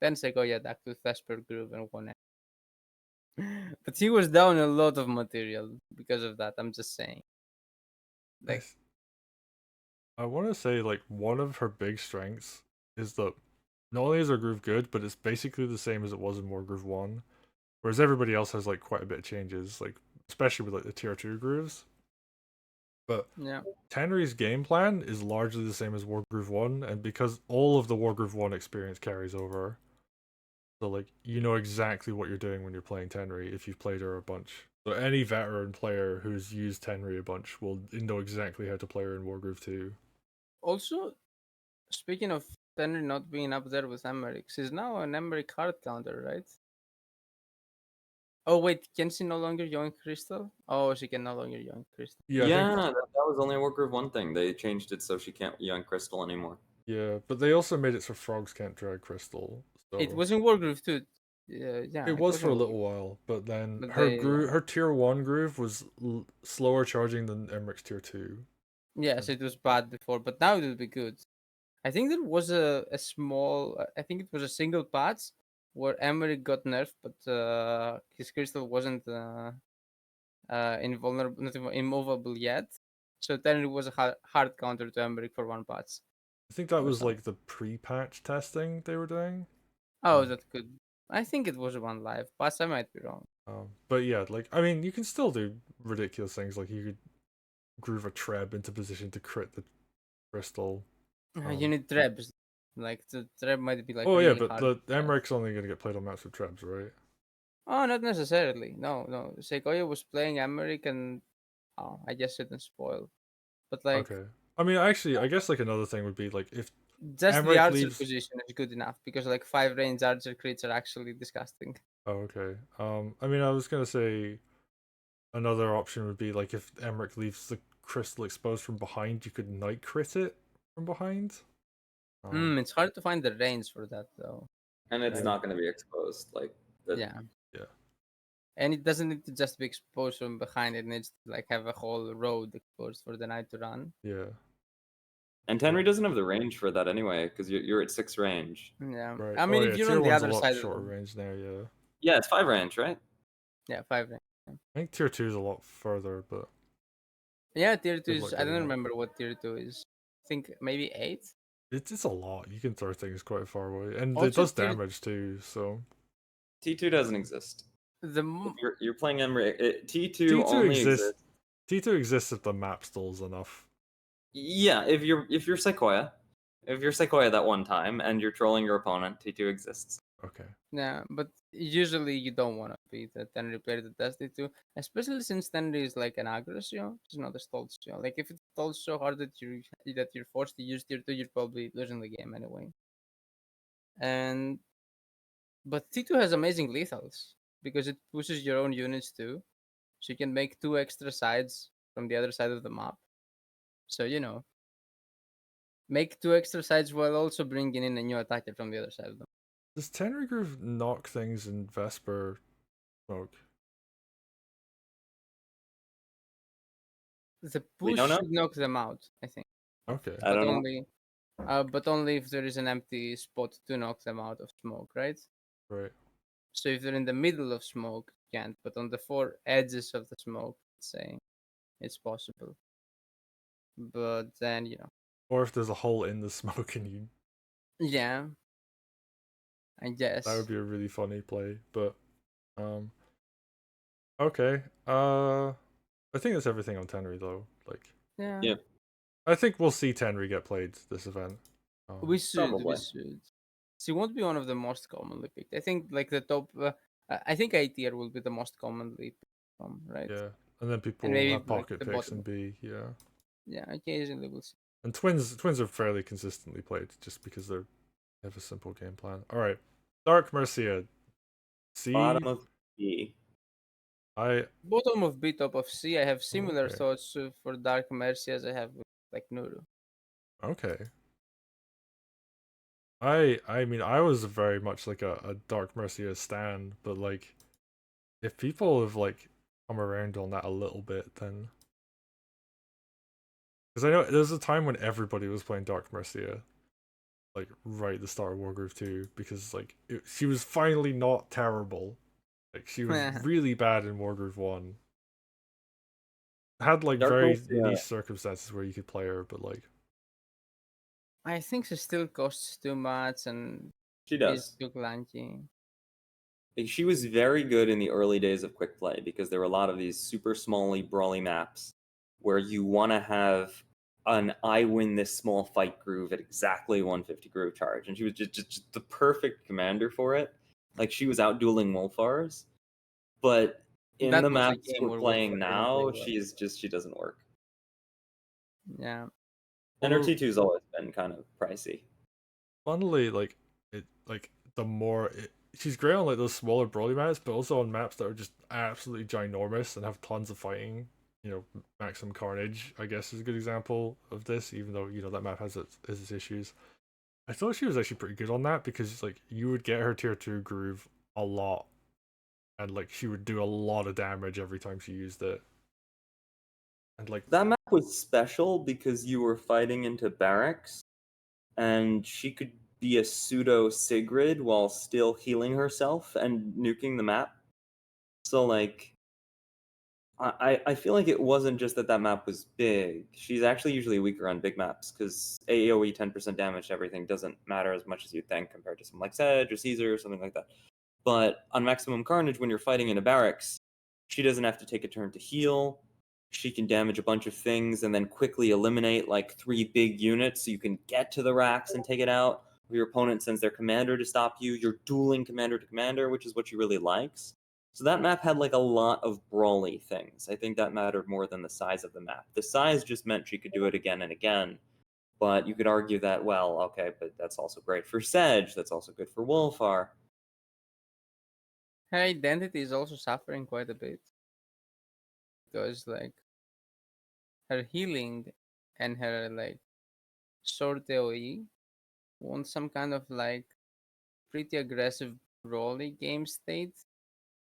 Then Sequoia attacked with Vesper Groove and won it. But he was down a lot of material because of that. I'm just saying. I, Like, th- I want to say like one of her big strengths is that not only is her groove good, but it's basically the same as it was in Wargroove 1. Whereas everybody else has like quite a bit of changes, like especially with like the tier 2 grooves. But yeah. Tenry's game plan is largely the same as Wargroove 1, and because all of the Wargroove 1 experience carries over, so like you know exactly what you're doing when you're playing Tenry if you've played her a bunch. So any veteran player who's used Tenry a bunch will know exactly how to play her in Wargroove 2. Also, speaking of Tenry not being up there with Emmerich, she's now an Emmerich hard counter, right? Oh wait, can she no longer yoink Crystal? Oh, she can no longer yoink Crystal. Yeah, I Yeah, think that was only a Wargroove 1 thing. They changed it so she can't young Crystal anymore. yeah, but they also made it so frogs can't drag crystal. It So was in Wargroove too. Yeah, it it was was for in a Wargroove. little while, but then But her they, groove, her tier 1 groove was slower charging than Emmerich's tier 2. yes, it was bad before, but now it will be good. I think there was a small, I think it was a single patch where Emmerich got nerfed, but his crystal wasn't invulnerable, not immovable yet. So then it was a hard counter to Emmerich for one patch I think that or was something. like the pre-patch testing they were doing. Oh, Um, that could. I think it was one live patch. I might be wrong. but yeah, like I mean, you can still do ridiculous things. Like you could groove a Treb into position to crit the crystal. You need trebs. Like the treb might be like Oh yeah, really but hard. the To get. Emmerich's only gonna get played on maps with Trebs, right? Oh, not necessarily. No, no. Sequoia was playing Emmerich, and oh, I just shouldn't spoil. But like, Okay. I mean, actually, I guess like another thing would be like if just the Emmerich archer leaves. position is good enough because like 5 range archer crits are actually disgusting. Oh, okay. I mean, I was gonna say another option would be like if Emmerich leaves the crystal exposed from behind, you could night crit it from behind. It's hard to find the range for that though. And it's Yeah. not going to be exposed. Like, the, Yeah. Yeah. And it doesn't need to just be exposed from behind. It needs to like have a whole road exposed for the knight to run. Yeah. and Tenry doesn't have the range for that anyway, because you're at 6 range. Yeah. Right. I Oh mean, yeah, if you're tier on the 1's a other lot side of shorter them, range now. Yeah. Yeah, it's 5 range, right? yeah, 5 range. I think tier 2 is a lot further, but Yeah, tier 2 good is. luck I don't getting it. remember what tier 2 is. I think maybe 8. It's a lot. You can throw things quite far away, and it Also, does damage too. So T2 doesn't exist. The If you're playing Emery. T2 T2 only exists. exists. T2 exists if the map stalls enough. Yeah, if you're Sequoia, that one time and you're trolling your opponent, T2 exists. Okay. yeah, but usually you don't want to be the Tenry player that does it too, especially since Tenry is like an aggressio. It's not a stallsio. Like if it stalls so hard that you're forced to use tier 2, you're probably losing the game anyway. And but T2 has amazing lethals because it pushes your own units too, so you can make 2 extra sides from the other side of the map. So make 2 extra sides while also bringing in a new attacker from the other side of them. Does Tenry Groove knock things in Vesper smoke? The We push don't know. should knock them out, I think. Okay. I but don't know. only but only if there is an empty spot to knock them out of smoke, right? Right. So if they're in the middle of smoke, you can't. But on the four edges of the smoke, let's say, it's possible. But then Or if there's a hole in the smoke and you, yeah, I guess. that would be a really funny play. But okay. I think that's everything on Tenry though. Like, Yeah, Yeah. I think we'll see Tenry get played this event. we should. We Probably. should. She won't be one of the most commonly picked. I think like the top. I think A tier will be the most commonly picked, right? Yeah, and then people And will maybe have like pocket the picks bottom. and B. Yeah, Yeah, occasionally we'll see. and twins are fairly consistently played just because they have a simple game plan. All right, Dark Mercia. Bottom C. of B. I Bottom of B, top of C. I have similar okay. thoughts for Dark Mercy as I have with like Nuru. Okay. I mean I was very much like a Dark Mercia stan, but like if people have like come around on that a little bit, then because I know there's a time when everybody was playing Dark Mercia, like right at the start of Wargroove 2, because like she was finally not terrible. Like she was really bad in Wargroove 1. Had like Dark very Mercia. niche circumstances where you could play her, but like I think she still costs too much and She is does. too clunky. She was very good in the early days of quick play because there were a lot of these super smally brawly maps where you want to have an I win this small fight groove at exactly 150 groove charge, and she was just the perfect commander for it. Like she was out dueling Wolfars, but in That the was a maps game we're where playing Wolfram didn't play now, well. she doesn't work. Yeah. And her although T2's always been kind of pricey. funnily like it like the more she's great on like those smaller brawly maps, but also on maps that are just absolutely ginormous and have tons of fighting. You know, Maximum Carnage, I guess, is a good example of this, even though, that map has its issues. I thought she was actually pretty good on that because like you would get her tier 2 groove a lot, and like she would do a lot of damage every time she used it. And like That map was special because you were fighting into barracks, and she could be a pseudo Sigrid while still healing herself and nuking the map. So like, I feel like it wasn't just that map was big. She's actually usually weaker on big maps because AoE 10% damage to everything doesn't matter as much as you'd think compared to something like Sedge or Caesar or something like that. But on Maximum Carnage, when you're fighting in a barracks, she doesn't have to take a turn to heal. She can damage a bunch of things and then quickly eliminate like 3 big units so you can get to the racks and take it out. Your opponent sends their commander to stop you. You're dueling commander to commander, which is what she really likes. So that map had like a lot of brawly things. I think that mattered more than the size of the map. The size just meant she could do it again and again. But you could argue that, well, okay, but that's also great for Sedge. That's also good for Wolfar. Her identity is also suffering quite a bit. Because like her healing and her like short AoE want some kind of like pretty aggressive brawly game state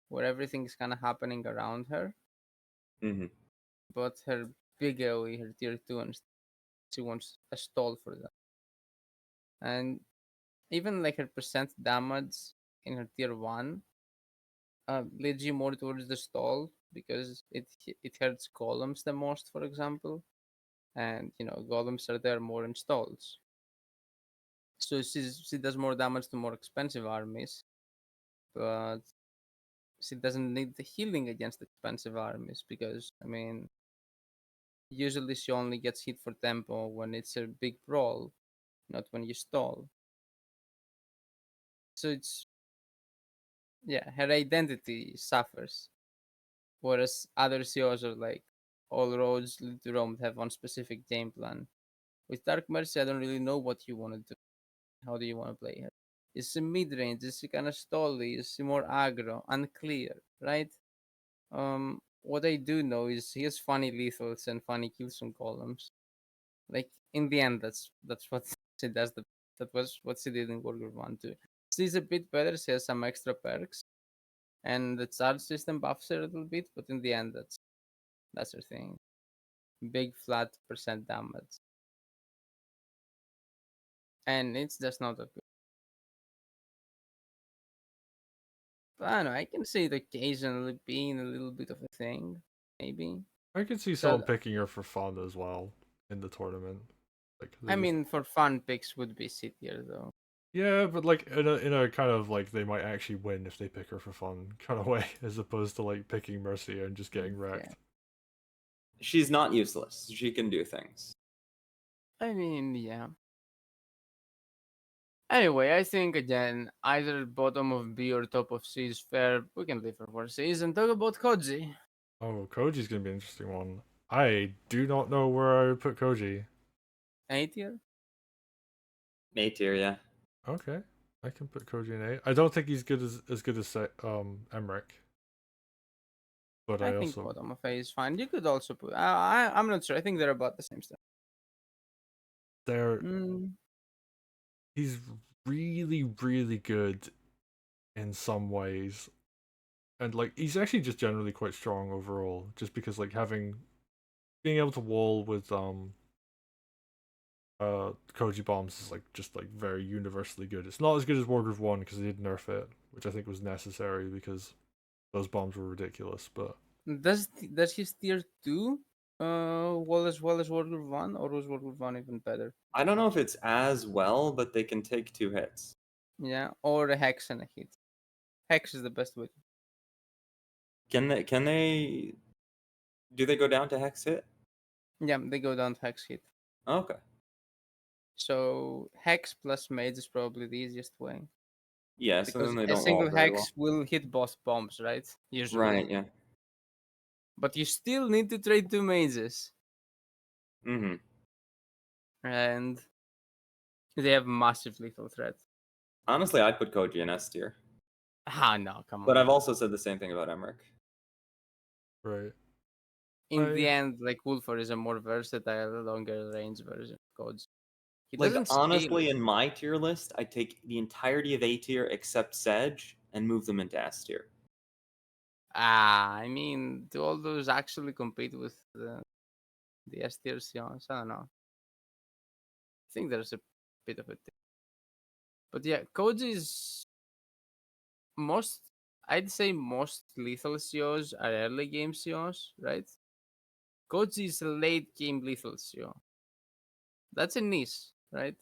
where everything is kind of happening around her. Mm-hmm. But her big AoE, her tier 2, and she wants a stall for that. And even like her percent damage in her tier 1 leads you more towards the stall because it hurts golems the most, for example. And golems are there more in stalls. So she does more damage to more expensive armies, but she doesn't need the healing against expensive armies because usually she only gets hit for tempo when it's a big brawl, not when you stall. So it's yeah, her identity suffers, whereas other COs are like all roads lead to Rome have one specific game plan. With Dark Mercy, I don't really know what you want to do. How do you want to play her? Is she mid range? Is she kind of stally? Is she more aggro? Unclear, right? What I do know is he has funny lethals and funny kills from columns. Like in the end, that's what she does. That was what she did in Wargroove 1 too. She's a bit better. She has some extra perks, and the charge system buffs her a little bit. But in the end, that's her thing. Big flat percent damage. and it's just not that good. But I don't know. I can see it occasionally being a little bit of a thing, maybe. I could see So someone picking her for fun as well in the tournament. Like they I just mean, for fun picks would be C tier though. yeah, but like in a kind of like they might actually win if they pick her for fun kind of way, as opposed to like picking Mercia and just getting Yeah. wrecked. She's not useless. She can do things. I mean, yeah. Anyway, I think again, either bottom of B or top of C is fair. We can leave her for C's and talk about Koji. Oh, Koji's gonna be an interesting one. I do not know where I would put Koji. A tier? A tier, yeah. Okay, I can put Koji in A. I don't think he's good as good as Emmerich, but I I think also bottom of A is fine. You could also put. I'm not sure. I think they're about the same stuff. they're Mm, he's really good in some ways, and like he's actually just generally quite strong overall. Just because like being able to wall with Koji bombs is like just like very universally good. It's not as good as Wargroove 1 because they did nerf it, which I think was necessary because those bombs were ridiculous. But does his tier 2 well as Wargroove 1, or was Wargroove 1 even better? I don't know if it's as well, but they can take 2 hits. Yeah, or a hex and a hit. Hex is the best way. Can they do they go down to hex hit? Yeah, they go down to hex hit. Okay. So hex plus mage is probably the easiest way. Yeah, so Because then they a don't single wall very hex will hit both bombs, right? well. Usually. Right, yeah. But you still need to trade 2 mages. Mm-hmm. And they have massive lethal threat. Honestly, I'd put Koji in S tier. Ah, no, come But on. I've also said the same thing about Emmerich. right, In the end, like Wolfer is a more versatile, longer range version of Codes. He Like doesn't honestly, scale. in my tier list, I take the entirety of A tier except Sedge and move them into S tier. I mean, do all those actually compete with the S tier Sions? I don't know. I think there's a bit of a thing. But yeah, Koji is most, I'd say most lethal COs are early game COs, right? Koji is a late game lethal CO. That's a niche, right?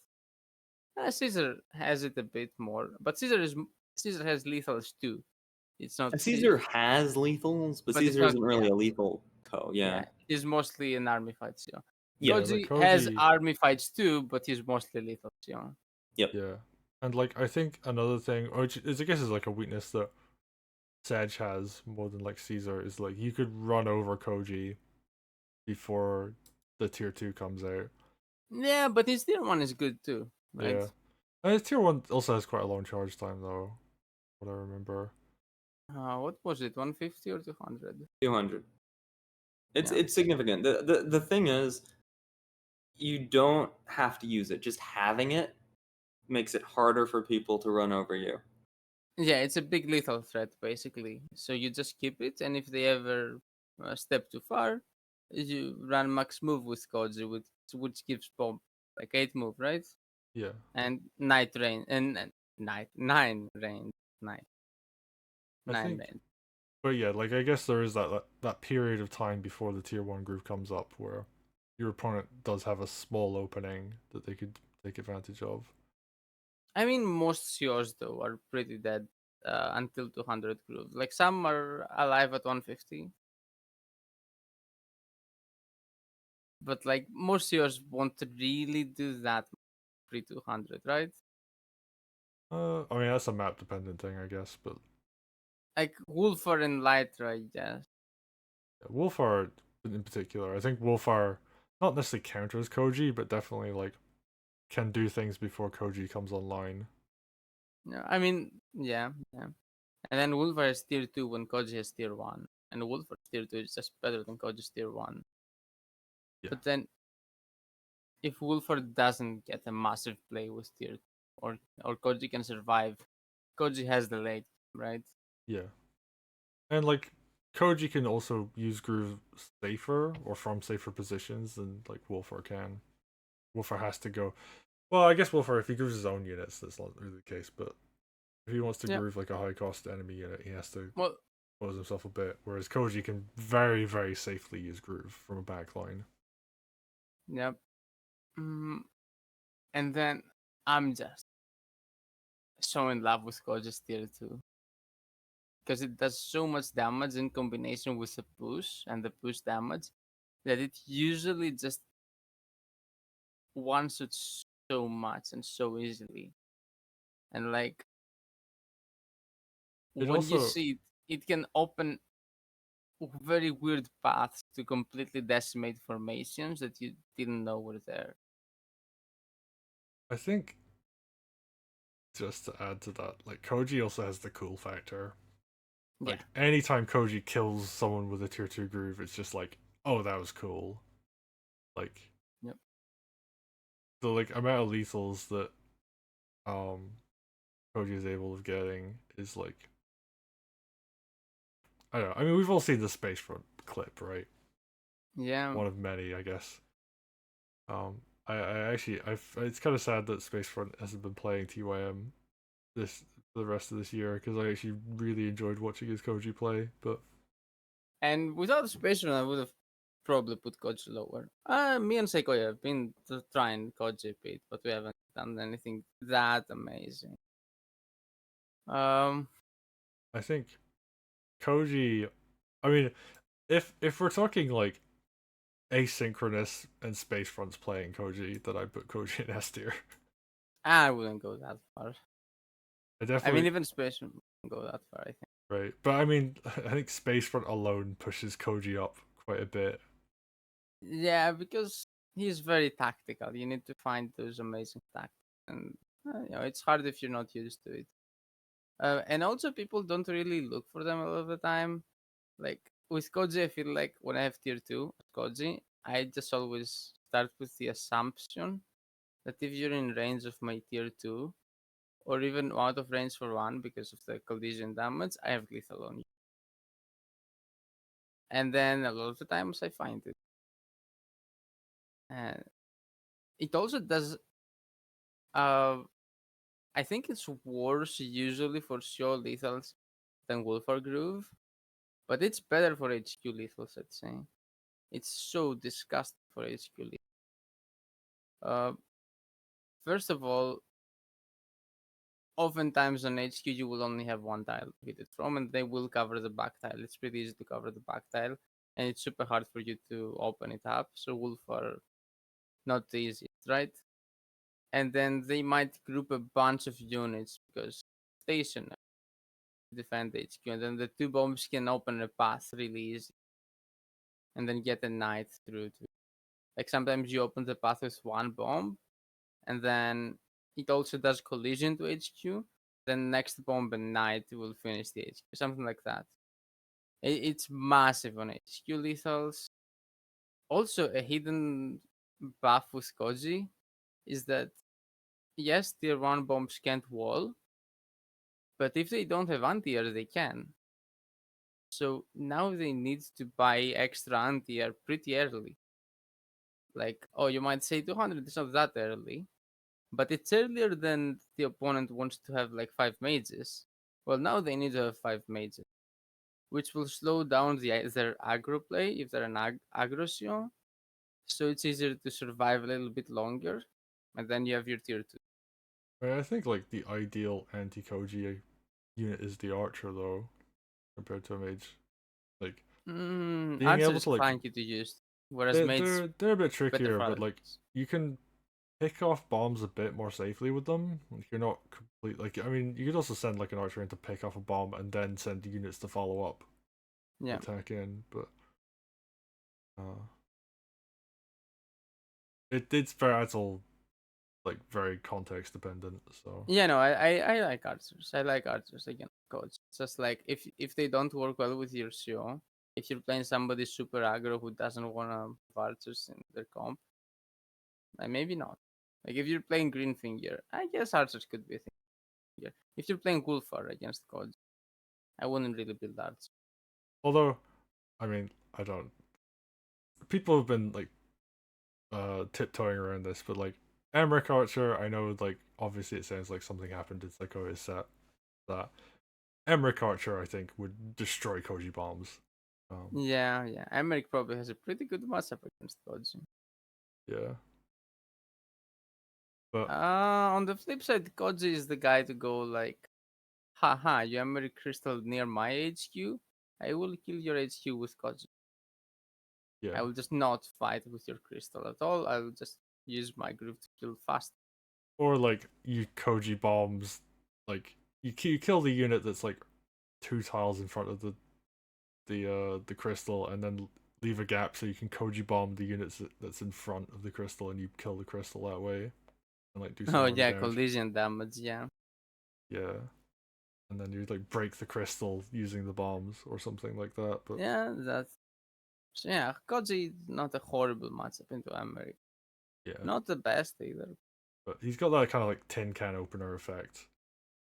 Caesar has it a bit more, but Caesar has lethals too. It's not, Caesar has lethals, but but it's Caesar not. isn't really Yeah, a lethal co. Yeah. yeah. He's mostly an army fight CO. Yeah. but Koji has Koji, army fights too, but he's mostly lethal CO. Yep. yeah, and like I think another thing, which is I guess is like a weakness that Sedge has more than like Caesar, is like you could run over Koji before the tier 2 comes out. Yeah, but his tier 1 is good too, right? Yeah, and tier 1 also has quite a long charge time though. What I remember. What was it? 150 or 200? 200. It's Yeah. it's significant. The thing is, you don't have to use it. Just having it makes it harder for people to run over you. Yeah, it's a big lethal threat basically. So you just keep it, and if they ever step too far, you run max move with Koji, which gives bomb like 8 move, right? Yeah, And night range and night 9 range, nine I 9 think. range. But yeah, like I guess there is that period of time before the tier 1 groove comes up where your opponent does have a small opening that they could take advantage of. I mean, most COs though are pretty dead until 200 groove. Like some are alive at 150, but like most COs won't really do that pre 200, right? I mean that's a map dependent thing, I guess, but Like Wolfer and Lytra, yes. yeah, Wolfar in particular, I think Wolfar not necessarily counters Koji, but definitely like can do things before Koji comes online. Yeah, I mean, yeah, yeah. And then Wolfer is tier 2 when Koji has tier 1. And Wolfer's tier 2 is just better than Koji's tier 1. Yeah. But then, if Wolfer doesn't get a massive play with tier 2, or Koji can survive, Koji has the late, right? Yeah. And like Koji can also use groove safer or from safer positions than like Wolfar can. Wolfar has to go. Well, I guess Wolfar, if he grooves his own units, that's not really the case. But if he wants to Yep. groove like a high cost enemy unit, he has to Well, expose himself a bit. Whereas Koji can very, very safely use groove from a back line. yep. And then I'm just so in love with Koja's tier 2. Because it does so much damage in combination with the push and the push damage that it usually just one-shots so much and so easily. And like It when you also, see it, it can open very weird paths to completely decimate formations that you didn't know were there. I think, just to add to that, like Koji also has the cool factor. Like Yeah. anytime Koji kills someone with a tier 2 groove, it's just like, oh, that was cool. Like, Yep. the like amount of lethals that Koji is able of getting is like, I don't know. I mean, we've all seen the Space Front clip, right? Yeah. One of many, I guess. I actually, it's kind of sad that Space Front hasn't been playing TYM this for the rest of this year because I actually really enjoyed watching his Koji play. But And without Space Run, I would have probably put Koji lower. Me and Seikoya have been trying Koji a bit, but we haven't done anything that amazing. I think Koji, I mean, if we're talking like asynchronous and Space Front's playing Koji, then I put Koji in S tier. I wouldn't go that far. I I definitely mean, even Space Run wouldn't go that far, I think. right, but I mean, I think Space Front alone pushes Koji up quite a bit. Yeah, because he's very tactical. You need to find those amazing tactics, and it's hard if you're not used to it. And also, people don't really look for them a lot of the time. Like with Koji, I feel like when I have tier 2 Koji, I just always start with the assumption that if you're in range of my tier 2, or even out of range for 1 because of the collision damage, I have lethal on you. And then a lot of the times I find it. And it also does, uh, I think it's worse usually for show lethals than Wargroove, but it's better for HQ lethals, I'd say. It's so disgusting for HQ lethals. First of all, oftentimes on HQ you will only have one tile to hit it from, and they will cover the back tile. It's pretty easy to cover the back tile, and it's super hard for you to open it up. So Wolf are not the easiest, right? And then they might group a bunch of units because station defend HQ, and then the two bombs can open a path really easy, and then get a knight through to. Like sometimes you open the path with one bomb, and then it also does collision to HQ. Then next bomb and knight will finish the HQ, something like that. It's massive on HQ lethals. Also, a hidden buff with Koji is that yes, tier 1 bombs can't wall, but if they don't have anti-air, they can. So now they need to buy extra anti-air pretty early. Like, oh, you might say 200 is not that early, but it's earlier than the opponent wants to have like 5 mages. Well, now they need to have 5 mages, which will slow down their aggro play if they're an aggression. So it's easier to survive a little bit longer, and then you have your tier 2. I think like the ideal anti-Koji unit is the Archer though, compared to a mage. Like being Archer able is to like clunky to use, whereas they're mates they're a bit better trickier, for but other like things. you can pick off bombs a bit more safely with them. Like you're not complete. Like I mean, you could also send like an archer in to pick off a bomb and then send units to follow up, Yeah. attack in. But it's all like very context dependent. So Yeah, no, I like archers. I like archers again, coach. It's just like if they don't work well with your show, if you're playing somebody super aggro who doesn't want to have archers in their comp, maybe not. Like if you're playing Green Finger, I guess archers could be a thing here. If you're playing Wolfar against coach, I wouldn't really build archers. although, I mean, I don't. People have been like tiptoeing around this, but like Emmerich Archer, I know, like, obviously it sounds like something happened in Psycho's set. That Emmerich Archer, I think, would destroy Koji bombs. Yeah, yeah. Emmerich probably has a pretty good matchup against Koji. Yeah. But On the flip side, Koji is the guy to go like, haha, you Emmerich crystal near my HQ? I will kill your HQ with Koji. I yeah. will just not fight with your crystal at all. I will just use my groove to kill fast. Or like you Koji bombs, like you kill the unit that's like 2 tiles in front of the crystal, and then leave a gap so you can Koji bomb the units that's in front of the crystal, and you kill the crystal that way, and like do some Oh armor yeah, damage. collision damage, yeah. Yeah, and then you like break the crystal using the bombs or something like that. But Yeah, that's so yeah, Koji not a horrible matchup into Emmerich. yeah, Not the best either. but he's got that kind of like tin can opener effect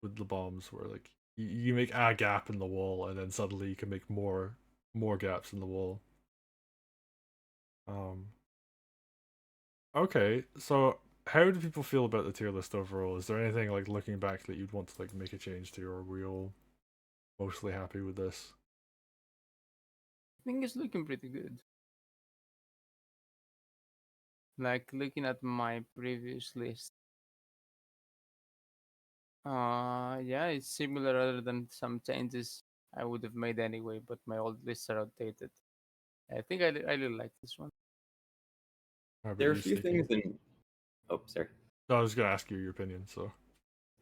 with the bombs, where like you make a gap in the wall, and then suddenly you can make more gaps in the wall. Okay, so how do people feel about the tier list overall? Is there anything like looking back that you'd want to like make a change to, or are we all mostly happy with this? I think it's looking pretty good. Like looking at my previous list. Yeah, it's similar other than some changes I would have made anyway, but my old lists are outdated. I think I really like this one. How about There are a you, few Sneaky? things in. Oh, sorry. No, I was gonna ask you your opinion. So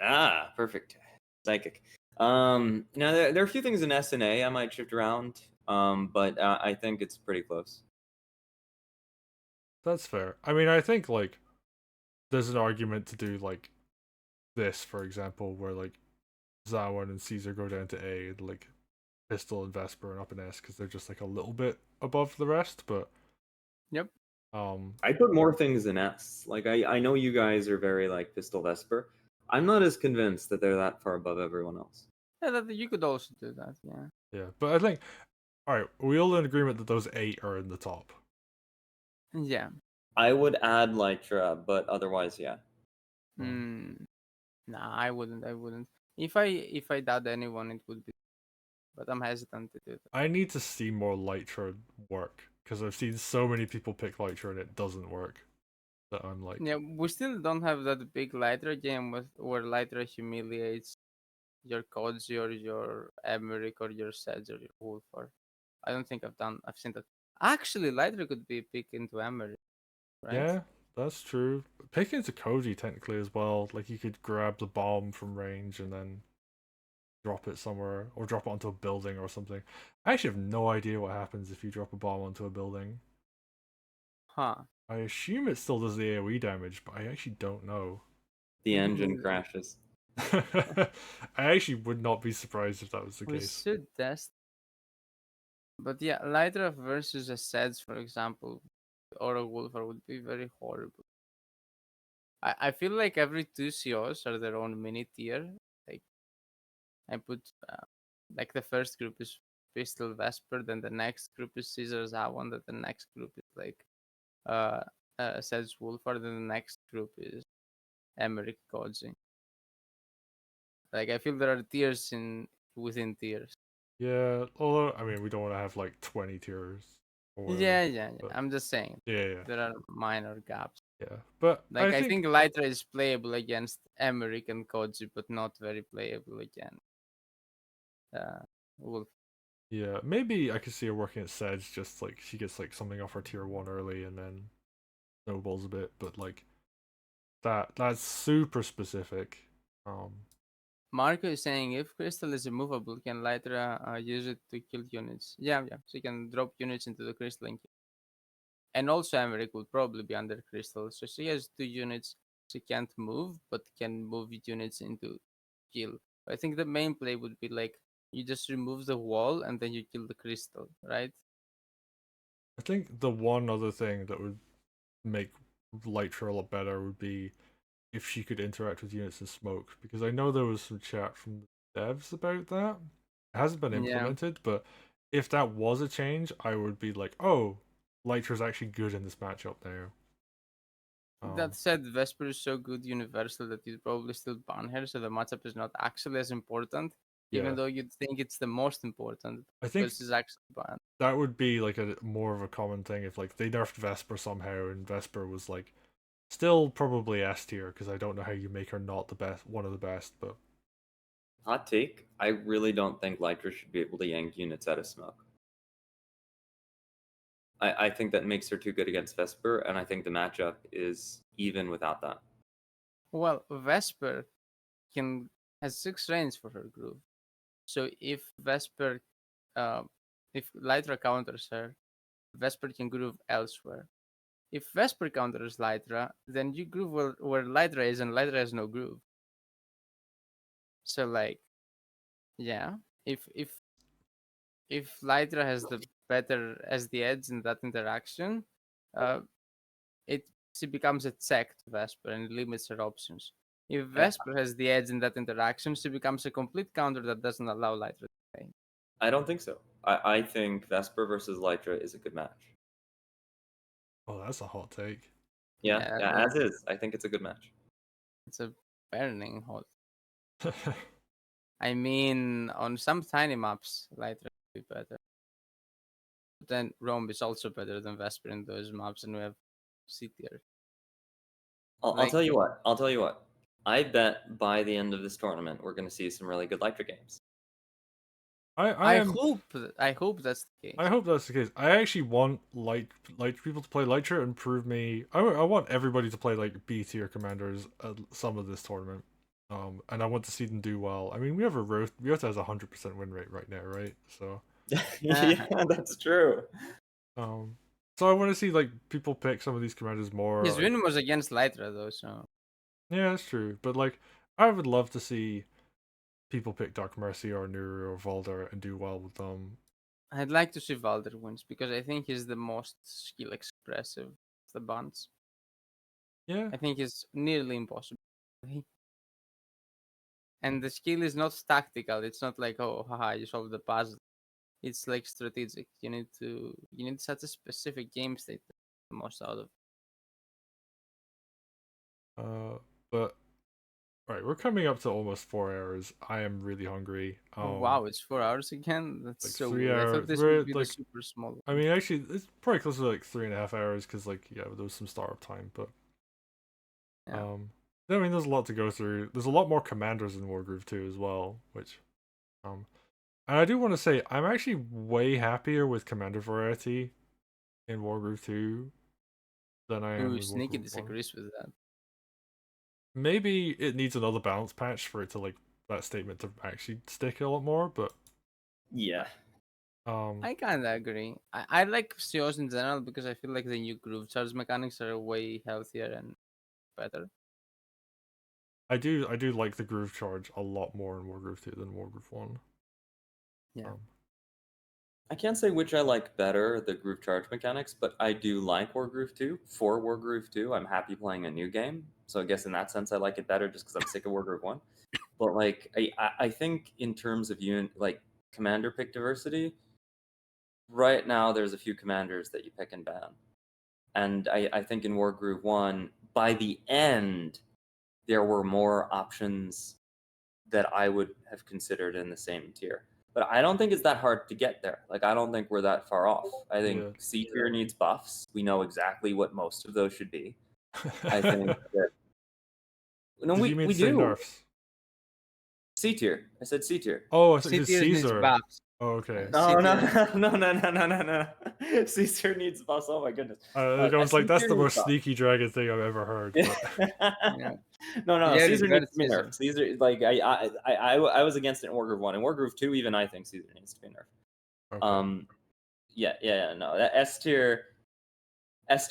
Ah, perfect. Psychic. Now there are a few things in SNA I might shift around. But I think it's pretty close. that's fair. I mean, I think like there's an argument to do like this, for example, where like Zawan and Caesar go down to A, and like Pistol and Vesper and up in S because they're just like a little bit above the rest. But Yep. I put more things in S. Like I know you guys are very like Pistol Vesper. I'm not as convinced that they're that far above everyone else. Yeah, you could also do that. Yeah. yeah, but I think all right, we all in agreement that those 8 are in the top. Yeah. I would add Lytra, but otherwise, yeah. Nah, I wouldn't. I wouldn't. If I doubt anyone, it would be. But I'm hesitant to do that. I need to see more Lytra work because I've seen so many people pick Lytra and it doesn't work. That I'm like, Yeah, we still don't have that big Lytra game where Lytra humiliates your Koji or your Emmerich or your Sedge or your Wolfar. I don't think I've seen that. Actually, Lytra could be pick into Emmerich, right? yeah, that's true. Picking into Koji technically as well. Like you could grab the bomb from range and then drop it somewhere or drop it onto a building or something. I actually have no idea what happens if you drop a bomb onto a building. Huh. I assume it still does the AoE damage, but I actually don't know. The engine crashes. I actually would not be surprised if that was the We case. should test. But yeah, Lytra versus a Sedge, for example, or a Wolfar would be very horrible. I feel like every two COs are their own mini tier. Like I put like the first group is Pistol Vesper, then the next group is Caesar Zawan, then the next group is like Sedge Wolfar, then the next group is Emmerich Koji. Like I feel there are tiers within tiers. Yeah, although I mean we don't want to have like 20 tiers. Or whatever, Yeah. but I'm just saying. yeah. There are minor gaps. Yeah, but Like I think Lytra is playable against Emmerich and Koji, but not very playable against Wolf. yeah, maybe I could see her working at Sedge, just like she gets like something off her tier 1 early and then snowballs a bit, but like that's super specific. Marco is saying if Crystal is removable, can Lytra use it to kill units? Yeah. So you can drop units into the Crystal and kill. And also Emmerich will probably be under Crystal, so she has 2 units she can't move, but can move units into kill. I think the main play would be like you just remove the wall and then you kill the Crystal, right? I think the one other thing that would make Lytra a lot better would be if she could interact with units in smoke, because I know there was some chat from the devs about that. It hasn't been implemented, but if that was a change, I would be like, oh, Lytra's actually good in this matchup now. That said, Vesper is so good universal that you'd probably still ban her, so the matchup is not actually as important, Yeah. even though you'd think it's the most important. I think This is actually banned. that would be like a more of a common thing if like they nerfed Vesper somehow and Vesper was like still probably S tier because I don't know how you make her not the best, one of the best, but Hot take: I really don't think Lytra should be able to yank units out of smoke. I think that makes her too good against Vesper, and I think the matchup is even without that. Well, Vesper has 6 range for her groove. So if Vesper, if Lytra counters her, Vesper can groove elsewhere. If Vesper counters Lytra, then you groove where Lytra is, and Lytra has no groove. So like, yeah, if Lytra has the edge in that interaction, uh, she becomes a check to Vesper and limits her options. If Vesper has the edge in that interaction, she becomes a complete counter that doesn't allow Lytra to play. I don't think so. I think Vesper versus Lytra is a good match. oh, that's a hot take. Yeah, as is. I think it's a good match. It's a burning hot. I mean, on some tiny maps, Lytra would be better. But then Rome is also better than Vesper in those maps, and we have C tier. I'll tell you what. I'll tell you what. I bet by the end of this tournament, we're going to see some really good Lytra games. I hope that's the case. I hope that's the case. I actually want light people to play Lytra and prove me. I want everybody to play like B tier commanders at some of this tournament. And I want to see them do well. I mean, we have Ryota has 100% win rate right now, right? So Yeah, that's true. So I want to see like people pick some of these commanders more. His like, win was against Lytra though, so yeah, that's true. But like, I would love to see people pick Dark Mercy or Nuru or Valder and do well with them. I'd like to see Valder wins because I think he's the most skill expressive of the bunch. Yeah, I think it's nearly impossible. And the skill is not tactical. It's not like, oh haha, you solved the puzzle. It's like strategic. You need such a specific game state to get the most out of. But right, we're coming up to almost 4 hours. I am really hungry. Wow, it's 4 hours again. That's like so 3 weird. I hours. thought this We're would be like, the super small. I mean, actually, it's probably closer to like 3.5 hours because like yeah, there was some startup time, but Yeah. I mean, there's a lot to go through. There's a lot more commanders in Wargroove 2 as well, which and I do want to say I'm actually way happier with commander variety in Wargroove 2 than I am with Sneaky Wargroove 1. disagrees with that. Maybe it needs another balance patch for it to like that statement to actually stick a lot more, but Yeah. I kind of agree. I like COs in general because I feel like the new groove charge mechanics are way healthier and better. I do like the groove charge a lot more in Wargroove 2 than Wargroove 1. Yeah. I can't say which I like better, the groove charge mechanics, but I do like Wargroove 2. For Wargroove 2, I'm happy playing a new game. So I guess in that sense, I like it better just because I'm sick of Wargroove 1. But like, I think in terms of like commander pick diversity, right now there's a few commanders that you pick and ban. And I think in Wargroove 1, by the end, there were more options that I would have considered in the same tier. But I don't think it's that hard to get there. Like, I don't think we're that far off. I think C tier needs buffs. We know exactly what most of those should be. I think that. No, Did you mean we to say do. nerfs? C tier. I said C tier. Oh, I thought C you said tier needs Caesar. buffs. Oh, okay. No. C tier needs buffs. Oh my goodness. I was like, that's the most SneakyDragon thing I've ever heard. But... Yeah. No. Yeah, Caesar needs to be Caesar. nerfed. Caesar, like I was against it in Wargroove 1. In Wargroove 2, even I think Caesar needs to be nerfed. Okay. Yeah. No, that S tier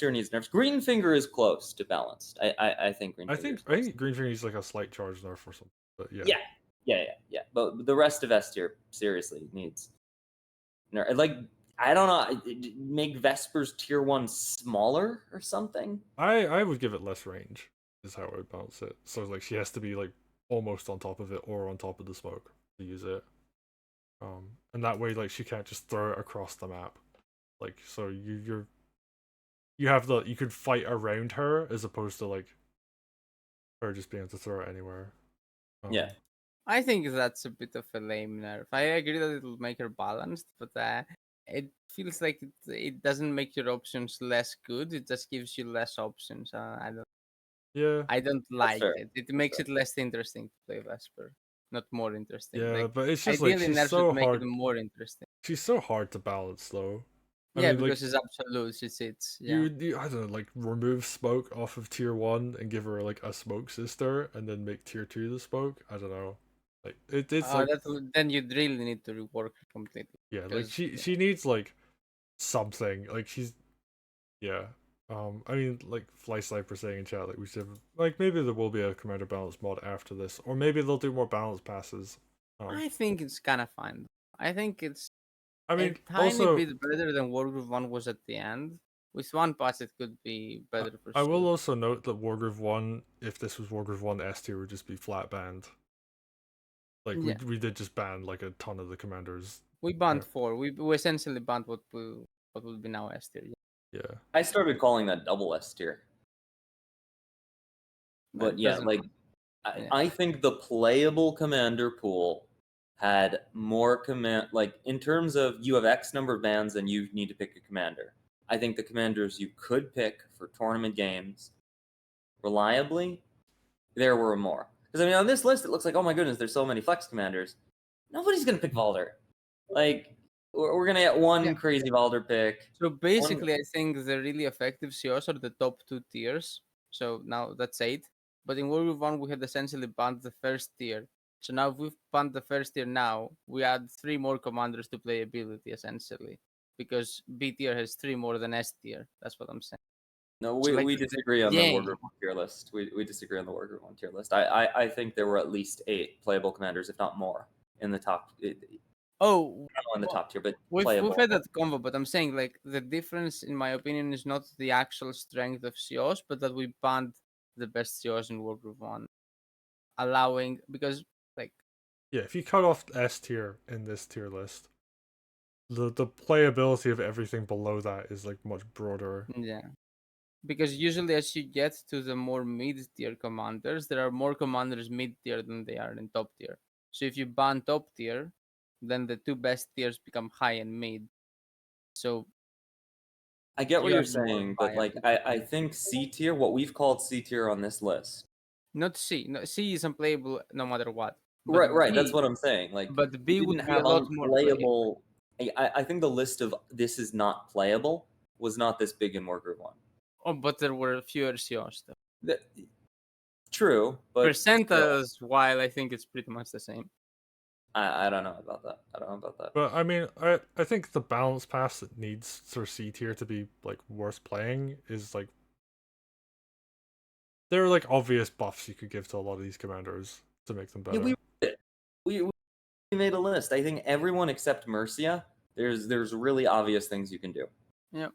needs nerfs. Greenfinger is close to balanced. I think Greenfinger. I think Greenfinger needs like a slight charge nerf or something. But yeah. Yeah. But the rest of S tier seriously needs nerf. Like, I don't know, make Vesper's tier 1 smaller or something. I would give it less range. Is how I would balance it. So like she has to be like almost on top of it or on top of the smoke to use it. And that way like she can't just throw it across the map. Like so you you could fight around her as opposed to like her just being able to throw it anywhere. Yeah. I think that's a bit of a lame nerf. I agree that it'll make her balanced, but it feels like it doesn't make your options less good. It just gives you less options. Yeah, I don't That's like fair. it. It makes it less interesting to play Vesper, not more interesting. yeah, Like but it's just like ideally, she's nerfs should so make it hard. more interesting. She's so hard to balance though. I Yeah, mean, like because it's absolute. It's yeah. you I don't know, like remove smoke off of tier 1 and give her like a smoke sister, and then make tier 2 the smoke. I don't know. Like it's like Then you'd really need to rework it completely. yeah, like Because she needs like something. Like she's yeah. I mean, like Fly Sniper saying in chat, like we should like maybe there will be a commander balance mod after this, or maybe they'll do more balance passes. I think it's kind of fine. I think it's I a mean, tiny also bit better than Wargroove 1 was at the end. With one pass, it could be better for I will sure. also note that Wargroove 1, if this was Wargroove 1, S tier would just be flat banned. Like Yeah, we did just ban like a ton of the commanders. we banned 4. We essentially banned what would be now S tier. Yeah. I started calling that double S tier. But yeah, Doesn't- like yeah. I think the playable commander pool had more command, like in terms of you have X number of bans and you need to pick a commander. I think the commanders you could pick for tournament games reliably, there were more. Because I mean, on this list, it looks like, oh my goodness, there's so many flex commanders. Nobody's gonna pick Valder. Like we're gonna get one Yeah. crazy Valder pick. So basically, I think the really effective COs are the top 2 tiers. So now that's 8. But in Wargroove 1, we had essentially banned the first tier. So now if we've banned the first tier now, we add 3 more commanders to playability, essentially. Because B tier has 3 more than S tier. That's what I'm saying. No, So, like, we disagree on the game. Wargroove tier list. We disagree on the Wargroove tier list. I think there were at least 8 playable commanders, if not more, in the top. Oh, Not in the top tier, but we've playable. had that combo, but I'm saying like the difference, in my opinion, is not the actual strength of COs, but that we banned the best COs in Wargroove 1, allowing because like Yeah, if you cut off S tier in this tier list, the playability of everything below that is like much broader. yeah, because usually as you get to the more mid tier commanders, there are more commanders mid tier than they are in top tier. So if you ban top tier, then the 2 best tiers become high and mid. So I get what you you're have more saying, but like viable I think C tier, what we've called C tier on this list. not C. No, C is unplayable no matter what. But Right. That's B, what I'm saying. Like but we B didn't would be a have lot more playable. unplayable. I think the list of this is not playable was not this big in Wargroove 1. Oh, but there were fewer COs though. That, true, but still, Percentage, while I think it's pretty much the same. I don't know about that. I don't know about that. But I mean, I think the balance pass that needs for C tier to be like worth playing is like there are like obvious buffs you could give to a lot of these commanders to make them better. Yeah, we made a list. I think everyone except Mercia. There's really obvious things you can do. Yeah.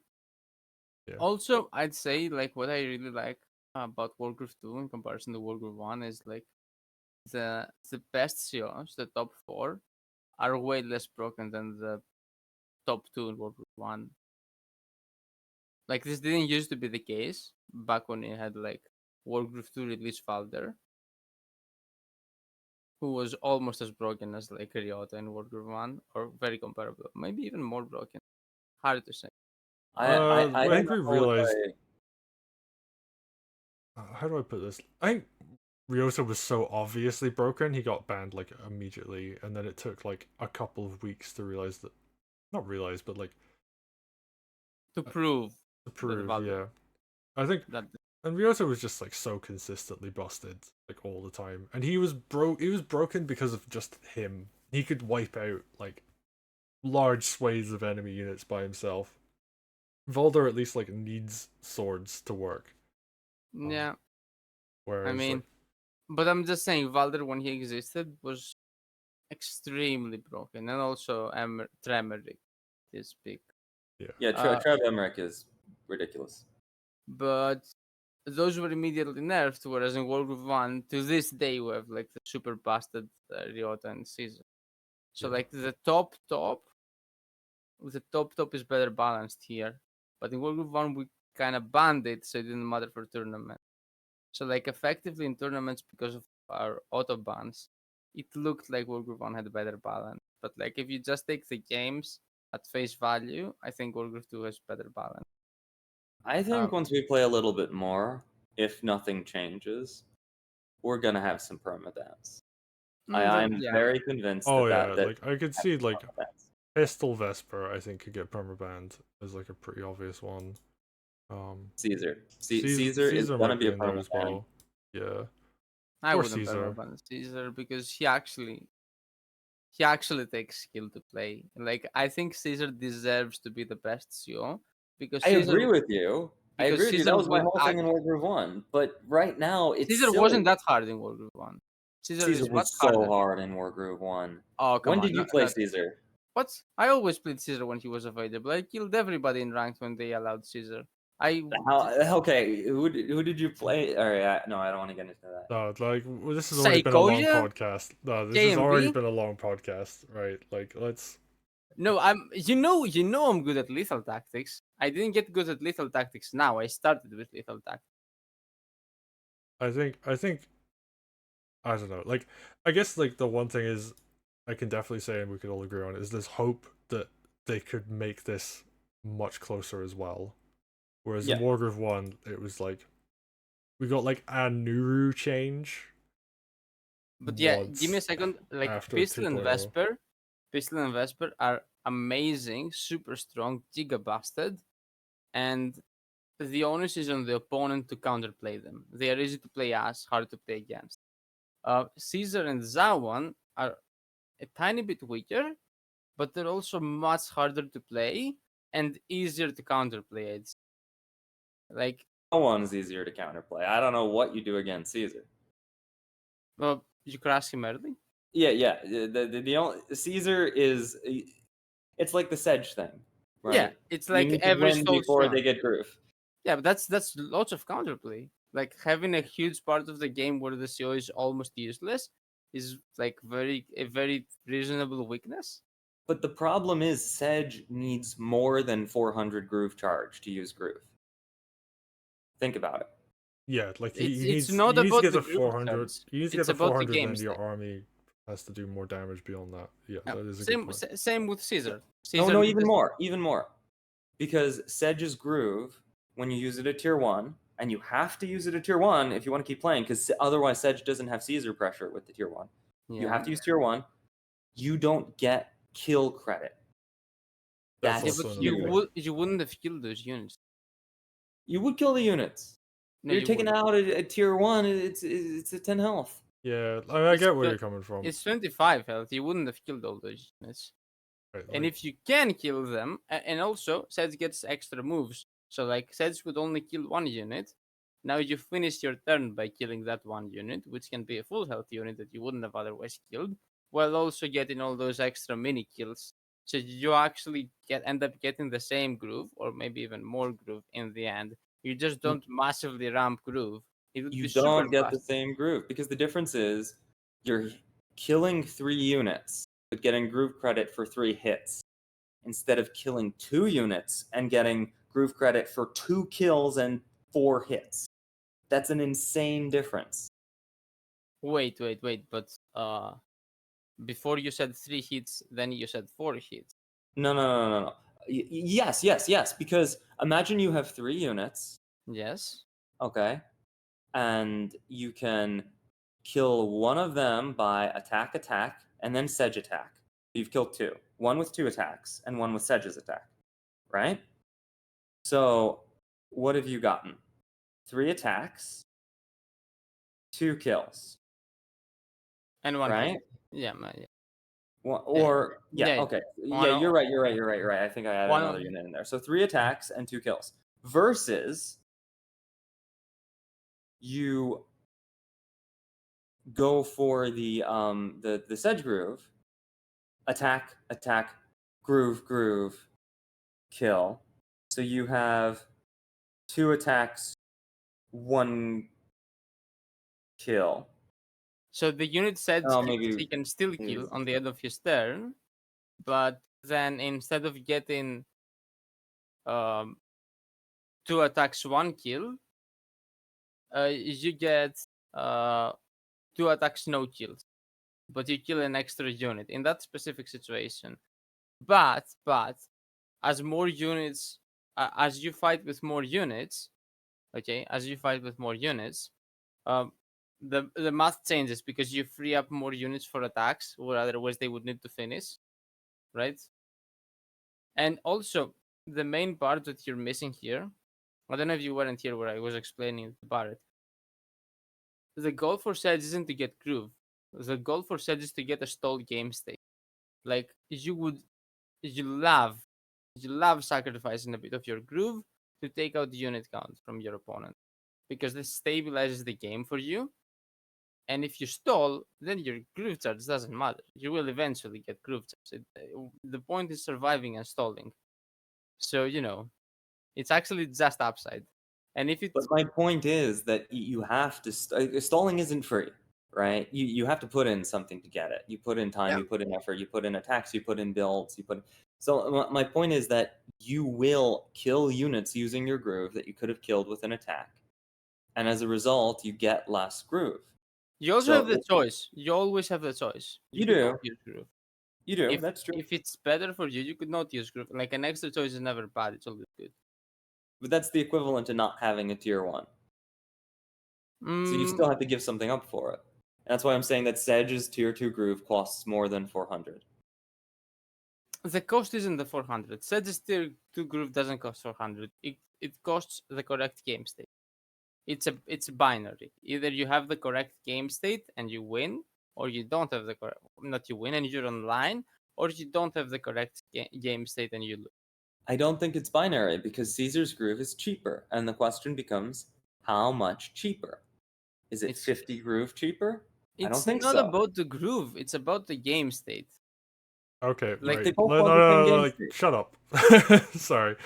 Yeah. Also, I'd say like what I really like about Wargroove 2 in comparison to Wargroove 1 is like the best COs, the top 4, are way less broken than the top 2 in Wargroove 1. Like this didn't used to be the case back when it had like Wargroove 2 release Falder, who was almost as broken as like Ryota in Wargroove 1, or very comparable, maybe even more broken. Hard to say. I I don't think we know if realized. How do I put this? I think Ryota was so obviously broken, he got banned like immediately, and then it took like a couple of weeks to realize that, not realize, but like To prove to prove, value. yeah. I think, that and Ryota was just like so consistently busted like all the time, and he was broken because of just him. He could wipe out like large swathes of enemy units by himself. Volder at least like needs swords to work. yeah, Whereas I mean, like, but I'm just saying, Valder when he existed was extremely broken, and also Tremeric is big. Yeah, Trev Emmerich is ridiculous. But those were immediately nerfed, whereas in Wargroove 1, to this day, we have like the super busted Ryota and Caesar. So Yeah. like the top is better balanced here. But in Wargroove 1, we kind of banned it, so it didn't matter for tournament. So like effectively in tournaments, because of our auto bans, it looked like Wargroove 1 had a better balance. But like if you just take the games at face value, I think Wargroove 2 has better balance. I think once we play a little bit more, if nothing changes, we're gonna have some permadance. I'm very convinced that like I could see like Pistol Vesper, I think could get permabanned as like a pretty obvious one. Caesar Caesar is gonna might be a in there permaban. as well. Yeah. I Or wouldn't Caesar. permaban Caesar because he actually takes skill to play. Like I think Caesar deserves to be the best CO because I Caesar, agree with you. I agree with you. Caesar That was my would whole thing in Wargroove 1. But right now, it's Caesar silly. wasn't that hard in Wargroove 1. Caesar is was much so harder. hard in Wargroove 1. Oh, come When on. did you play Caesar? What? I always played Caesar when he was available. I killed everybody in ranked when they allowed Caesar. Okay, who did you play? All right, no, I don't want to get into that. No, like this has already been a long Psychosia? podcast. No, this has KMB? already been a long podcast, right? Like let's. No, I'm. You know, I'm good at lethal tactics. I didn't get good at lethal tactics now. I started with lethal tactics. I think. I don't know. Like, I guess like the one thing is, I can definitely say, and we could all agree on it, is there's hope that they could make this much closer as well. Whereas in Wargroove 1, it was like we got like a Nuru change. But yeah, give me a second. Like Pistol and Vesper are amazing, super strong, giga busted, and the onus is on the opponent to counterplay them. They are easy to play as, hard to play against. Caesar and Zawan are a tiny bit weaker, but they're also much harder to play and easier to counterplay. It's like Zawan's easier to counterplay. I don't know what you do against Caesar. Well, you crash him early. Yeah. The only Caesar is, it's like the Sedge thing, right? Yeah, it's like you need every to win before they get groove. Yeah, but that's lots of counterplay. Like having a huge part of the game where the CO is almost useless is like a very reasonable weakness. But the problem is Sedge needs more than 400 groove charge to use groove. Think about it. Yeah, like he needs not to about get the the 400. You need to get the 400, then your army has to do more damage beyond that. Yeah, that is a good point. Same with Caesar. No, even more. Because Sedge's groove, when you use it at tier 1, and you have to use it at tier 1 if you want to keep playing, because otherwise Sedge doesn't have Caesar pressure with the tier 1. Yeah. You have to use tier 1. You don't get kill credit. You wouldn't have killed those units. You would kill the units. No, you're taking out a tier 1, it's a 10 health. Yeah, I get where you're coming from. It's 25 health. You wouldn't have killed all those units. Right, and if you can kill them, and also Sedge gets extra moves. So like Sedge would only kill one unit. Now you finish your turn by killing that one unit, which can be a full health unit that you wouldn't have otherwise killed, while also getting all those extra mini kills. So you actually end up getting the same groove, or maybe even more groove in the end. You just don't massively ramp groove. You don't get the same groove, because the difference is you're killing 3 units, but getting groove credit for 3 hits, instead of killing 2 units and getting groove credit for 2 kills and 4 hits. That's an insane difference. Wait, but before you said 3 hits, then you said 4 hits. No. Yes, because imagine you have 3 units. Yes. Okay. And you can kill one of them by attack, and then Sedge attack. You've killed 2. One with 2 attacks, and one with Sedge's attack. Right? So, what have you gotten? 3 attacks, 2 kills. And 1 right? hit. Yeah. Okay. Yeah, you're right. I think I added another unit in there. So 3 attacks and 2 kills. Versus you go for the Sedge groove, attack, groove, kill. So you have 2 attacks, 1 kill. So the unit said he can still kill on the end of his turn, but then instead of getting 2 attacks, 1 kill, you get 2 attacks, no kills, but you kill an extra unit in that specific situation. But as more units, as you fight with more units, okay, as you fight with more units, the math changes because you free up more units for attacks, or otherwise they would need to finish, right? And also, the main part that you're missing here, I don't know if you weren't here where I was explaining to Barrett. The goal for Sedge isn't to get groove. The goal for Sedge is to get a stall game state. Like you love sacrificing a bit of your groove to take out the unit count from your opponent, because this stabilizes the game for you. And if you stall, then your groove charge doesn't matter. You will eventually get groove charge. The point is surviving and stalling. So it's actually just upside. And if But it's my point is that you have to stalling isn't free, right? You have to put in something to get it. You put in time, Yeah. you put in effort, you put in attacks, you put in builds, So my point is that you will kill units using your groove that you could have killed with an attack, and as a result, you get less groove. you also So have the choice. You always have the choice. You could do. not use groove. You do. If That's true. if it's better for you, you could not use groove. Like an extra choice is never bad. It's always good. But that's the equivalent to not having a tier 1. So you still have to give something up for it. And that's why I'm saying that Sedge's tier 2 groove costs more than 400. The cost isn't the 400. Sedge's tier 2 groove doesn't cost 400. It costs the correct game state. It's binary. Either you have the correct game state and you win, or you don't have the correct. Not you win and you're online, or you don't have the correct game state and you lose. I don't think it's binary because Caesar's groove is cheaper, and the question becomes how much cheaper? Is it 50 groove cheaper? I don't think It's not so. about the groove. It's about the game state. Okay, Like, right. they both No, want the same game like, state. shut up. Sorry.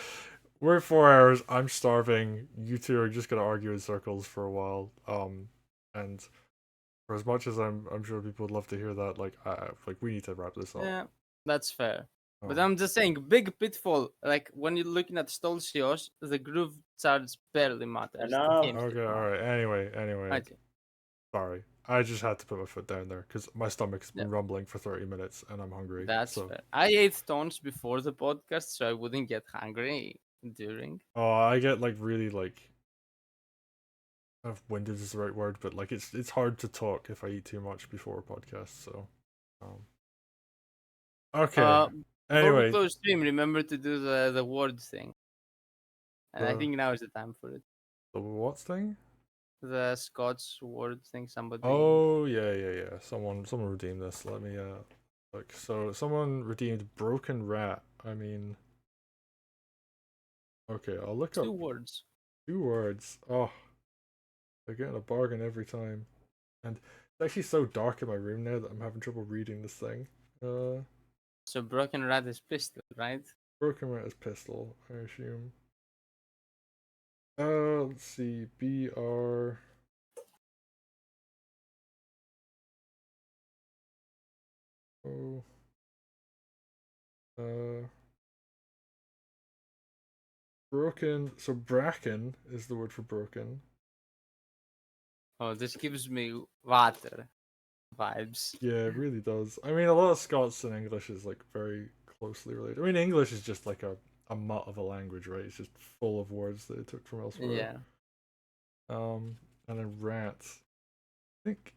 We're at 4 hours. I'm starving. You two are just gonna argue in circles for a while. And for as much as I'm sure people would love to hear that, like we need to wrap this up. Yeah, that's fair. But Um, I'm just saying, big pitfall. Like when you're looking at stall COs, the groove charge barely matters. The Enough. game state okay, all matters. right. Anyway, Okay. sorry. I just had to put my foot down there because my stomach's been Yeah. rumbling for 30 minutes and I'm hungry. That's so. fair. I ate tones before the podcast, so I wouldn't get hungry during. Oh, I get like really like. I don't know if winded is the right word, but like it's hard to talk if I eat too much before a podcast. So, okay. Before we Anyway, close stream, remember to do the word thing. And I The- think now is the time for it. the what thing? The Scots word thing. Somebody. Oh yeah. Someone redeemed this. Let me look. So someone redeemed broken rat. I mean, okay, I'll look up 2 words. 2 words. Oh, they're getting a bargain every time. And it's actually so dark in my room now that I'm having trouble reading this thing. So broken rat is pistol, right? Broken rat is pistol, I assume. Let's see. BR. Oh. Broken. So bracken is the word for broken. Oh, this gives me water vibes. Yeah, it really does. I mean, a lot of Scots and English is like very closely related. I mean, English is just like a mutt of a language, right? It's just full of words that it took from elsewhere. Yeah. And then rat. I think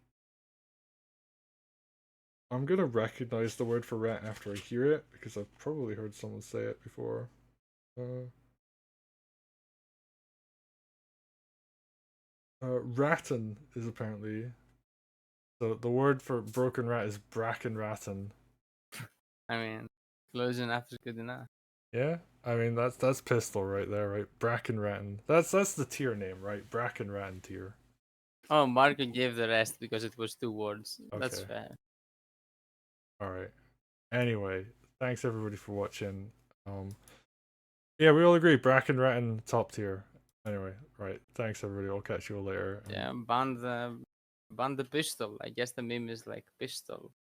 I'm gonna recognize the word for rat after I hear it because I've probably heard someone say it before. Rattan is apparently. So the word for broken rat is bracken rattan. I mean, close enough is good enough. Yeah, I mean that's pistol right there, right? Bracken rattan. That's the tier name, right? Bracken rattan tier. Oh, Marco gave the rest because it was 2 words. That's Okay. fair. All right. Anyway, thanks everybody for watching. Yeah, we all agree Bracken rattan top tier. Anyway, right. Thanks everybody. I'll catch you all later. Yeah, ban the pistol. I guess the meme is like pistol.